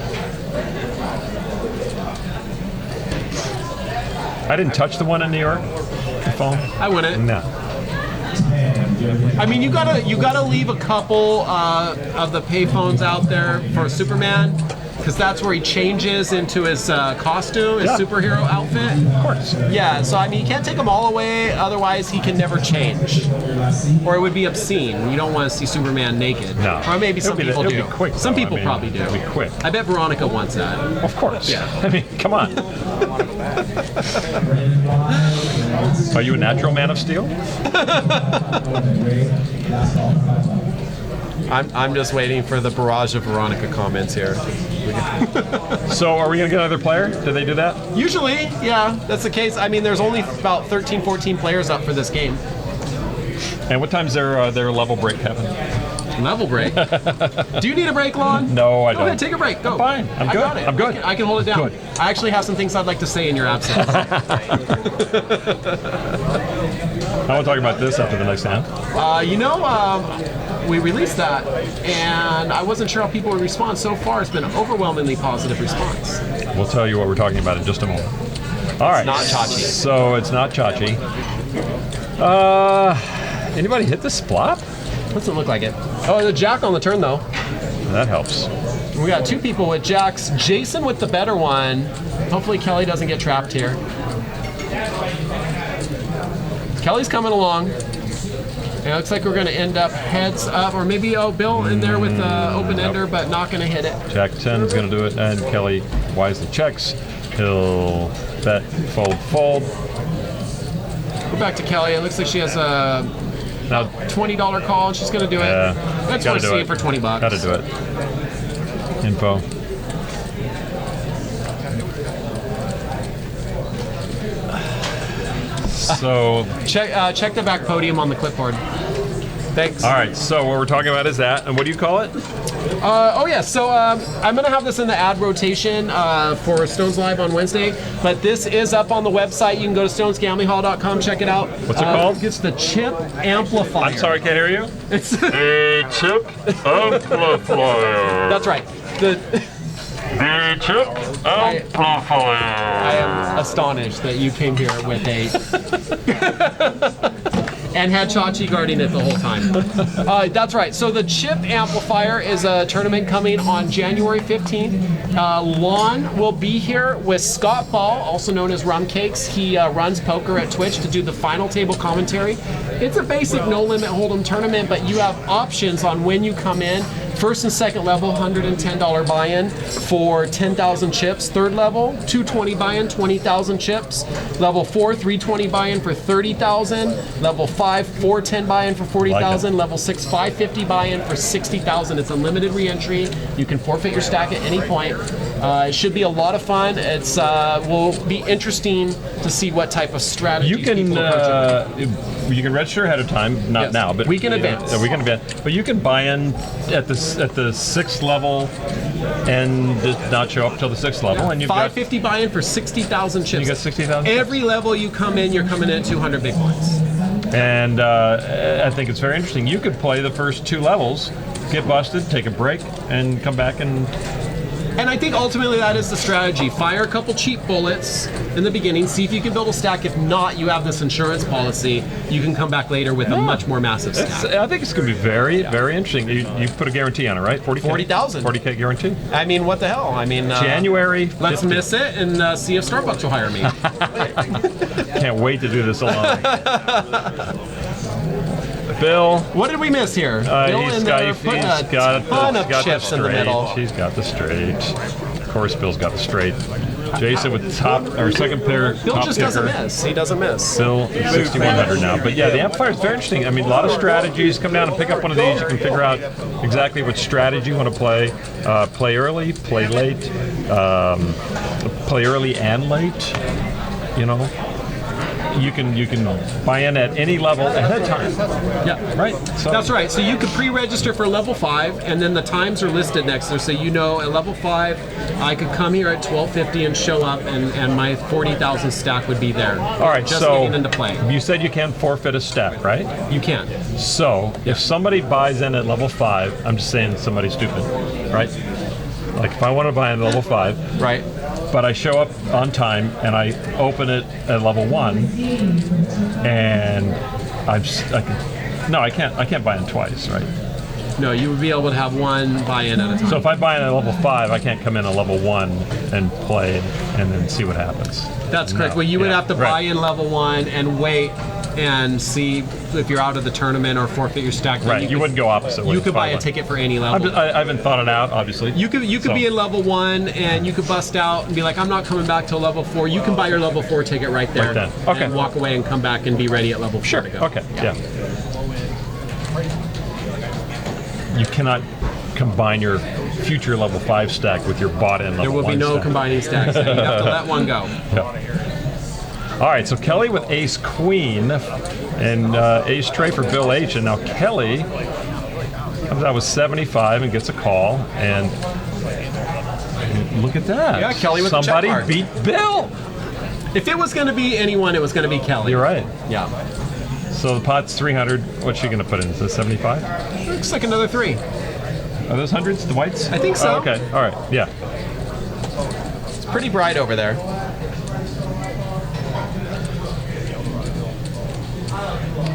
I didn't touch the one in New York. The phone. I wouldn't. No. I mean, you gotta leave a couple of the payphones out there for Superman, because that's where he changes into his costume, his Yeah. superhero outfit. Of course. Yeah, so I mean, you can't take them all away, otherwise he can never change, or it would be obscene. You don't want to see Superman naked. No. Or maybe It'll some be- people it'll do. be quick, Some though. people I mean, probably do. it'll be quick. I bet Veronica wants that. Of course. Yeah. I mean, come on. Are you a natural man of steel? I'm just waiting for the barrage of Veronica comments here. So are we going to get another player? Did they do that? Usually, yeah, that's the case. I mean, there's only about 13, 14 players up for this game. And what time's their level break happen? Level break. Do you need a break, Lon? No, I Go don't. ahead, take a break. Go. I'm fine. I'm I good. got it. I'm good. I can hold it down. Good. I actually have some things I'd like to say in your absence. I want to talk about this after the next hand. We released that, and I wasn't sure how people would respond. So far, it's been an overwhelmingly positive response. We'll tell you what we're talking about in just a moment. All right. not Chachi. So it's not Chachi. Anybody hit the splop? Doesn't look like it. Oh, the jack on the turn, though. That helps. We got two people with jacks. Jason with the better one. Hopefully Kelly doesn't get trapped here. Kelly's coming along. And it looks like we're going to end up heads up, or maybe Bill in there with open ender, but not going to hit it. Jack 10 is going to do it, and Kelly wisely checks. He'll bet, fold, fold. Go back to Kelly. It looks like she has a Now, $20 call, and she's going to do it. yeah, That's gotta worth do seeing it. for $20. Gotta do it. Info. So, Check the back podium on the clipboard. Thanks. all right. So what we're talking about is that, and what do you call it? So I'm going to have this in the ad rotation for Stones Live on Wednesday, but this is up on the website. You can go to stonesgamlinghall.com, check it out. What's it called? It's the Chip Amplifier. I'm sorry, I can't hear you. It's, A chip amplifier. that's right. The, The chip amplifier. I am astonished that you came here with a... and had Chachi guarding it the whole time. That's right. So the Chip Amplifier is a tournament coming on January 15th. Lon will be here with Scott Ball, also known as Rum Cakes. He runs poker at Twitch to do the final table commentary. It's a basic no-limit hold'em tournament, but you have options on when you come in. First and second level, $110 buy-in for 10,000 chips. Third level, $220 buy-in, 20,000 chips. Level 4, $320 buy-in for 30,000. Level 5, $410 buy-in for 40,000. Level 6, $550 buy-in for 60,000. It's a limited re-entry. You can forfeit your stack at any point. It should be a lot of fun. It's will be interesting to see what type of strategy You can people approach it. you can register ahead of time, not Yes. now, but Week in advance. A week in advance. But you can buy in at the 6th level and just not show up till the 6th level, and you've got $550 buy-in for 60,000 chips. you got 60,000. Every level you come in, you're coming in at 200 big blinds. And I think it's very interesting. You could play the first 2 levels, get busted, take a break, and come back and. And I think ultimately that is the strategy. Fire a couple cheap bullets in the beginning, see if you can build a stack. If not, you have this insurance policy. You can come back later with a much more massive stack. I think it's going to be very, very interesting. You put a guarantee on it, right? 40K? 40,000. 40K guarantee. I mean, what the hell? I mean, January. let's 15th. miss it and see if Starbucks will hire me. Can't wait to do this alone. Bill. What did we miss here? Bill He's in got, there he's putting a got ton of the chips in the middle. straight. He's got the straight. Of course, Bill's got the straight. Jason with the top or second pair. Bill top just picker. doesn't miss. He doesn't miss. Bill at 6,100 now. But yeah, the amplifier is very interesting. I mean, a lot of strategies. Come down and pick up one of these. You can figure out exactly what strategy you want to play. Play early, play late, play early and late. You know, you can buy in at any level ahead of time. Yeah, Right. So that's right. So you could pre-register for level 5, and then the times are listed next there. So you know, at level 5, I could come here at 12:50 and show up, and my 40,000 stack would be there. All right. Just So getting into play. you said you can forfeit a stack, right? You can. So if somebody buys in at level 5, I'm just saying somebody's stupid, right? Like if I want to buy in at level 5, Right. but I show up on time and I open it at level 1, and I can't buy in twice, right? No, you would be able to have one buy-in at a time. So if I buy in at level 5, I can't come in at level 1 and play and then see what happens. That's correct. No. Well, you would Yeah, have to right. buy in level 1 and wait and see if you're out of the tournament or forfeit your stack. Then Right, you wouldn't go opposite way. You could buy a Fine. ticket for any level. I haven't thought it out, obviously. You could So- be in level 1 and you could bust out and be like, I'm not coming back till level 4. You can buy your level 4 ticket right there. Right then. Okay. And walk away and come back and be ready at level 4 Sure. to go. Okay. Yeah. You cannot combine your future level 5 stack with your bought-in level 1 There will be no stack. combining stacks. You have to let one go. All right, so Kelly with Ace Queen and Ace Tray for Bill H. And now Kelly comes out with 75 and gets a call. And look at that. Yeah, Kelly with the check Somebody mark. beat Bill. If it was going to be anyone, it was going to be Kelly. You're right. Yeah. So the pot's 300. What's she going to put in? Is it 75? Looks like another 3. Are those hundreds, the whites? I think so. Oh, okay, all right, yeah. It's pretty bright over there.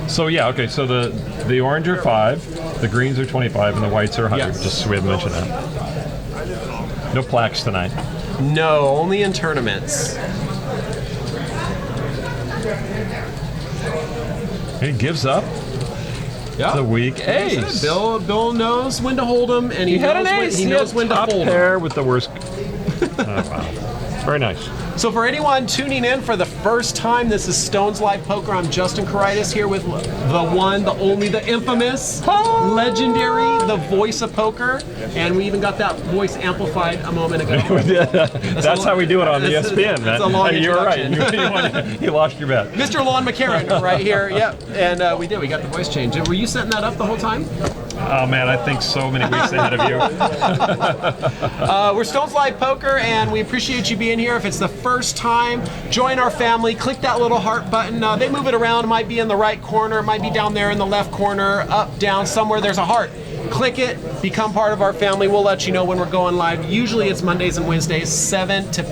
So yeah, okay, so the orange are 5, the greens are 25, and the whites are 100, Yes. just so we haven't mentioned that. No plaques tonight. No, only in tournaments. He gives up. Yeah. The weak ace. Bill knows when to hold him, and he, He had knows an when, ace. he knows when to top fold him. pair with the worst. Oh, wow. Very nice. So for anyone tuning in for the first time, this is Stones Live Poker. I'm Justin Karitis here with the one, the only, the infamous, legendary, the voice of poker. And we even got that voice amplified a moment ago. That's how we do it on the That's- ESPN, man. that's a long Hey, you were right. introduction. You lost your bet. Mr. Lon McCarran right here. Yep. And we did. We got the voice change. Were you setting that up the whole time? Oh man, I think so many weeks ahead of you. We're Stones Live Poker, and we appreciate you being here. If it's the first time, join our family. Click that little heart button. They move it around. It might be in the right corner. It might be down there in the left corner, up, down, somewhere there's a heart. Click it. Become part of our family. We'll let you know when we're going live. Usually it's Mondays and Wednesdays, 7 to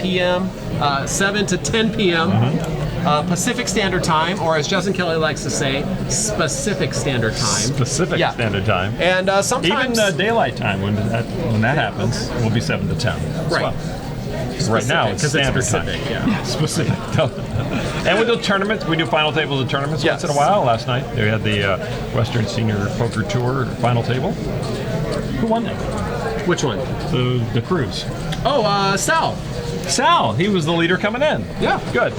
10 p.m. Pacific Standard Time, or as Justin Kelly likes to say, specific Standard Time. Specific Yeah. standard time. And Even sometimes daylight time when that happens will be 7 to 10. as Right. well. Right now it's Specific, 'cause it's standard time. specific, yeah. Specific. And we do tournaments. We do final tables of tournaments Yes. once in a while. Last night we had the Western Senior Poker Tour final table. Who won that? which one? The cruise. Oh, Sal. Sal. He was the leader coming in. Yeah. Good.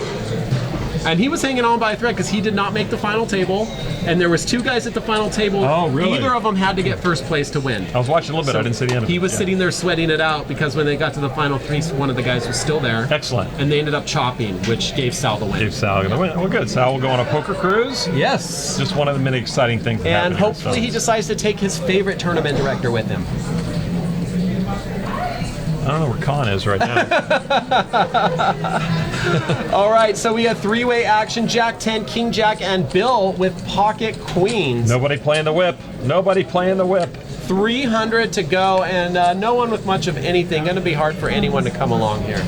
And he was hanging on by a thread because he did not make the final table, and there was 2 guys at the final table. Oh, really? Either of them had to get first place to win. I was watching a little bit. I didn't see the end of it. He was Yeah. sitting there sweating it out because when they got to the final 3, one of the guys was still there. Excellent. And they ended up chopping, which gave Sal the win. Gave Sal the win. Well, good. Sal will go on a poker cruise. Yes. Just one of the many exciting things. that And happen here, hopefully so. he decides to take his favorite tournament director with him. I don't know where Con is right now. All right, so we had 3-way action, Jack 10, King Jack, and Bill with pocket queens. Nobody playing the whip. Nobody playing the whip. 300 to go, and no one with much of anything. Going to be hard for anyone to come along here.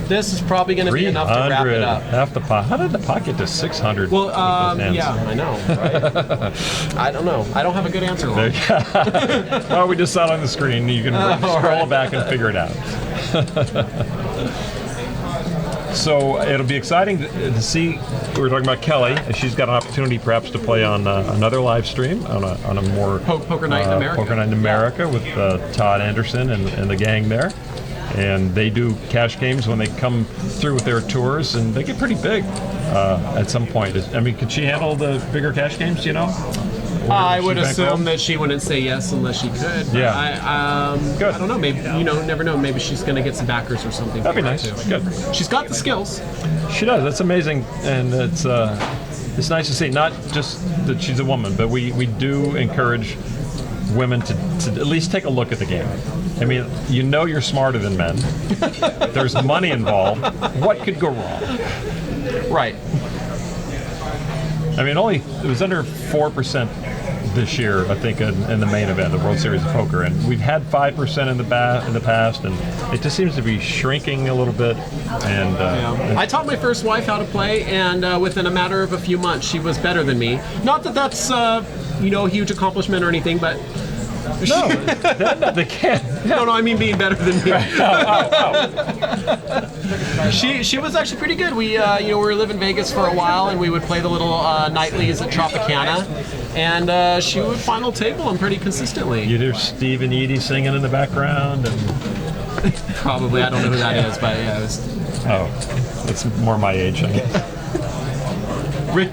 This is probably going to be enough to wrap it 300. up. Half the pot. How did the pocket to 600? Well, with those hands? yeah, I know, right? I don't know. I don't have a good answer. Lon. Oh, we just saw it on the screen. You can scroll right. back and figure it out. So it'll be exciting to see. We were talking about Kelly. She's got an opportunity perhaps to play on another live stream on a more Poker Night in America. Poker Night in America with Todd Anderson and the gang there. And they do cash games when they come through with their tours, and they get pretty big at some point. I mean, could she handle the bigger cash games, do you know? I would assume that she wouldn't say yes unless she could. Yeah. Good. I don't know. Maybe, never know. Maybe she's going to get some backers or something. That'd be nice. Too. Good. She's got the skills. She does. That's amazing, and it's nice to see. Not just that she's a woman, but we do encourage women to at least take a look at the game. I mean, you're smarter than men. There's money involved. What could go wrong? Right. I mean, it was under 4% this year, I think, in the main event, the World Series of Poker, and we've had 5% in the past, and it just seems to be shrinking a little bit. And I taught my first wife how to play, and within a matter of a few months, she was better than me. Not that that's a huge accomplishment or anything, but. No, they can't. No, I mean being better than me. She was actually pretty good. We we were living in Vegas for a while, and we would play the little nightlies at Tropicana, and she would final table them pretty consistently. You hear Steve and Edie singing in the background, and probably I don't know who that is, but yeah, it was. Oh, it's more my age, I guess.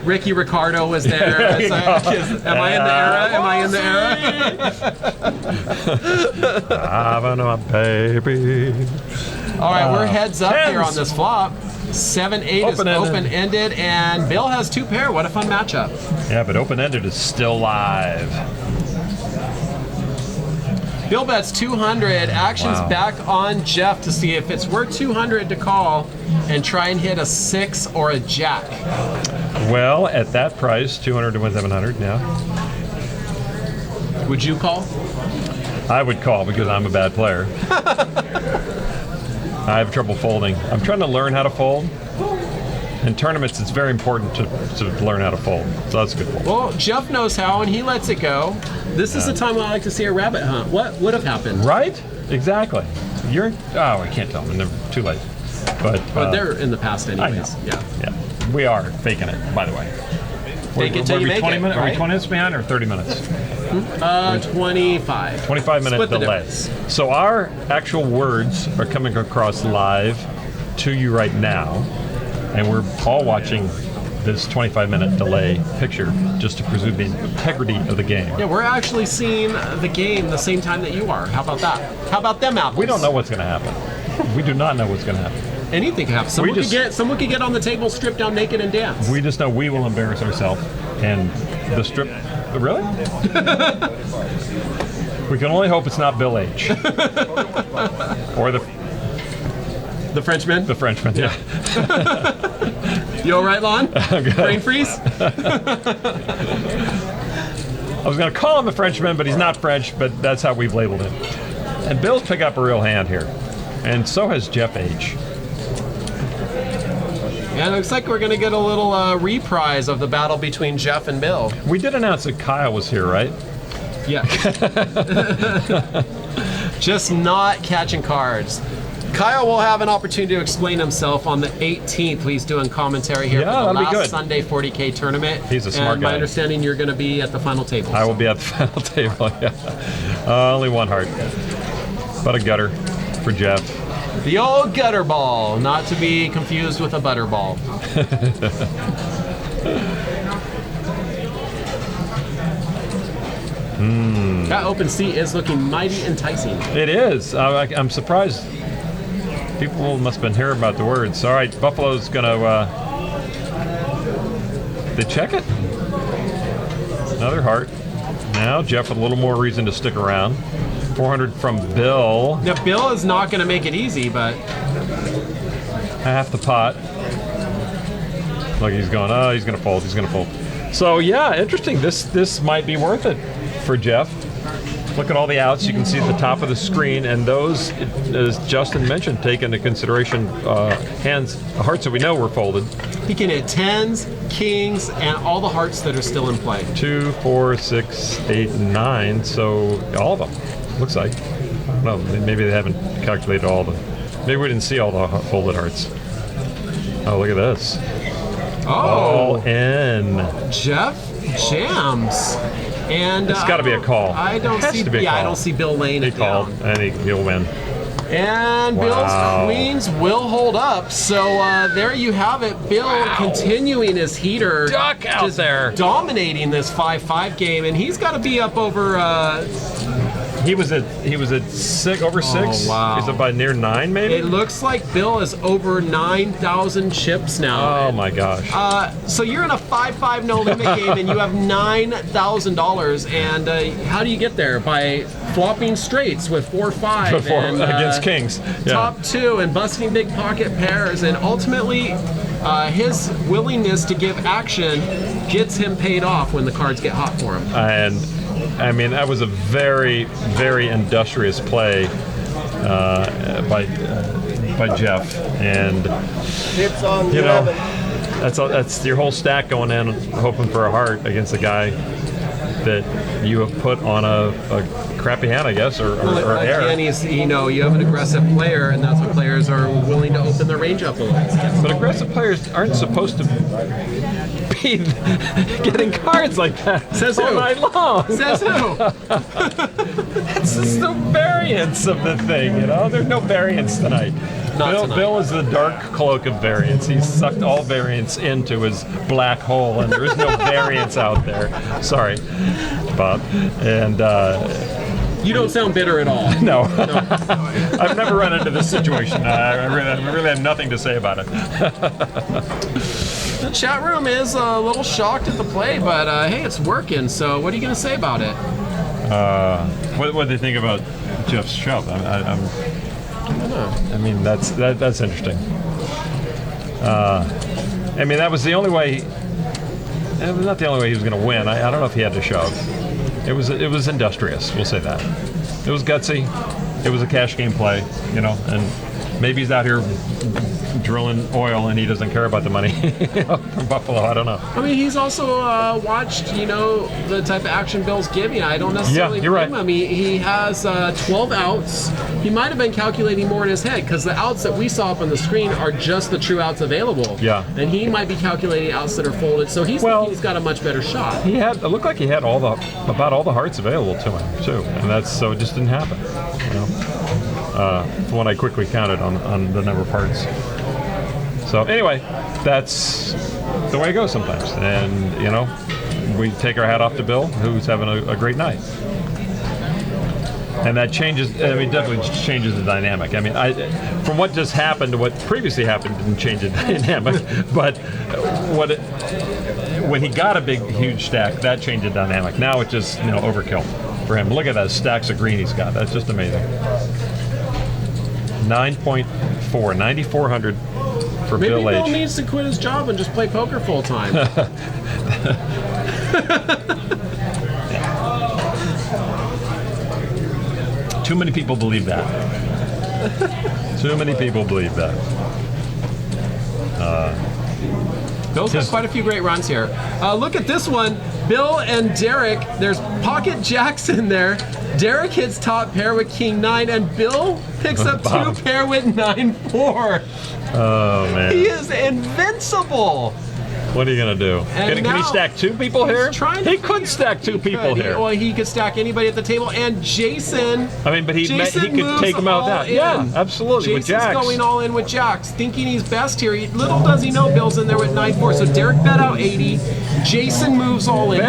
Ricky Ricardo was there. Am I in the era? Am I in the era? Having a baby. All right, we're heads up here on this flop. 7-8 is open-ended, and Bill has 2 pair. What a fun matchup. Yeah, but open-ended is still live. Bill bets 200. Action's back on Jeff to see if it's worth 200 to call and try and hit a 6 or a jack. Well, at that price, 200 to win 700. Yeah. Would you call? I would call because I'm a bad player. I have trouble folding. I'm trying to learn how to fold. In tournaments, it's very important to learn how to fold. So that's a good fold. Well, Jeff knows how, and he lets it go. This is the time I like to see a rabbit hunt. What would have happened? Right? Exactly. I can't tell them. They're too late. But they're in the past anyways. Yeah. We are faking it, by the way. Fake it till you make it, Are we right? 20 minutes behind or 30 minutes? 25. 25-minute Split the delay. difference. So our actual words are coming across live to you right now, and we're all watching this 25-minute delay picture just to preserve the integrity of the game. Yeah, we're actually seeing the game the same time that you are. How about that? How about them apples? We don't know what's going to happen. We do not know what's going to happen. Anything can happen. Someone could get on the table, strip down naked, and dance. We just know we will embarrass ourselves, and the strip. Really? We can only hope it's not Bill H. Or the Frenchman. The Frenchman. Yeah. You all right, Lon? Brain freeze. I was going to call him the Frenchman, but he's not French. But that's how we've labeled him. And Bill's picked up a real hand here, and so has Jeff H. Yeah, it looks like we're going to get a little reprise of the battle between Jeff and Bill. We did announce that Kyle was here, right? Yeah. Just not catching cards. Kyle will have an opportunity to explain himself on the 18th. He's doing commentary here for the last Sunday 40K tournament. He's a smart and guy. My understanding, you're going to be at the final table. I will be at the final table, yeah. Only one heart. But a gutter for Jeff. The old gutter ball, not to be confused with a butter ball. That open seat is looking mighty enticing. It is. I'm surprised. People must have been hearing about the words. All right, Buffalo's going to... They check it. Another heart. Now Jeff with a little more reason to stick around. 400 from Bill. Now, Bill is not going to make it easy, but... Half the pot. Look, he's going, he's going to fold, he's going to fold. So, yeah, interesting. This might be worth it for Jeff. Look at all the outs. You can see at the top of the screen, and those, as Justin mentioned, take into consideration hearts that we know were folded. He can hit 10s, kings, and all the hearts that are still in play. 2, 4, 6, 8, 9. So, all of them. Looks like. Well, maybe they haven't calculated all the... Maybe we didn't see all the folded hearts. Oh, look at this. Oh, All in. Jeff jams. And It's got to be a call. I don't It has see. to be a Yeah, I call. don't see Bill laying He it called, down. and he'll win. And Wow. Bill's queens will hold up. So there you have it. Bill continuing his heater. Duck out just there. dominating this 5-5 game, and he's got to be up over. He was at over 6. wow. He's up by near 9, maybe. It looks like Bill is over 9,000 chips now. Oh my gosh. So you're in a 5-5 no limit game, and you have $9,000. And how do you get there? By flopping straights with 4-5 Before and, against kings. Yeah. top 2 and busting big pocket pairs, and ultimately his willingness to give action gets him paid off when the cards get hot for him. And I mean, that was a very, very industrious play by Jeff, and Chips on you know, 11. that's your whole stack going in, hoping for a heart against a guy that you have put on a crappy hand, I guess, or air. Again, you have an aggressive player, and that's what players are willing to open their range up a little. But aggressive players aren't supposed to be getting cards like that Says all who? night long. Says who? It's just the variance of the thing, you know? There's no variance tonight. Not tonight. Bill is the dark cloak of variance. He's sucked all variance into his black hole, and there is no variance out there. Sorry, Bob. And You don't sound bitter at all. no, I've never run into this situation. I really have nothing to say about it. The chat room is a little shocked at the play, but hey, it's working. So what are you going to say about it? What do they think about Jeff's shove? I mean, that's interesting. I mean, that was the only way. It was not the only way he was going to win. I don't know if he had to shove. It was industrious. We'll say that. It was gutsy. It was a cash game play, you know. And maybe he's out here drilling oil and he doesn't care about the money from Buffalo. I don't know. I mean, he's also watched, the type of action Bill's giving. I don't necessarily Yeah, you're blame right. him. He has 12 outs. He might have been calculating more in his head because the outs that we saw up on the screen are just the true outs available. Yeah. And he might be calculating outs that are folded. So he's thinking he's got a much better shot. It looked like he had about all the hearts available to him too, and so it just didn't happen. You know, the one I quickly counted on the number of hearts. So anyway, that's the way it goes sometimes, and you know, we take our hat off to Bill, who's having a great night. And that changes. I mean, definitely changes the dynamic. I mean, from what just happened to what previously happened didn't change the dynamic. But when he got a big, huge stack, that changed the dynamic. Now it's just overkill for him. Look at that stacks of green he's got. That's just amazing. 9.4, 9,400 for Maybe Bill Bill H. needs to quit his job and just play poker full time. Too many people believe that. Too many people believe that. Bill's got quite a few great runs here. Look at this one. Bill and Derek. There's pocket jacks in there. Derek hits top pair with king 9, and Bill picks up Bob. 2 pair with 9-4. Oh man. He is invincible. What are you gonna do? And Can he now stack 2 people he's here? trying to He could stack 2 people here. Well, he could stack anybody at the table. And Jason. I mean, but he Jason could moves take him out all that. in. Yeah, absolutely. With Jason's jacks. going all in with jacks, thinking he's best here. Little does he know Bill's in there with 9-4. So Derek bet out 80. Jason moves all in.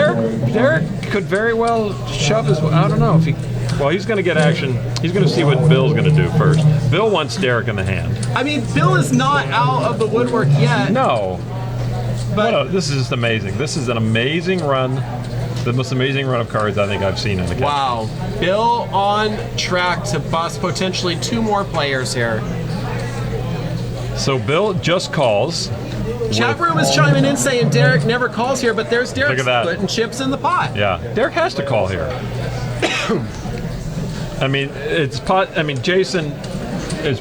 Derek could very well shove his. I don't know if he. Well, he's going to get action. He's going to see what Bill's going to do first. Bill wants Derek in the hand. I mean, Bill is not out of the woodwork yet. No. But This is just amazing. This is an amazing run. The most amazing run of cards I think I've seen in the game. wow, Bill on track to bust potentially 2 more players here. So Bill just calls. Chat room is chiming in saying Derek never calls here, but there's Derek Look at that. putting chips in the pot. Yeah, Derek has to call here. I mean, Jason is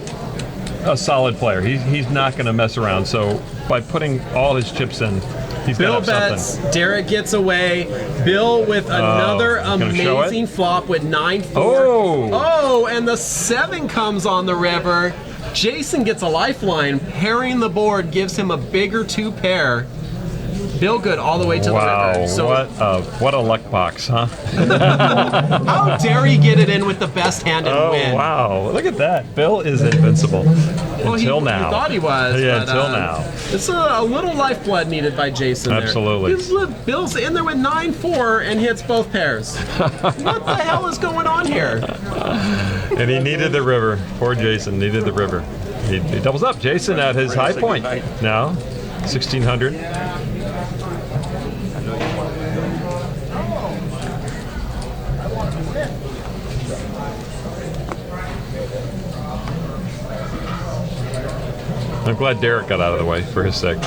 a solid player. He's not going to mess around. So by putting all his chips in, he's Bill got to have bets, something. Derek gets away. Bill with another gonna show it? amazing flop with 9-4. Oh. Oh, and the 7 comes on the river. Jason gets a lifeline. Pairing the board gives him a bigger 2-pair. Bill good all the way to the Wow, river. So what a luck box, huh? how dare he get it in with the best hand and Oh, win? wow. Look at that. Bill is invincible. Well, until now. He thought he was. Yeah, but, until now. It's a little lifeblood needed by Jason Absolutely. there. Bill's in there with 9-4 and hits both pairs. What the hell is going on here? And he needed the river. Poor Jason needed the river. He doubles up. Jason at his high point now, 1,600. I'm glad Derek got out of the way for his sake.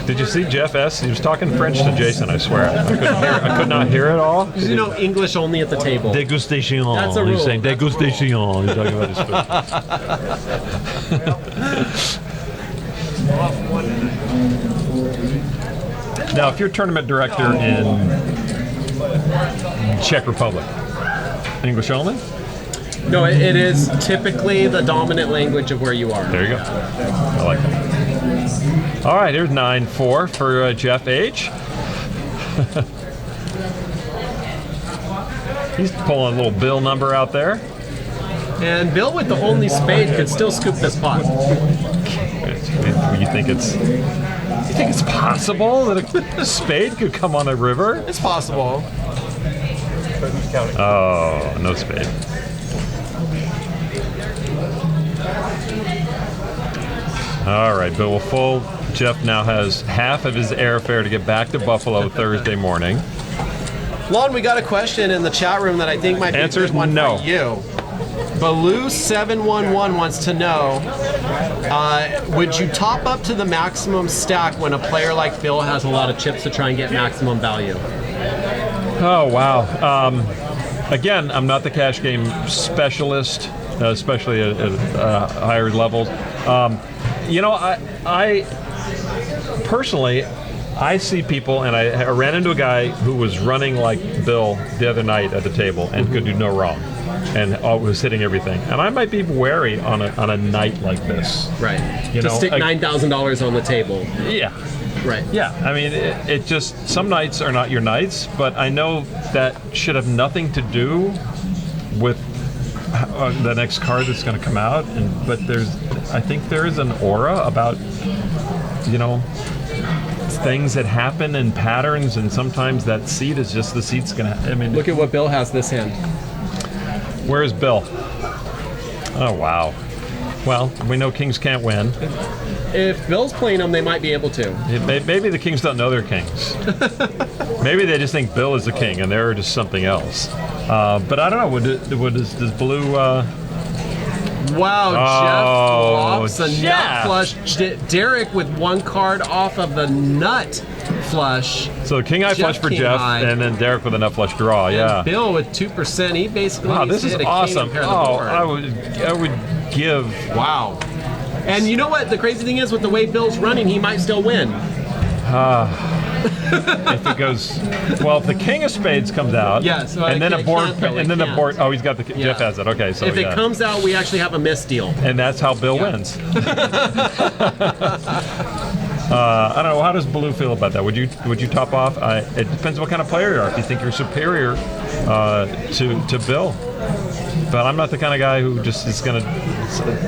Did you see Jeff S? He was talking French to Jason, I swear. I could not hear it all. Because you know English only at the table. Degustation. That's a rule. He's saying degustation. He's talking about his food. Now, if you're tournament director in Czech Republic, English only? No, it is typically the dominant language of where you are. There you go. I like that. All right, here's 9-4 for Jeff H. He's pulling a little Bill number out there. And Bill with the only spade could still scoop this pot. You think it's possible that a spade could come on a river? It's possible. Oh, no spade. All right, Bill will fold. Jeff now has half of his airfare to get back to Buffalo Thursday morning. Lon, we got a question in the chat room that I think might be Answer a is good one no. for you. Baloo711 wants to know, would you top up to the maximum stack when a player like Bill has a lot of chips to try and get maximum value? Oh, wow. Again, I'm not the cash game specialist, especially at higher levels. You know, I personally, I see people, and I ran into a guy who was running like Bill the other night at the table and could do no wrong, and was hitting everything. And I might be wary on a night like this. Right. You to know, stick $9,000 on the table. Yeah. Right. Yeah, I mean, it just, some nights are not your nights, but I know that should have nothing to do with the next card that's going to come out. But I think there is an aura about, you know, things that happen in patterns, and sometimes that seed is just the seed's going to, I mean. Look at what Bill has this hand. Where's Bill? Oh, wow. Well, we know kings can't win. If Bill's playing them, they might be able to. Maybe the kings don't know they're kings. Maybe they just think Bill is the king and they're just something else. But I don't know. Does Blue? Wow, Jeff flops a Jeff. nut flush. Derek with one card off of the nut flush. So king high flush for king Jeff, high. and then Derek with a nut flush draw. Yeah. And Bill with 2%. He basically Wow, needs this to is hit a king awesome. and pair the Oh, board. I would give. Wow. And you know what? The crazy thing is, with the way Bill's running, he might still win. If it goes well, if the king of spades comes out, Yeah, so and then it a board, can't, though, and it then the can't. board. Oh, he's got the Yeah. Jeff has it. Okay, so If it yeah. comes out, we actually have a misdeal. And that's how Bill wins. I don't know. How does Blue feel about that? Would you top off? It depends what kind of player you are. If you think you're superior to Bill, but I'm not the kind of guy who just is gonna.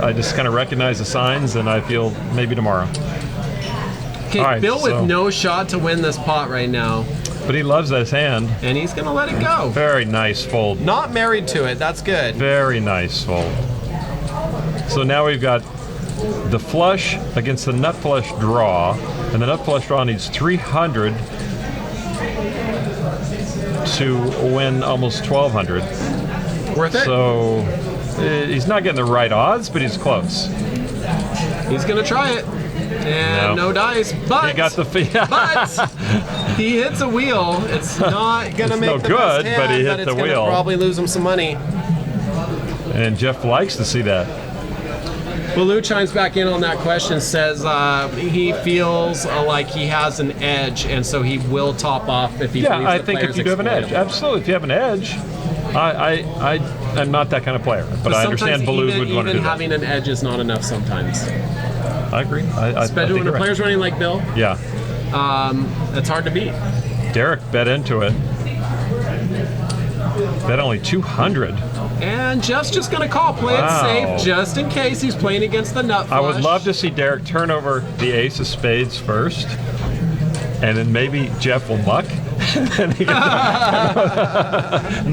I just kind of recognize the signs, and I feel maybe tomorrow. Okay, All right, Bill with so- no shot to win this pot right now, But he loves his hand. and he's gonna let it go. Very nice fold. Not married to it. That's good. Very nice fold. So now we've got the flush against the nut flush draw, and the nut flush draw needs 300 to win almost 1,200. Worth it. So he's not getting the right odds, but he's close. He's gonna try it. And No. no dice, but He got the but he hits a wheel. It's not gonna make no the good, best but he hand, hit it's the gonna wheel. probably lose him some money. And Jeff likes to see that. Baloo chimes back in on that question, says he feels like he has an edge, and so he will top off if he Yeah, believes I the think if player's you do have an edge, exploitable. absolutely. If you have an edge, I'm not that kind of player, but I understand Sometimes Baloo even, would want to even do that. having an edge is not enough sometimes. I agree. I Especially think when a you're player's right. running like Bill, Yeah. it's hard to beat. Derek bet into it. Bet only 200. And Jeff's just going to call play Wow. it safe just in case he's playing against the nut flush. I would love to see Derek turn over the ace of spades first, and then maybe Jeff will muck. And then he can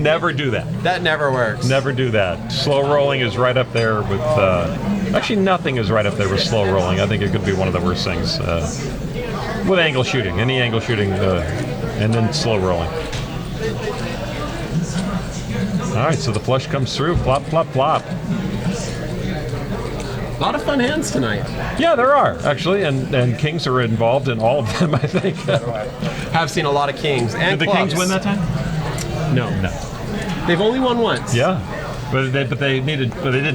never do that. That never works. Never do that. Slow rolling is right up there with. Actually, nothing is right up there with slow rolling. I think it could be one of the worst things with angle shooting. Any angle shooting, and then slow rolling. All right, so the flush comes through. Flop, flop, flop. A lot of fun hands tonight. Yeah, there are actually, and kings are involved in all of them. I think. Have seen a lot of kings and Did the clubs. Kings win that time? No. No. They've only won once. Yeah, but they didn't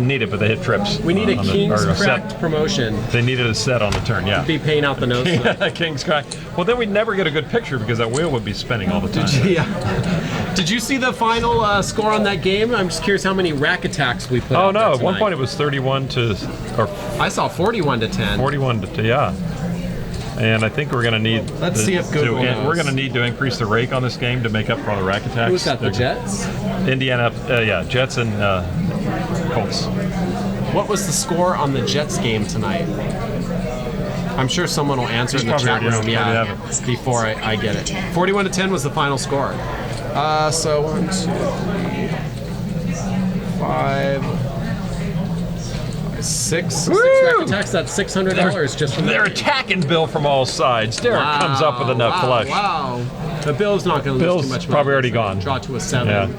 need it, but they hit trips. We need a on the- king's or a cracked set. promotion. They needed a set on the turn. Yeah. Be paying out the nose. Yeah, King's crack. Well, then we'd never get a good picture because that wheel would be spinning all the time. Yeah. Did you see the final score on that game? I'm just curious how many rack attacks we put. Oh out there no! At one tonight. point it was 31 to, or I saw 41 to 10. 41 to yeah. And I think we're going to need. Let's see if Google knows. We're going to need to increase the rake on this game to make up for all the rack attacks. Who's that? The Jets. Indiana, Jets and Colts. What was the score on the Jets game tonight? I'm sure someone will answer in the probably chat already- room. yeah, Yeah, probably have before I get it. 41 to 10 was the final score. So 1, 2, 3, 5, 6 rack attacks. That's $600 just from They're that. attacking Bill from all sides. Derek comes up with a nut flush. Wow. But Bill's not going to lose Bill's too much money. probably already gone. Draw to a 7. Yeah.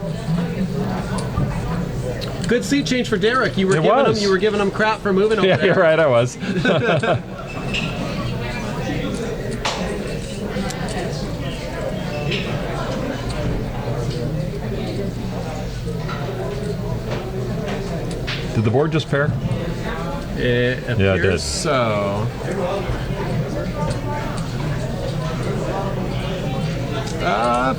Good seat change for Derek. You were It giving was. him. You were giving him crap for moving over Yeah, there. you're right. I was. Did the board just pair? It appears Yeah, it did. so.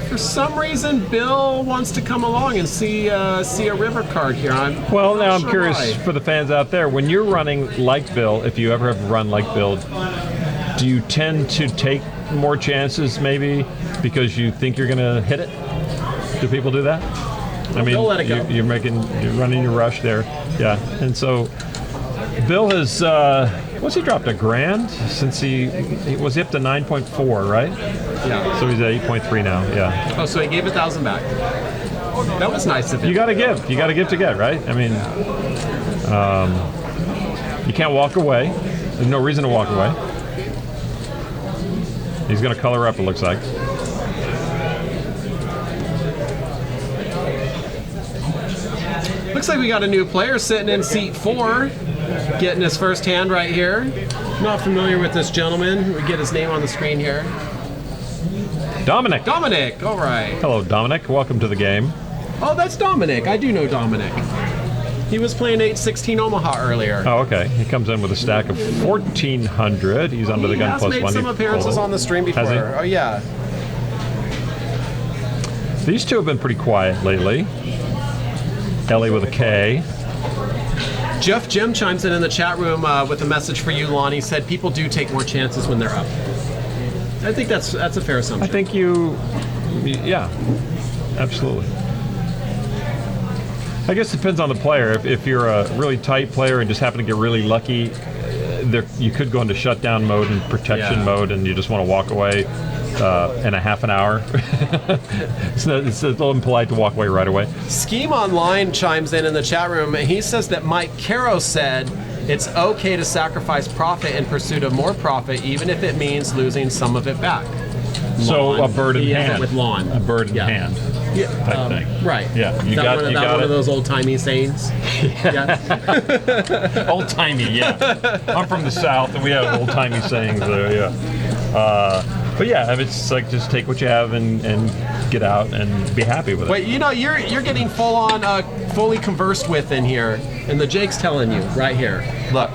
For some reason, Bill wants to come along and see a river card here. Well, now I'm sure curious why. for the fans out there. When you're running like Bill, if you ever have run like Bill, do you tend to take more chances maybe because you think you're going to hit it? Do people do that? I mean, they'll let it go. you're running your rush there. Yeah. And so Bill has, what's he dropped, $1,000 since he was up to 9.4, right? Yeah. So he's at 8.3 now. Yeah. Oh, so he gave 1,000 back. That was nice of him. You got to give. You got to give to get, right? I mean, you can't walk away. There's no reason to walk away. He's going to color up, it looks like. Looks like we got a new player sitting in seat 4, getting his first hand right here. Not familiar with this gentleman. We get his name on the screen here. Dominic. Dominic. All right. Hello, Dominic. Welcome to the game. Oh, that's Dominic. I do know Dominic. He was playing 816 Omaha earlier. Oh, okay. He comes in with a stack of 1,400. He's under the He gun has plus made one. some appearances on the stream before. Has he? Oh yeah. These two have been pretty quiet lately. Ellie with a K. Jeff Jim chimes in the chat room with a message for you, Lonnie. Said people do take more chances when they're up. I think that's a fair assumption. I think yeah, absolutely. I guess it depends on the player. If you're a really tight player and just happen to get really lucky, you could go into shutdown mode and protection Yeah. mode, and you just want to walk away in a half an hour. It's a little impolite to walk away right away. Scheme Online chimes in the chat room. He says that Mike Caro said it's okay to sacrifice profit in pursuit of more profit, even if it means losing some of it back. So Lawn. a bird in He has it hand. with lawn. A bird in Yeah. hand. Yeah, type thing. Right. Yeah, Is you that got- one, you that got one it. of those old timey sayings. Yeah. Old timey, yeah. I'm from the South, and we have old timey sayings there. Yeah. But yeah, I mean, it's like just take what you have and get out and be happy with it. But you know, you're getting full on, fully conversed with in here, and the Jake's telling you right here. Look,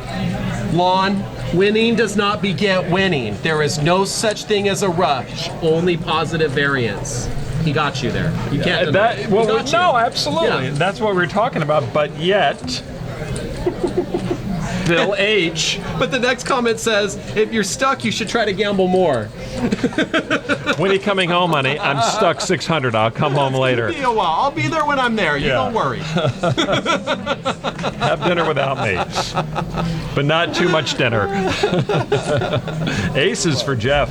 Lon, winning does not beget winning. There is no such thing as a rush, only positive variance. He got you there. You can't deny it. He got you. No, absolutely. Yeah. That's what we were talking about. But yet, Bill H. But the next comment says, if you're stuck, you should try to gamble more. When are you coming home, honey? I'm stuck 600. I'll come home later. It'll be a while. I'll be there when I'm there. You Yeah. don't worry. Have dinner without me. But not too much dinner. Aces for Jeff.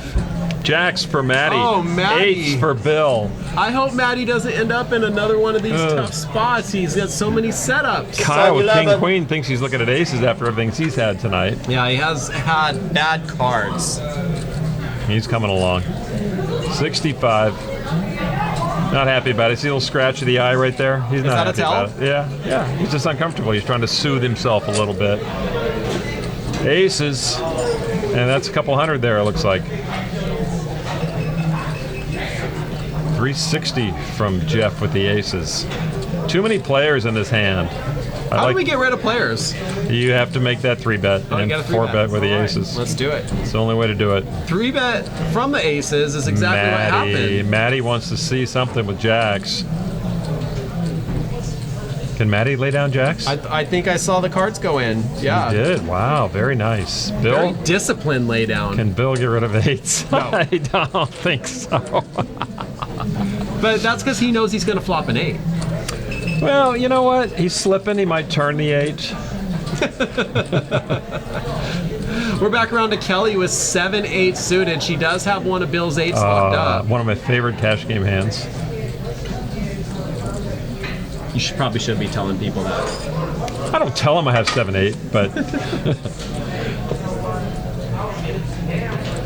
Jacks for Maddie. Oh, Maddie. Eights for Bill. I hope Maddie doesn't end up in another one of these tough spots. He's got so many setups. Kyle with King 11. Queen thinks he's looking at aces after everything he's had tonight. Yeah, he has had bad cards. He's coming along. 65. Not happy about it. See a little scratch of the eye right there? He's not that a happy tell? about it. Yeah. He's just uncomfortable. He's trying to soothe himself a little bit. Aces. And that's a couple hundred there, it looks like. 360 from Jeff with the aces. Too many players in this hand. How do we get rid of players? You have to make that 3-bet Oh, you and got a 4-bet with the All right, aces. let's do it. It's the only way to do it. 3-bet from the aces is exactly what happened. Maddie wants to see something with jacks. Can Maddie lay down jacks? I think I saw the cards go in. Yeah. He did. Wow, very nice. Very Bill, disciplined lay down. can Bill get rid of eights? No. I don't think so. But that's because he knows he's going to flop an 8. Well, you know what? He's slipping. He might turn the 8. We're back around to Kelly with 7-8 suited. She does have one of Bill's 8s locked up. One of my favorite cash game hands. You probably shouldn't be telling people that. I don't tell him I have 7-8, but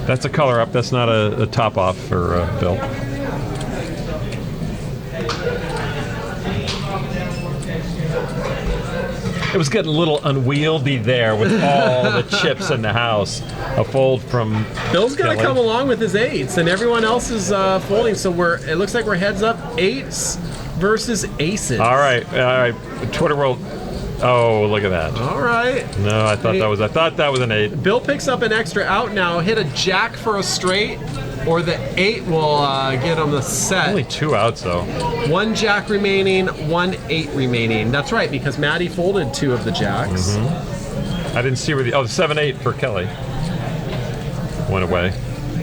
that's a color up. That's not a top off for Bill. It was getting a little unwieldy there with all the chips in the house. A fold from Bill's going to Kelly. come along with his 8s, and everyone else is folding. So it looks like we're heads up 8s versus aces. All right. Twitter world. Oh, look at that. All right. No, I thought that was an 8. Bill picks up an extra out now. Hit a jack for a straight, or the 8 will get him the set. Only 2 outs though. 1 jack remaining, 1 8 remaining. That's right, because Maddie folded 2 of the jacks. I didn't see where the 7-8 for Kelly went away.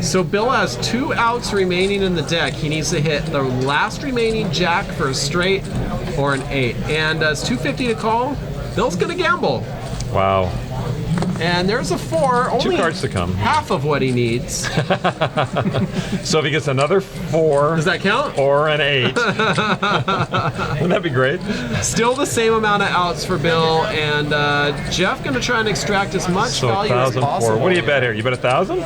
So Bill has 2 outs remaining in the deck. He needs to hit the last remaining jack for a straight or an 8. And it's 250 to call. Bill's gonna gamble. Wow. And there's a 4, only 2 cards to come. half of what he needs. So if he gets another 4 Does that count? or an 8, wouldn't that be great? Still the same amount of outs for Bill, and Jeff gonna try and extract as much So value as 1,004. possible. What do you bet here? You bet 1,000?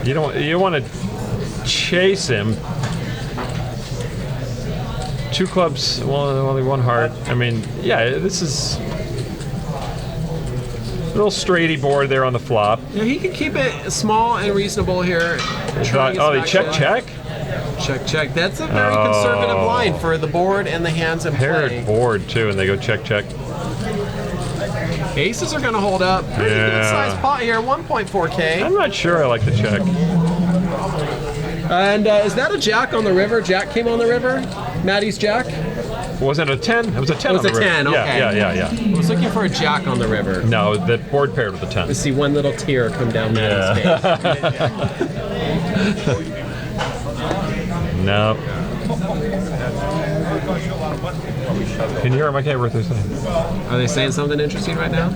You don't want to chase him. 2 clubs, well, only 1 heart. I mean, yeah, this is a little straighty board there on the flop. Yeah, he can keep it small and reasonable here. Trying to Oh, they get check, back check? Check, check. That's a very conservative line for the board and the hands in Paired play. board too, and they go check, check. Aces are going to hold up. Pretty good Yeah. size pot here, 1.4K. I'm not sure I like the check. And is that a jack on the river? Jack came on the river? Maddie's jack? Was it a 10? It was a 10 It was on the a river. 10, okay. Yeah. I was looking for a jack on the river. No, that board paired with a 10. To see one little tear come down Maddie's face. No. Can you hear them? I can't hear what they're saying. Are they saying something interesting right now?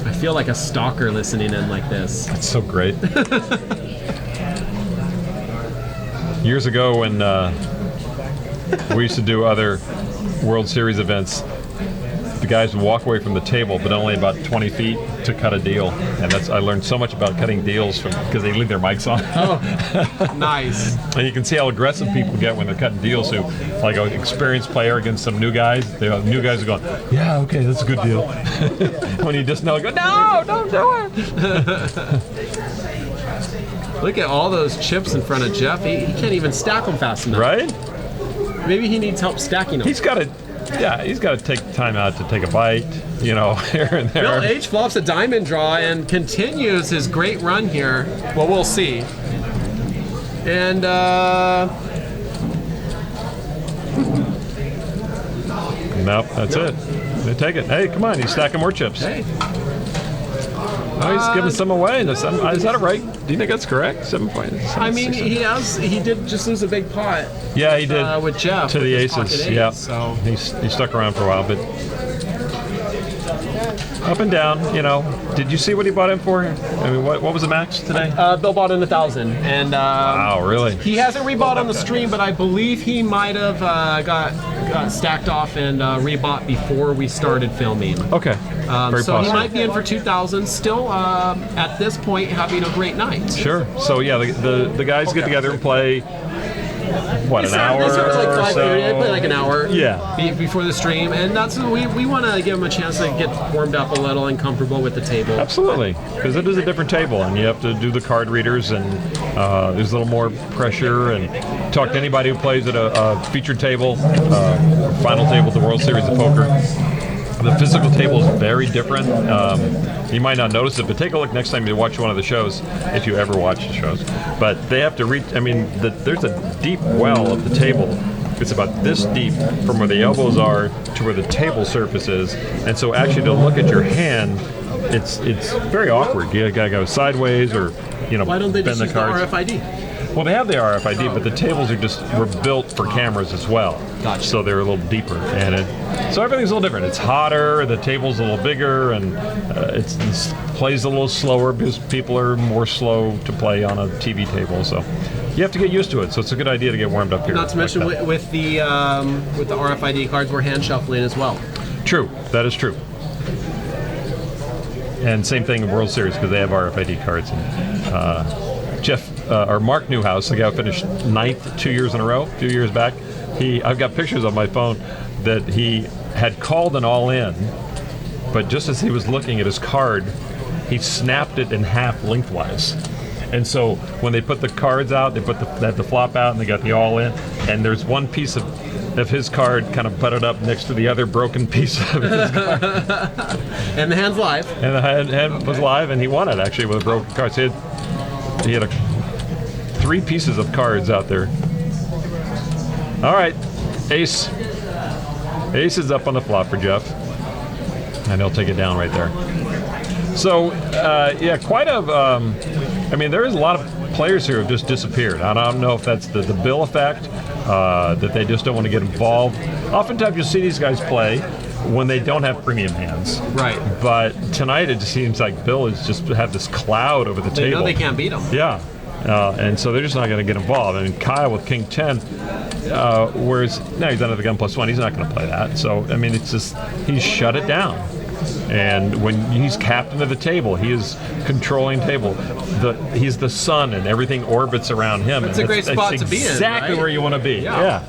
I feel like a stalker listening in like this. It's so great. Years ago when we used to do other World Series events, the guys would walk away from the table, but only about 20 feet to cut a deal. And I learned so much about cutting deals because they leave their mics on. Oh, nice. And you can see how aggressive people get when they're cutting deals. So, like an experienced player against some new guys, the new guys are going, yeah, okay, that's a good deal. When you just know, go, no, don't do it. Look at all those chips in front of Jeff. He can't even stack them fast enough. Right? Maybe he needs help stacking them. He's got to take time out to take a bite, here and there. Bill H flops a diamond draw and continues his great run here. Well, we'll see. And nope, that's it. They take it. Hey, come on, he's stacking more chips. hey, Oh, he's giving some away. Is that right? Do you think that's correct? 7 points. I mean, he did just lose a big pot. Yeah, he did. With Jeff to with the his aces. pocket ace, Yeah. so. He stuck around for a while, but up and down. Did you see what he bought in for? I mean, what was the max today? Bill bought in 1,000, and Wow, really? he hasn't rebought on the stream, but I believe he might have got stacked off and rebought before we started filming. Okay. Very So possible. he might be in for 2,000. Still, at this point, having a great night. Sure. So yeah, the guys get together and play. What, an hour They start like or 5:30. They play like an hour. Yeah. Before the stream, and that's we want to give them a chance to get warmed up a little and comfortable with the table. Absolutely, because it is a different table, and you have to do the card readers, and there's a little more pressure. And talk to anybody who plays at a featured table, final table at the World Series of Poker. The physical table is very different. You might not notice it, but take a look next time you watch one of the shows, if you ever watch the shows. But they have to reach. I mean, there's a deep well of the table. It's about this deep from where the elbows are to where the table surface is, and so actually to look at your hand, it's very awkward. You gotta go sideways or Why don't they bend just the use the cards. RFID? Well, they have the RFID, but the tables were built for cameras as well. Gotcha. So they're a little deeper, and so everything's a little different. It's hotter, the table's a little bigger, and it plays a little slower because people are more slow to play on a TV table. So you have to get used to it. So it's a good idea to get warmed up here. Not to mention like that. with the RFID cards, we're hand shuffling as well. True, that is true. And same thing in World Series because they have RFID cards. And, Mark Newhouse, the guy who finished 9th 2 years in a row, a few years back, I've got pictures on my phone that he had called an all-in, but just as he was looking at his card, he snapped it in half lengthwise. And so when they put the cards out, they had the flop out and they got the all-in, and there's one piece of his card kind of butted up next to the other broken piece of his card. And the hand's live. And the hand was live, and he won it actually with a broken card. So he had 3 pieces of cards out there. All right, ace. Ace is up on the flop for Jeff, and he'll take it down right there. So, yeah, quite a. I mean, there is a lot of players here who have just disappeared. I don't know if that's the Bill effect, that they just don't want to get involved. Oftentimes, you'll see these guys play when they don't have premium hands. Right. But tonight, it just seems like Bill has just had this cloud over the They table. know they can't beat them. Yeah. And so they're just not going to get involved. I mean, Kyle with King 10, whereas now he's under the gun +1, he's not going to play that. So, I mean, it's just, he's shut it down. And when he's captain of the table, he is controlling table. He's the sun, and everything orbits around him. It's a great spot to be in, exactly right? where you want to be. Yeah.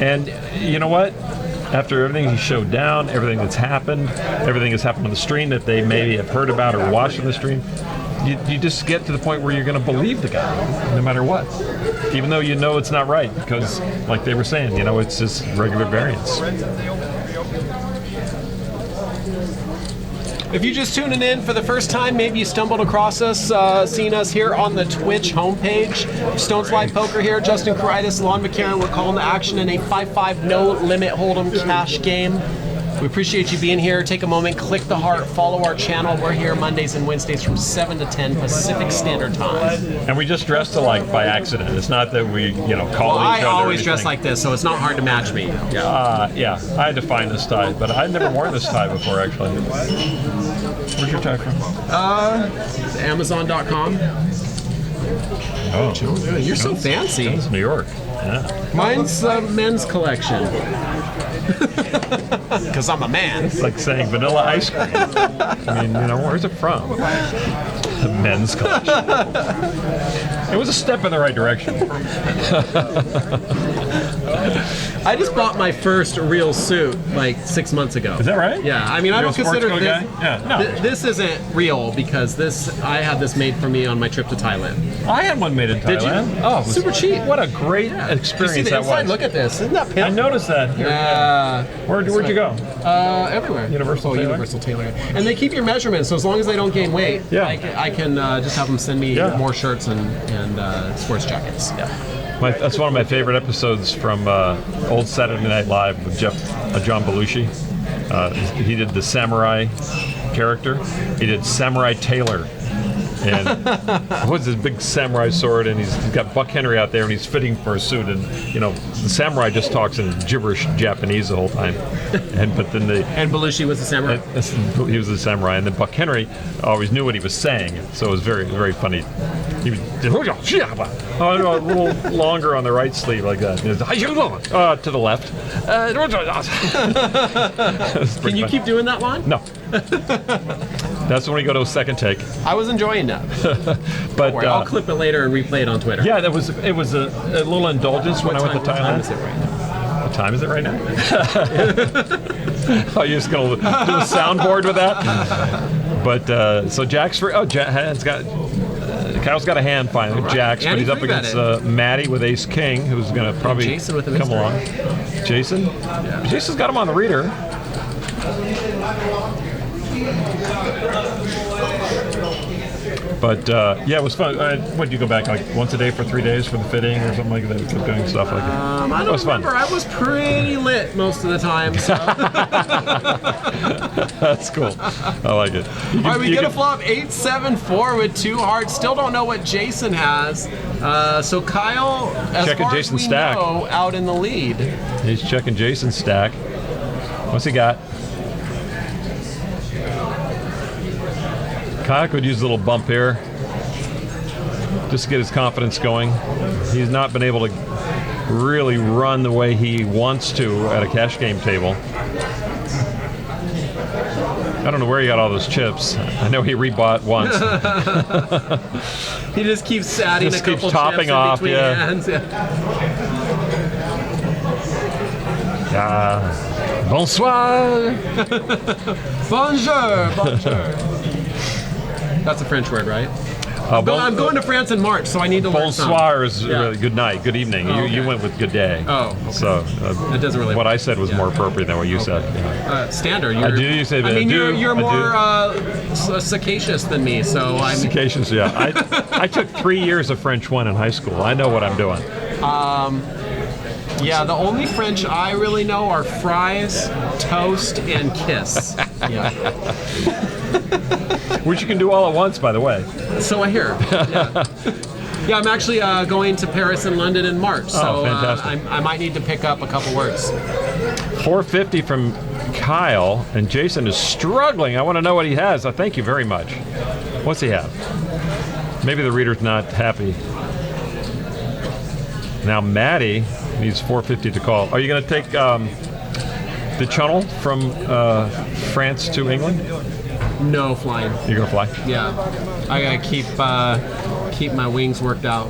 And you know what? After everything he showed down, everything that's happened, everything that's happened on the stream that they maybe have heard about or watched on the stream, you just get to the point where you're going to believe the guy, no matter what. Even though you know it's not right, because, like they were saying, it's just regular variance. If you're just tuning in for the first time, maybe you stumbled across us, seeing us here on the Twitch homepage. Stone Slide Poker here, Justin Karitis, Lon McCarron. We're calling the action in a 5-5 no limit hold'em cash game. We appreciate you being here. Take a moment, click the heart, follow our channel. We're here Mondays and Wednesdays from 7 to 10 Pacific Standard Time. And we just dressed alike by accident. It's not that we, call Well, each other. I always or dress anything. like this, so it's not hard to match me. Yeah, I had to find this tie, but I'd never worn this tie before, actually. Where's your tie from? Amazon.com. Oh, You're so fancy. It's New York. Yeah. Mine's men's collection. Because I'm a man. It's like saying vanilla ice cream. I mean, where's it from? The men's collection. It was a step in the right direction. I just bought my first real suit like 6 months ago. Is that right? Yeah, I mean, I You're don't a sports consider coat this. guy? Yeah, no. This isn't real because I had this made for me on my trip to Thailand. I had one made in Did you? Thailand. Oh, it was Super cheap. What a great You see experience the that inside? was. Look at this. Isn't that I pimp? noticed that. Here. Where'd you go? Everywhere. Universal Tailor? Universal Tailor. And they keep your measurements, so as long as they don't gain weight, Yeah. I can just have them send me Yeah. more shirts and sports jackets. Yeah. That's one of my favorite episodes from old Saturday Night Live with John Belushi. He did the samurai character. He did Samurai Taylor. And what's his big samurai sword? And he's got Buck Henry out there, and he's fitting for a suit. And the samurai just talks in gibberish Japanese the whole time. But then And Belushi was the samurai. he was the samurai, and then Buck Henry always knew what he was saying, so it was very, very funny. He was a little longer on the right sleeve like that. To the left. Can you keep doing that line? No. That's when we go to a second take. I was enjoying that. But I'll clip it later and replay it on Twitter. yeah, it was a little indulgence when I went to What time Thailand. is it right now? What time is it right now? Oh, you're just gonna do a soundboard with that? But so Jack's free. Oh, Kyle's got a hand finally with Jax, but And he's he up against Matty with Ace King, who's going to probably Jason with the come mystery. along. Jason? Yeah. Jason's got him on the reader. But yeah, it was fun. What did you go back like once a day for 3 days for the fitting or something like that? Kept doing stuff like that. I don't remember. I was pretty lit most of the time. So. That's cool. I like it. All right, we get a flop 8-7-4 with 2 hearts. Still don't know what Jason has. So Kyle, as Checking far Jason's as we stack. know, out in the lead. He's checking Jason's stack. What's he got? Kyle could use a little bump here just to get his confidence going. He's not been able to really run the way he wants to at a cash game table. I don't know where he got all those chips. I know he rebought once. He just keeps adding Just a couple keeps topping chips off, in between yeah. hands. Bonsoir. Bonjour, bonjour. That's a French word, right? I'm going to France in March, so I need to learn some. Bonsoir is Yeah. really good night, good evening. Oh, You okay. went with good day. Oh, okay. So It doesn't really what work. I said was Yeah. more appropriate than what you said. Standard. I do, you say I that. mean, I do, you're I more sagacious than me, so I'm. Vacations, yeah. I took 3 years of French 1 in high school. I know what I'm doing. Yeah, the only French I really know are fries, toast, and kiss. Yeah. Which you can do all at once, by the way. So I hear. Yeah. Yeah, I'm actually going to Paris and London in March, so fantastic. I might need to pick up a couple words. 450 from Kyle, and Jason is struggling. I want to know what he has. Thank you very much. What's he have? Maybe the reader's not happy. Now Maddie needs 450 to call. Are you going to take the channel from France to England? No flying. You're going to fly? Yeah, I gotta keep my wings worked out.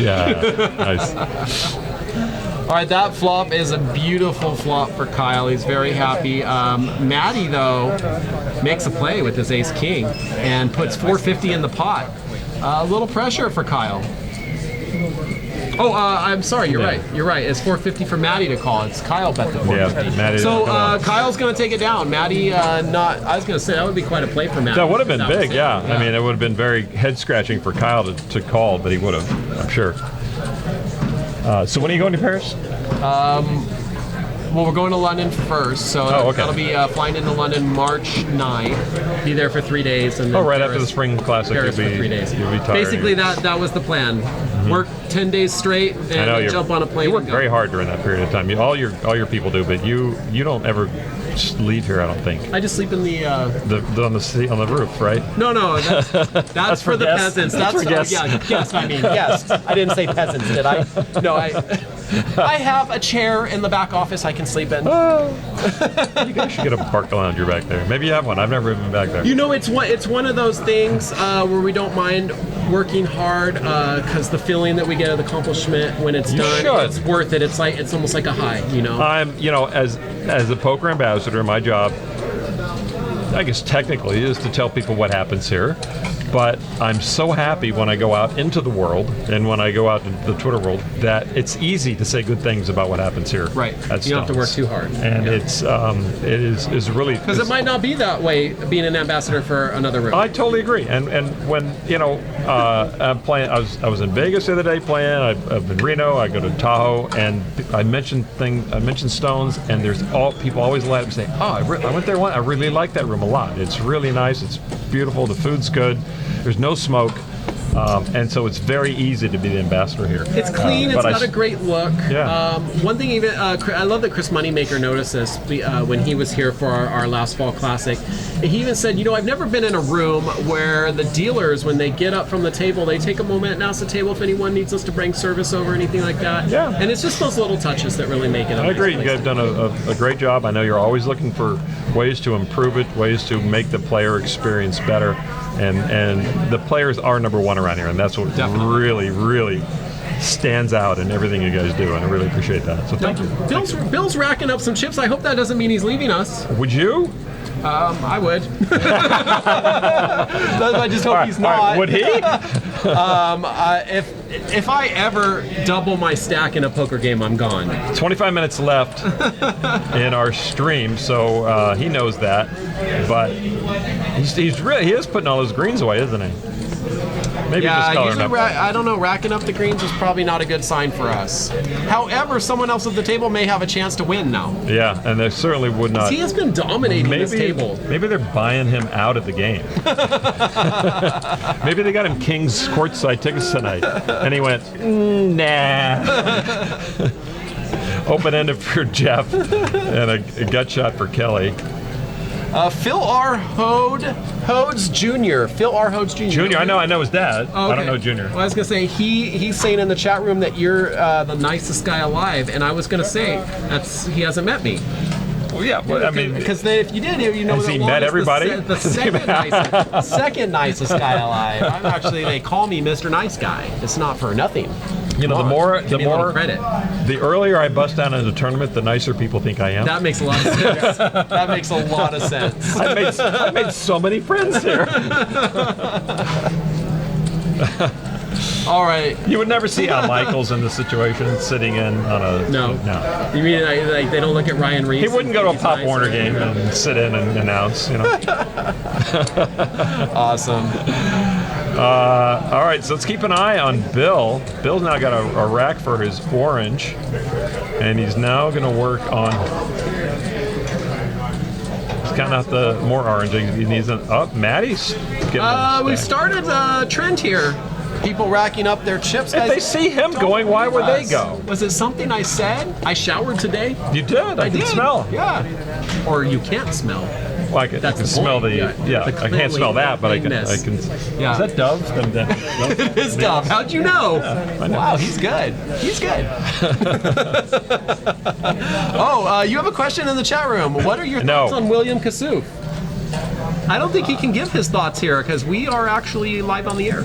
Yeah. Nice. All right, that flop is a beautiful flop for Kyle. He's very happy. Maddie, though, makes a play with his ace king and puts 450 in the pot. A little pressure for Kyle. Oh, I'm sorry. You're Yeah. right. You're right. It's 450 for Maddie to call. It's Kyle bet the 450. Yeah, Maddie. So come on. Kyle's going to take it down. Maddie, not. I was going to say that would be quite a play for Maddie. That would have been That was big, it. yeah. I mean, it would have been very head-scratching for Kyle to call, but he would have, I'm sure. So when are you going to Paris? Well, we're going to London first, so Oh, okay. that'll be flying into London March 9th. Be there for 3 days, and then Oh, right after Paris- the Spring Classic, Paris you'll for 3 days. be tired. Basically, that was the plan. Work 10 days straight and I know then jump on a plane. You work and go. very hard during that period of time. All your people do, but you don't ever just leave here. I don't think. I just sleep in the. On the roof, right? No, that's for the guests. peasants. That's for guests. Guests. I mean, guests. I didn't say peasants, did I? No, I have a chair in the back office I can sleep in. You guys should get a park lounger back there. Maybe you have one. I've never been back there. You know, it's one of those things where we don't mind working hard because the feeling that we get of accomplishment when it's done, should. it's worth it. It's almost like a high, you know. As a poker ambassador, my job, I guess technically, is to tell people what happens here. But I'm so happy when I go out into the world and when I go out into the Twitter world that it's easy to say good things about what happens here. Right. At You don't have to work Stones. too hard. And it is really Because it might not be that way being an ambassador for another room. I totally agree. And when I'm playing, I was in Vegas the other day playing. I've in Reno. I go to Tahoe, and I mentioned Stones, and people always light up and say, "Oh, I went there once. I really like that room a lot. It's really nice. It's beautiful. The food's good. There's no smoke." And so it's very easy to be the ambassador here. It's clean. It's got a great look. Yeah. One thing, even I love that Chris Moneymaker noticed this when he was here for our last fall classic. He even said, I've never been in a room where the dealers, when they get up from the table, they take a moment and ask the table if anyone needs us to bring service over, anything like that. Yeah. And it's just those little touches that really make it. I agree. You guys have done a great job. I know you're always looking for ways to improve it, ways to make the player experience better. And the players are number one around here, and that's what really, really stands out in everything you guys do, and I really appreciate that. So thank you. Bill's racking up some chips. I hope that doesn't mean he's leaving us. Would you? I would. I just hope he's not. All right. Would he? If I ever double my stack in a poker game, I'm gone. 25 minutes left in our stream, so he knows that. But he is putting all his greens away, isn't he? Maybe just coloring usually up. I don't know, racking up the greens is probably not a good sign for us. However, someone else at the table may have a chance to win now. Yeah, and they certainly would not. He has been dominating this table. Maybe they're buying him out of the game. Maybe they got him King's courtside tickets tonight, and he went, nah. Open-ended for Jeff, and a gut shot for Kelly. Phil R. Hodes Jr. Phil R. Hodes Jr. Junior, I know his dad. Oh, okay. I don't know Junior. Well, I was gonna say he's saying in the chat room that you're the nicest guy alive, and I was gonna say he hasn't met me. Well, yeah, well, I mean, because if you did, you know, has he met everybody? The second nicest guy alive. I'm actually, they call me Mr. Nice Guy. It's not for nothing. the more credit. The earlier I bust down in the tournament, the nicer people think I am. That makes a lot of sense. That makes a lot of sense. I made so many friends here. All right. You would never see Al Michaels in this situation, sitting in on a No. no. You mean like they don't look at Ryan Reese? He wouldn't go to a Pop Warner game and sit in and announce, Awesome. All right, so let's keep an eye on Bill. Bill's now got a rack for his orange, and he's now going to work on. He's counting out the more orange. He needs an up. Maddie's getting. We started a trend here. People racking up their chips. If they see him going, why would they go? Was it something I said? I showered today. You did. I can smell. Yeah. Or you can't smell. Well, I can That's the smell point. the I can't smell that, but I can. Yeah. Is that Dove? It is Dove. How'd you know? I know. Wow, he's good. He's good. You have a question in the chat room. What are your thoughts on William Kassouf? I don't think he can give his thoughts here because we are actually live on the air.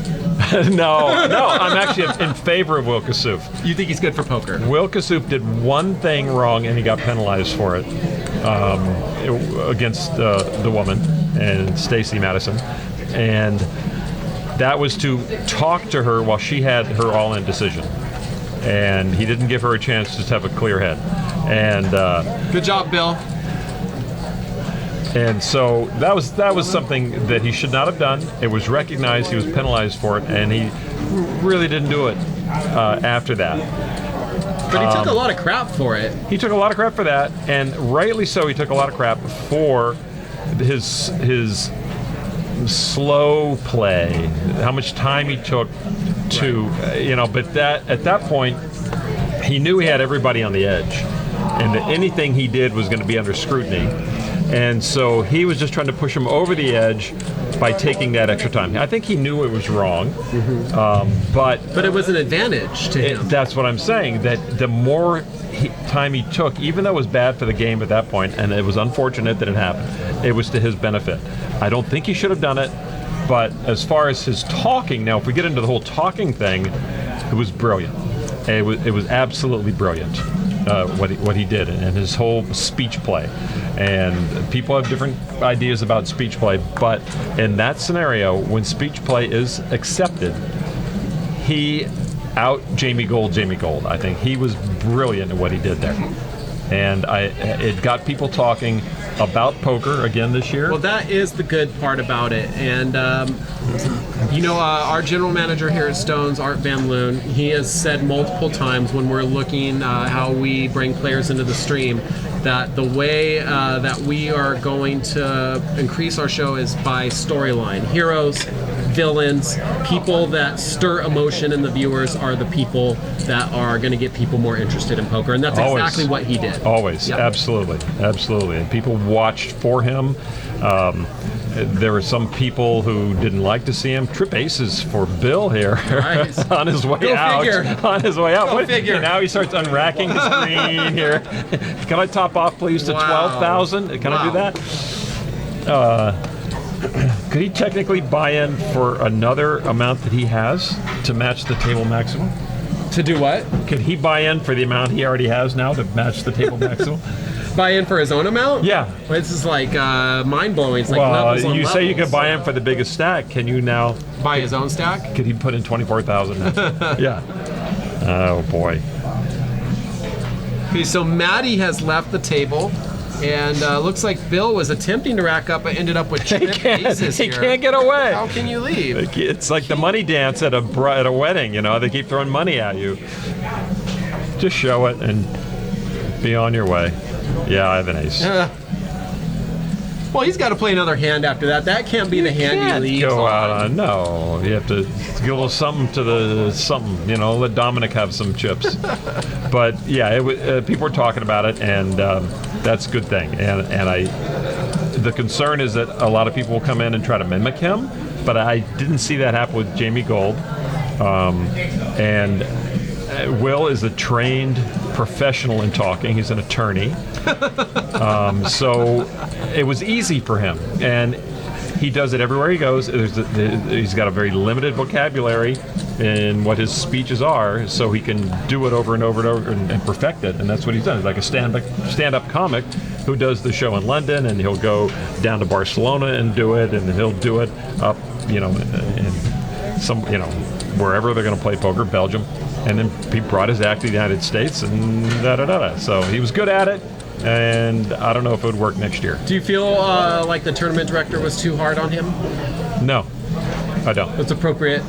No, I'm actually in favor of Will Kassouf. You think he's good for poker? Will Kassouf did one thing wrong, and he got penalized for it against the woman and Stacey Madison, and that was to talk to her while she had her all-in decision, and he didn't give her a chance to have a clear head. And good job, Bill. And so that was something that he should not have done. It was recognized. He was penalized for it, and he really didn't do it after that. But he took a lot of crap for it. He took a lot of crap for that, and rightly so. He took a lot of crap for his slow play, how much time he took to, But at that point, he knew he had everybody on the edge, and that anything he did was going to be under scrutiny. And so he was just trying to push him over the edge by taking that extra time. I think he knew it was wrong, but it was an advantage to him. that's what I'm saying, that the more time he took, even though it was bad for the game at that point, and it was unfortunate that it happened, it was to his benefit. I don't think he should have done it, but as far as his talking, now if we get into the whole talking thing, it was brilliant. It was absolutely brilliant. What he did and his whole speech play, and people have different ideas about speech play, but in that scenario, when speech play is accepted, he out Jamie Gold. I think he was brilliant at what he did there, and it got people talking about poker again this year. Well, that is the good part about it. And, our general manager here at Stones, Art Van Loon, he has said multiple times when we're looking how we bring players into the stream, that the way that we are going to increase our show is by storyline. Heroes, villains, people that stir emotion in the viewers are the people that are going to get people more interested in poker, and that's exactly what he did. Always, Yep. absolutely, and people watched for him. There were some people who didn't like to see him. Trip aces for Bill here Nice. on his way Go out. figure. On his way out. Go figure. Now he starts unracking his screen here. Can I top off, please, to Wow. 12,000? Can I do Wow. that? Could he technically buy in for another amount that he has to match the table maximum? To do what? Could he buy in for the amount he already has now to match the table maximum? Buy in for his own amount? Yeah. This is like mind-blowing. It's like Well, levels on you say you levels. could buy in for the biggest stack. Can you now? Buy his own stack? Could he put in 24,000? Yeah. Oh boy. Okay, so Maddie has left the table, and looks like Bill was attempting to rack up, but ended up with trip aces He here. can't get away. How can you leave? It's like the money dance at a wedding. You know, they keep throwing money at you. Just show it and be on your way. Yeah, I have an ace. Well, he's got to play another hand after that. That can't be the hand he Can't leaves go on. out on. No, you have to give a little something to the something. You know, let Dominic have some chips. But yeah, people were talking about it, and that's a good thing. The concern is that a lot of people will come in and try to mimic him, but I didn't see that happen with Jamie Gold. And Will is a trained professional in talking. He's an attorney. So it was easy for him. And he does it everywhere he goes. He's got a very limited vocabulary in what his speeches are, so he can do it over and over and over and perfect it. And that's what he's done. He's like a stand-up comic who does the show in London, and he'll go down to Barcelona and do it, and he'll do it up, in some, wherever they're going to play poker, Belgium. And then he brought his act to the United States, and da-da-da-da. So he was good at it, and I don't know if it would work next year. Do you feel like the tournament director was too hard on him? No, I don't. It's appropriate.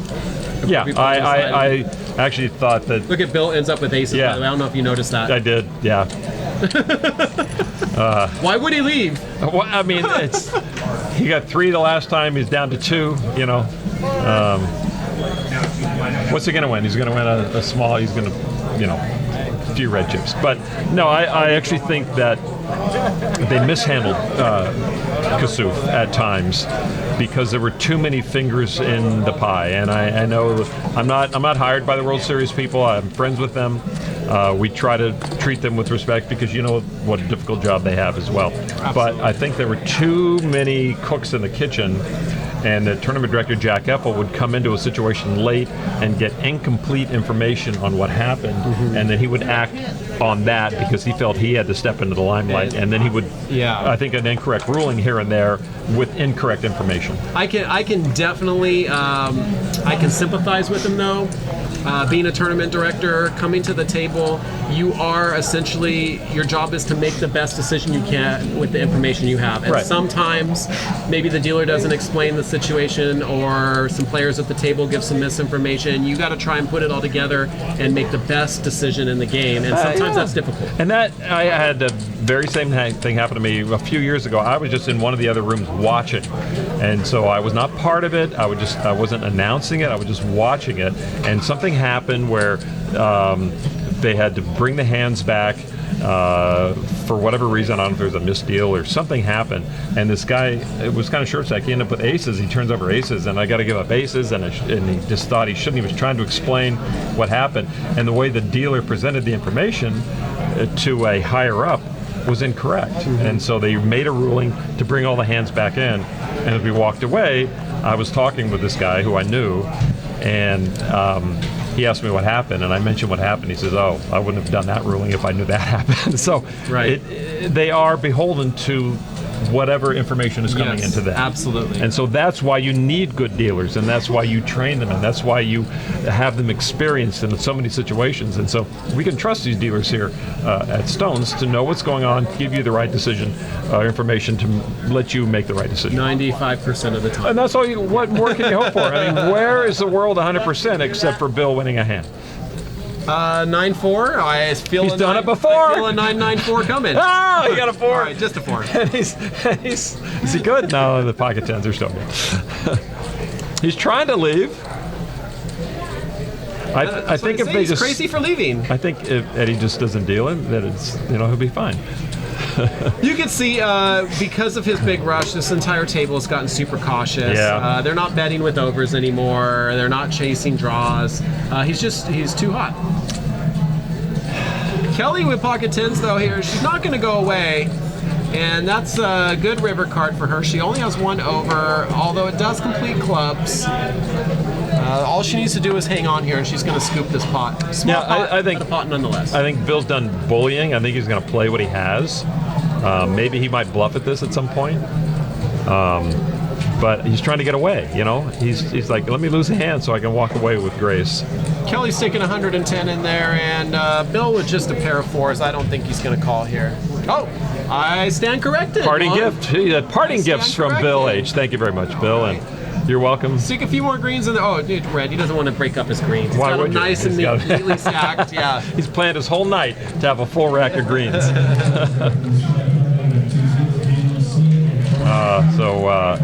Yeah, People just I actually thought that Look at Bill ends up with aces, Yeah. by the way. I don't know if you noticed that. I did, yeah. Why would he leave? Well, I mean, he got 3 the last time. He's down to 2. What's he going to win? He's going to win a small. He's going to, a few red chips. But no, I actually think that they mishandled Kassouf at times because there were too many fingers in the pie. And I know I'm not hired by the World Series people. I'm friends with them. We try to treat them with respect because you know what a difficult job they have as well. But I think there were too many cooks in the kitchen, and the tournament director, Jack Effel, would come into a situation late and get incomplete information on what happened, and then he would act on that because he felt he had to step into the limelight, and then he would, I think, an incorrect ruling here and there with incorrect information. I can definitely I can sympathize with him though. Being a tournament director, coming to the table, you are essentially, your job is to make the best decision you can with the information you have. And Right. sometimes maybe the dealer doesn't explain the situation, or some players at the table give some misinformation. You got to try and put it all together and make the best decision in the game. And sometimes that's difficult. And that, I had the very same thing happen to me a few years ago. I was just in one of the other rooms watching, and so I was not part of it. I wasn't announcing it. I was just watching it, and something happened where they had to bring the hands back. for whatever reason, I don't know if there was a misdeal or something happened, and this guy, it was kind of short stack. He ended up with aces. He turns over aces, and I got to give up aces, and he just thought he shouldn't. He was trying to explain what happened, and the way the dealer presented the information to a higher up was incorrect. And so they made a ruling to bring all the hands back in. And as we walked away, I was talking with this guy who I knew, and he asked me what happened, and I mentioned what happened. He says, "Oh, I wouldn't have done that ruling if I knew that happened." So they are beholden to whatever information is coming into them. Absolutely. And so that's why you need good dealers, and that's why you train them, and that's why you have them experienced in so many situations. And so we can trust these dealers here at Stones to know what's going on, give you the right decision, information to let you make the right decision. 95% of the time. And that's all. What more can you hope for? I mean, where is the world 100% except for Bill winning a hand? 9-4. I feel He's a done nine- it before. I feel a 9-9-4 coming. Oh, he got a 4. All right, just a 4. And is he good? No, the pocket tens are still good. He's trying to leave. I think if they he's just crazy for leaving. I think if Eddie just doesn't deal him, that it's he'll be fine. You can see because of his big rush, this entire table has gotten super cautious. Yeah. They're not betting with overs anymore. They're not chasing draws. He's too hot. Kelly with pocket tens though here. She's not going to go away. And that's a good river card for her. She only has 1 over, although it does complete clubs. All she needs to do is hang on here, and she's going to scoop this pot. Small pot, I think but a pot nonetheless. I think Bill's done bullying. I think he's going to play what he has. Maybe he might bluff at this at some point. But he's trying to get away, He's like, let me lose a hand so I can walk away with grace. Kelly's sticking 110 in there, and Bill with just a pair of 4s. I don't think he's going to call here. Oh, I stand corrected. Parting Mom. gift. He had parting stand gifts from Bill corrected. H. Thank you very much, Bill, and you're welcome. Stick a few more greens in there. Oh, dude, Red, he doesn't want to break up his greens. He's Why got would them you? nice and He's got- neatly stacked. Yeah. He's planned his whole night to have a full rack of greens.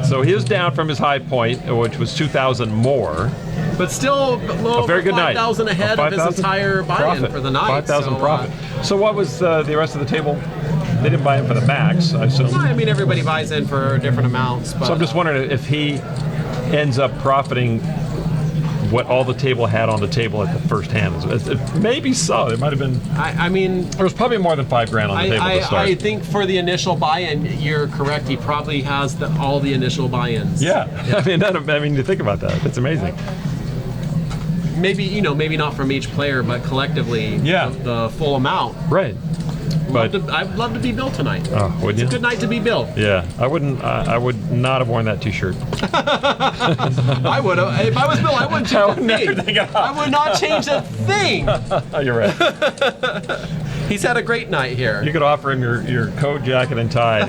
So he is down from his high point, which was 2,000 more. But still A very good night. 5,000 ahead of his 5,000 entire buy-in profit. for the night. 5,000 so, profit. So what was the rest of the table? They didn't buy in for the max, I assume. I mean, everybody buys in for different amounts. But So I'm just wondering if he ends up profiting what all the table had on the table at the first hand. Maybe so. It might have been. I mean, There was probably more than $5 grand on the table to start. I think for the initial buy-in, you're correct. He probably has all the initial buy-ins. Yeah. I mean, you think about that. It's amazing. Maybe maybe not from each player, but collectively, Yeah. the full amount. Right. But I'd love to be Bill tonight. oh, would It's you? a good night to be Bill. Yeah, I wouldn't. I would not have worn that T-shirt. I would have. If I was Bill, I wouldn't change I a would never thing. think of- I would not change a thing. Oh, you're right. He's had a great night here. You could offer him your coat, jacket, and tie.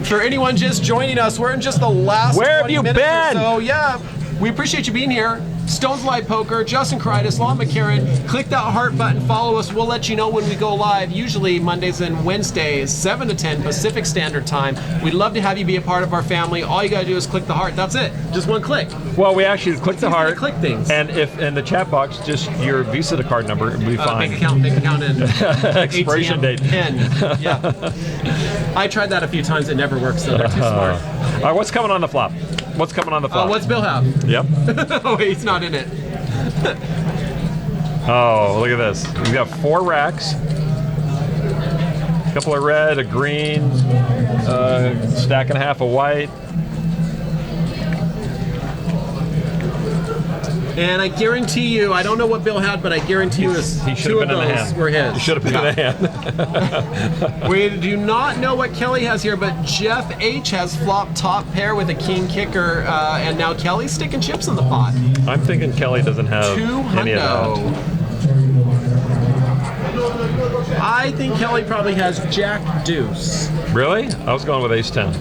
For anyone just joining us, we're in just the last Where have 20 you minutes or been? So yeah, we appreciate you being here. Stones Live Poker, Justin Kreitis, Lon McCarran. Click that heart button, follow us. We'll let you know when we go live, usually Mondays and Wednesdays, 7 to 10 Pacific Standard Time. We'd love to have you be a part of our family. All you gotta do is click the heart. That's it. Just one click. Well, we actually click the easy to heart. click things. And if in the chat box, just your Visa card number, it'll be fine. Bank account, and Expiration ATM date. PIN. Yeah. I tried that a few times. It never works, so they're too smart. All right, what's coming on the flop? What's coming on the flop? What's Bill have? Yep. Oh, he's not in it. Oh, look at this. We've got 4 racks. A couple of red, a green, stack and a half of white. And I guarantee you, I don't know what Bill had, but I guarantee you He should two have of been in the those hand. were his. He should have been in the hand. We do not know what Kelly has here, but Jeff H has flop top pair with a king kicker, and now Kelly's sticking chips in the pot. I'm thinking Kelly doesn't have 2 any of that. hundo. I think Kelly probably has Jack Deuce. Really? I was going with ace 10.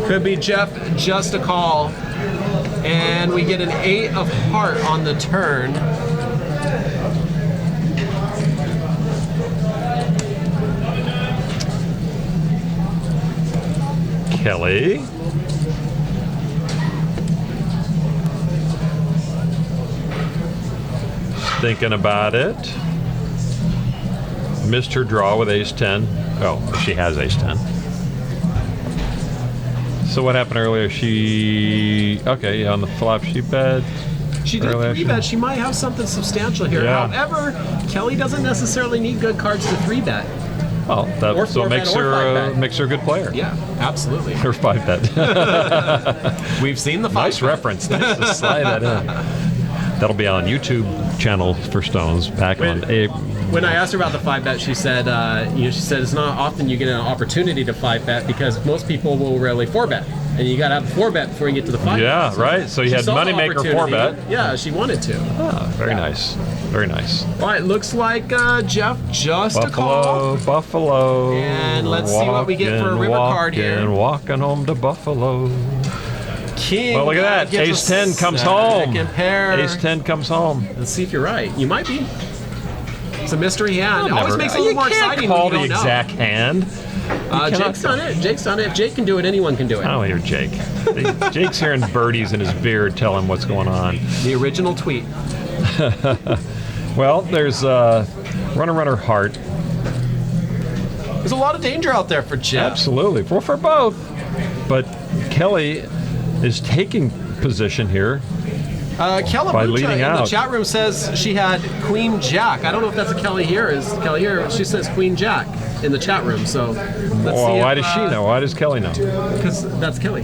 Could be Jeff just a call. And we get an 8 of heart on the turn. Kelly. thinking about it. Missed her draw with ace-10. Oh, she has ace-10. So what happened earlier? Okay, on the flop she bet. She did Early 3 bet. She might have something substantial here. Yeah. However, Kelly doesn't necessarily need good cards to 3 bet. Well, Or so 4 bet makes or her 5 bet. makes her a good player. Yeah, absolutely. Her 5 bet. We've seen the 5 Nice bet. reference. Nice to slide that in. That'll be on YouTube channel for Stones back on April. When I asked her about the 5 bet, she said, she said it's not often you get an opportunity to 5 bet because most people will rarely 4 bet, and you got to have a 4 bet before you get to the 5 Yeah, bet. right. So you she had saw the moneymaker 4 opportunity. bet. Yeah, she wanted to. Ah, very nice. Very nice. All right, looks like Jeff just a call. Buffalo. And let's see what we get for a river card here. Walking home to Buffalo. King. Well, look at that. gets a Ace-10 comes home. second pair. Ace-10 comes home. Let's see if you're right. You might be. It's a mystery hand. It always Never- makes it a little more You exciting can't call when the you don't exact hand. know. Jake's done it. Jake's done it. If Jake can do it, anyone can do it. I don't hear Jake. Jake's hearing birdies in his beard tell him what's going on. The original tweet. Well, there's runner heart. There's a lot of danger out there for Jeff. Absolutely. For both. But Kelly is taking position here. By Kelly leading in the out. chat room says she had Queen Jack. I don't know if that's a Kelly here. Is Kelly here? She says Queen Jack in the chat room. So let's Well, see why does she know? Why does Kelly know? Because that's Kelly.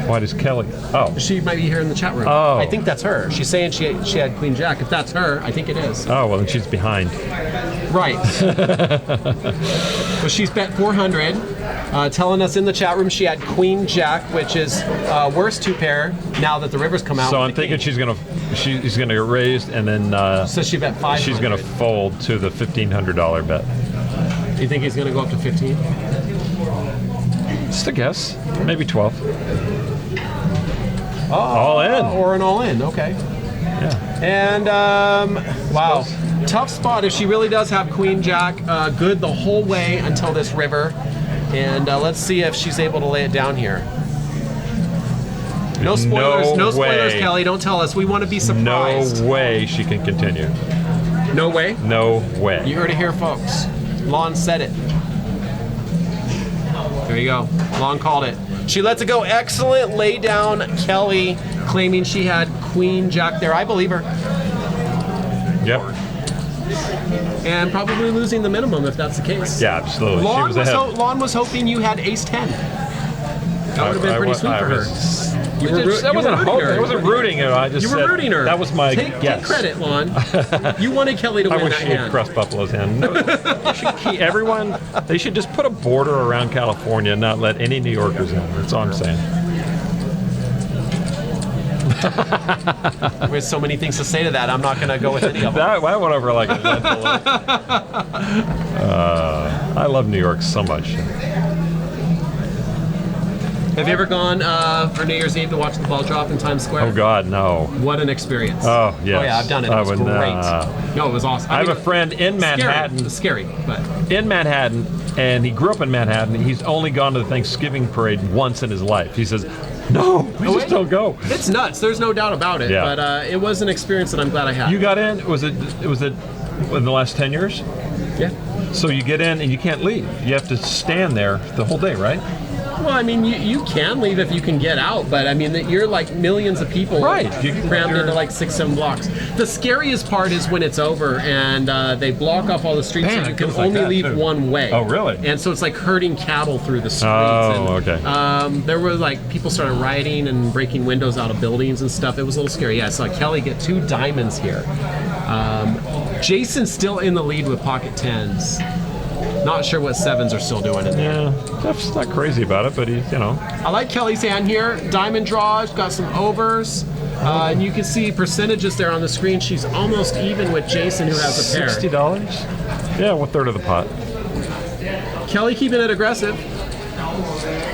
Why does Kelly? Oh. She might be here in the chat room. Oh. I think that's her. She's saying she had Queen Jack. If that's her, I think it is. Oh, well, then she's behind. Right. Well, she's bet 400, telling us in the chat room she had Queen Jack, which is worst 2 pair now that the rivers come out. So with I'm the thinking king. she's gonna get raised, and then So she bet 500. she's gonna fold to the $1,500 bet. You think he's going to go up to 15? Just a guess, maybe 12. All in. Or an all-in, okay. Yeah. And, wow. Tough spot if she really does have Queen Jack. Good the whole way until this river. And let's see if she's able to lay it down here. No spoilers, no spoilers, way. Kelly. Don't tell us. We want to be surprised. No way she can continue. No way? No way. You heard it here, folks. Lon said it. There you go. Lon called it. She lets it go. Excellent lay down, Kelly, claiming she had Queen Jack there. I believe her. Yep. And probably losing the minimum if that's the case. Yeah, absolutely. Lon She was ahead. Lon was hoping you had Ace-10. That would have been pretty sweet for her. You were That wasn't rooting her. I wasn't rooting her. I just You were said rooting her. That was my Take guess. credit, Lon. You wanted Kelly to I win wish that she had hand. crushed Buffalo's hand. No, they should keep everyone. They should just put a border around California and not let any New Yorkers in. That's all I'm saying. There's so many things to say to that. I'm not going to go with any of them. That went over like a lead balloon. I love New York so much. Have you ever gone for New Year's Eve to watch the ball drop in Times Square? Oh God, no. What an experience. Oh, yes. Oh, yeah, I've done it. It I was would great. not. No, it was awesome. I have a friend in Manhattan. It was scary, but In Manhattan, and he grew up in Manhattan. He's only gone to the Thanksgiving parade once in his life. He says, "No, we just don't go." it's nuts. There's no doubt about it. Yeah. But it was an experience that I'm glad I had. You got in? Was it in the last 10 years? Yeah. So you get in and you can't leave. You have to stand there the whole day, right? Well, I mean, you can leave if you can get out, but I mean, you're like millions of people Right. crammed into like 6-7 blocks. The scariest part is when it's over and they block off all the streets Man, so you it can goes like only that, leave too. one way. Oh, really? And so it's like herding cattle through the streets. Oh, and, okay. There were like people started rioting and breaking windows out of buildings and stuff. It was a little scary. Yeah, I saw Kelly get 2 diamonds here. Jason's still in the lead with pocket 10s. Not sure what 7s are still doing in there. Yeah, Jeff's not crazy about it, but he's, I like Kelly's hand here. Diamond draws, got some overs. And you can see percentages there on the screen. She's almost even with Jason, who has a pair. $60? Yeah, 1/3 of the pot. Kelly keeping it aggressive.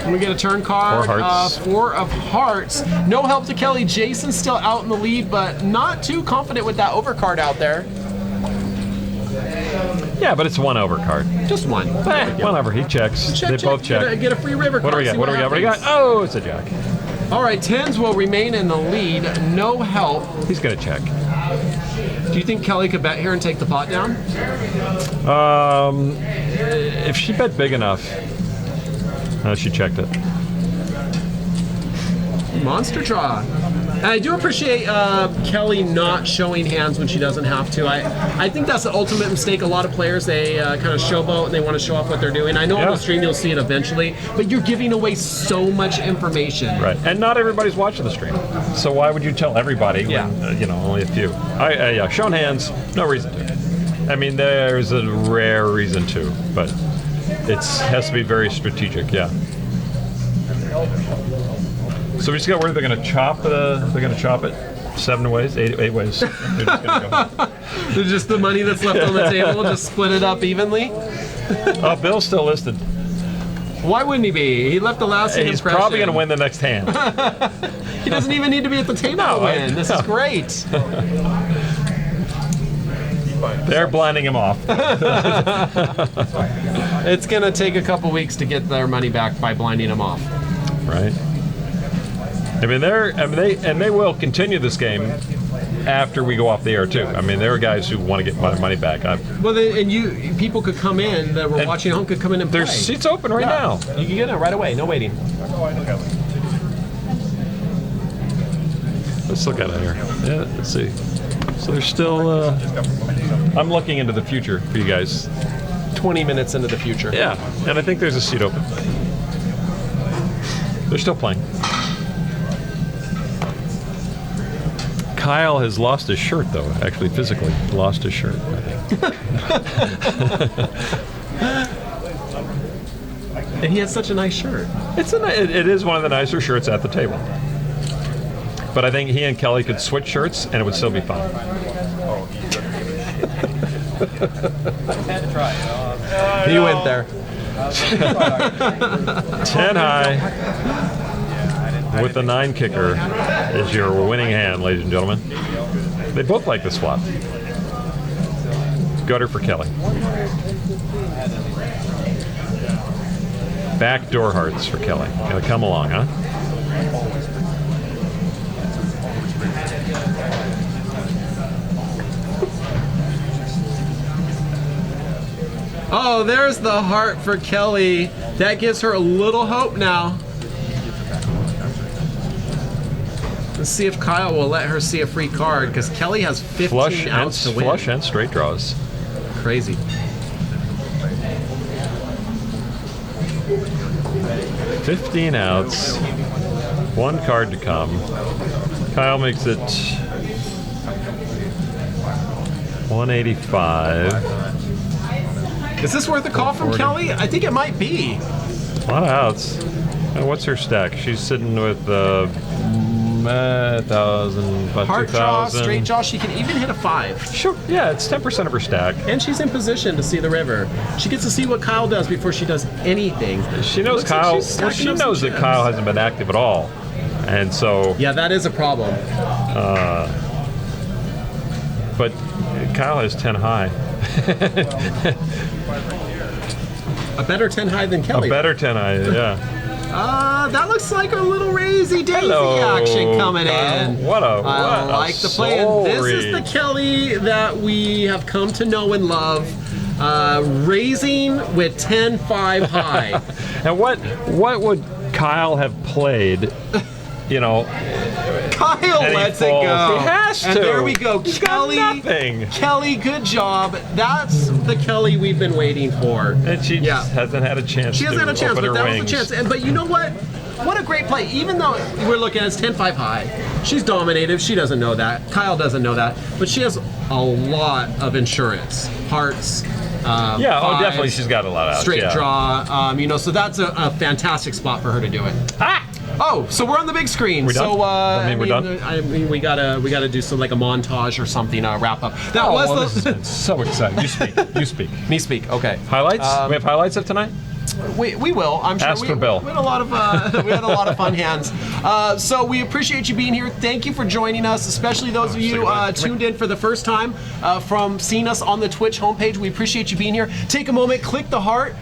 And we get a turn card. 4 hearts. 4 of hearts. No help to Kelly. Jason's still out in the lead, but not too confident with that overcard out there. Yeah, but it's 1 over card. Just one. One over. He checks. Check, they check. both check. Get a free river What card. do we got? See What do we got? What do we got? happens. Oh, it's a jack. All right, 10s will remain in the lead. No help. He's gonna check. Do you think Kelly could bet here and take the pot down? If she bet big enough, she checked it. Monster draw. And I do appreciate Kelly not showing hands when she doesn't have to. I think that's the ultimate mistake. A lot of players, they kind of showboat and they want to show off what they're doing. I know on the stream you'll see it eventually, but you're giving away so much information. Right, and not everybody's watching the stream. So why would you tell everybody when, only a few? Yeah, shown hands, no reason to. I mean, there's a rare reason to, but it has to be very strategic, yeah. So we just got where they're going to chop. They're going to chop it 7 ways, 8 ways. They're just going to go. There's just the money that's left on the table. Just split it up evenly. Bill's still listed. Why wouldn't he be? He left the lasting He's impression. probably going to win the next hand. He doesn't even need to be at the table to win. This is great. They're blinding him off. It's going to take a couple weeks to get their money back by blinding him off. Right. I mean, they will continue this game after we go off the air too. I mean, there are guys who want to get my money back. Well, people could come in that were watching at home could come in and play. There's seats open right now. You can get in right away. No waiting. Let's look at it here. Yeah, let's see. So there's still. I'm looking into the future for you guys. 20 minutes into the future. Yeah, and I think there's a seat open. They're still playing. Kyle has lost his shirt, though. Actually, physically lost his shirt, I think. And he has such a nice shirt. It is one of the nicer shirts at the table. But I think he and Kelly could switch shirts, and it would still be fun. He went there. 10 high with the 9 kicker is your winning hand, ladies and gentlemen. They both like this flop. Gutter for Kelly. Backdoor hearts for Kelly. Gonna come along, huh? Oh, there's the heart for Kelly. That gives her a little hope now. Let's see if Kyle will let her see a free card, because Kelly has 15 outs to win. Flush and straight draws. Crazy. $15 outs. 1 card to come. Kyle makes it 185. Is this worth a call from Kelly? I think it might be. A lot of outs. What's her stack? She's sitting with 1,000, about Heart 2,000. draw, straight draw. She can even hit a 5. Sure. Yeah, it's 10% of her stack. And she's in position to see the river. She gets to see what Kyle does before she does anything. She knows Kyle. Well, she knows that Kyle hasn't been active at all, and so. Yeah, that is a problem. But Kyle has 10 high. A better 10 high than Kelly. A better 10 high, yeah. That looks like a little raisy daisy action coming Kyle. in. I like the play. This is the Kelly that we have come to know and love. Raising with 10-5 high. And what would Kyle have played? You know, Kyle lets it go. He has to. And there we go. He's Kelly, got nothing. Kelly, good job. That's the Kelly we've been waiting for. And she just hasn't had a chance. She hasn't had a chance, but that was a chance. But you know what? What a great play. Even though we're looking at 10-5 high, she's dominative. She doesn't know that. Kyle doesn't know that. But she has a lot of insurance. Hearts. Yeah, fives, definitely she's got a lot out. Straight draw. So that's a fantastic spot for her to do it. Oh, so we're on the big screen. We're done? So we're done. I mean, we gotta do some like a montage or something, wrap up. That was this is so exciting. You speak. me speak. Okay. Highlights? We have highlights of tonight? We will. I'm sure. Ask for Bill. We had a lot of we had a lot of fun hands. So we appreciate you being here. Thank you for joining us, especially those of you tuned in for the first time from seeing us on the Twitch homepage. We appreciate you being here. Take a moment, click the heart.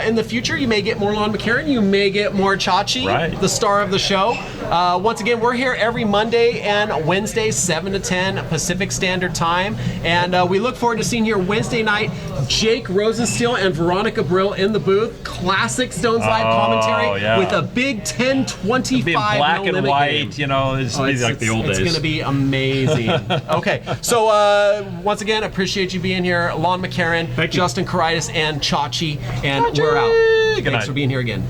In the future, you may get more Lon McCarran. You may get more Chachi, Right. the star of the show. Once again, we're here every Monday and Wednesday, 7 to 10 Pacific Standard Time, and we look forward to seeing you here Wednesday night. Jake Rosensteel and Veronica Brill in the booth. Classic Stones Live commentary yeah. with a big 1025 Being black no and limit white, game. you know, it's like the old days. It's going to be amazing. Okay, so once again, appreciate you being here. Lon McCarran, Thank you. Justin Karitis, and Chachi, and we're out. Good Thanks night. for being here again.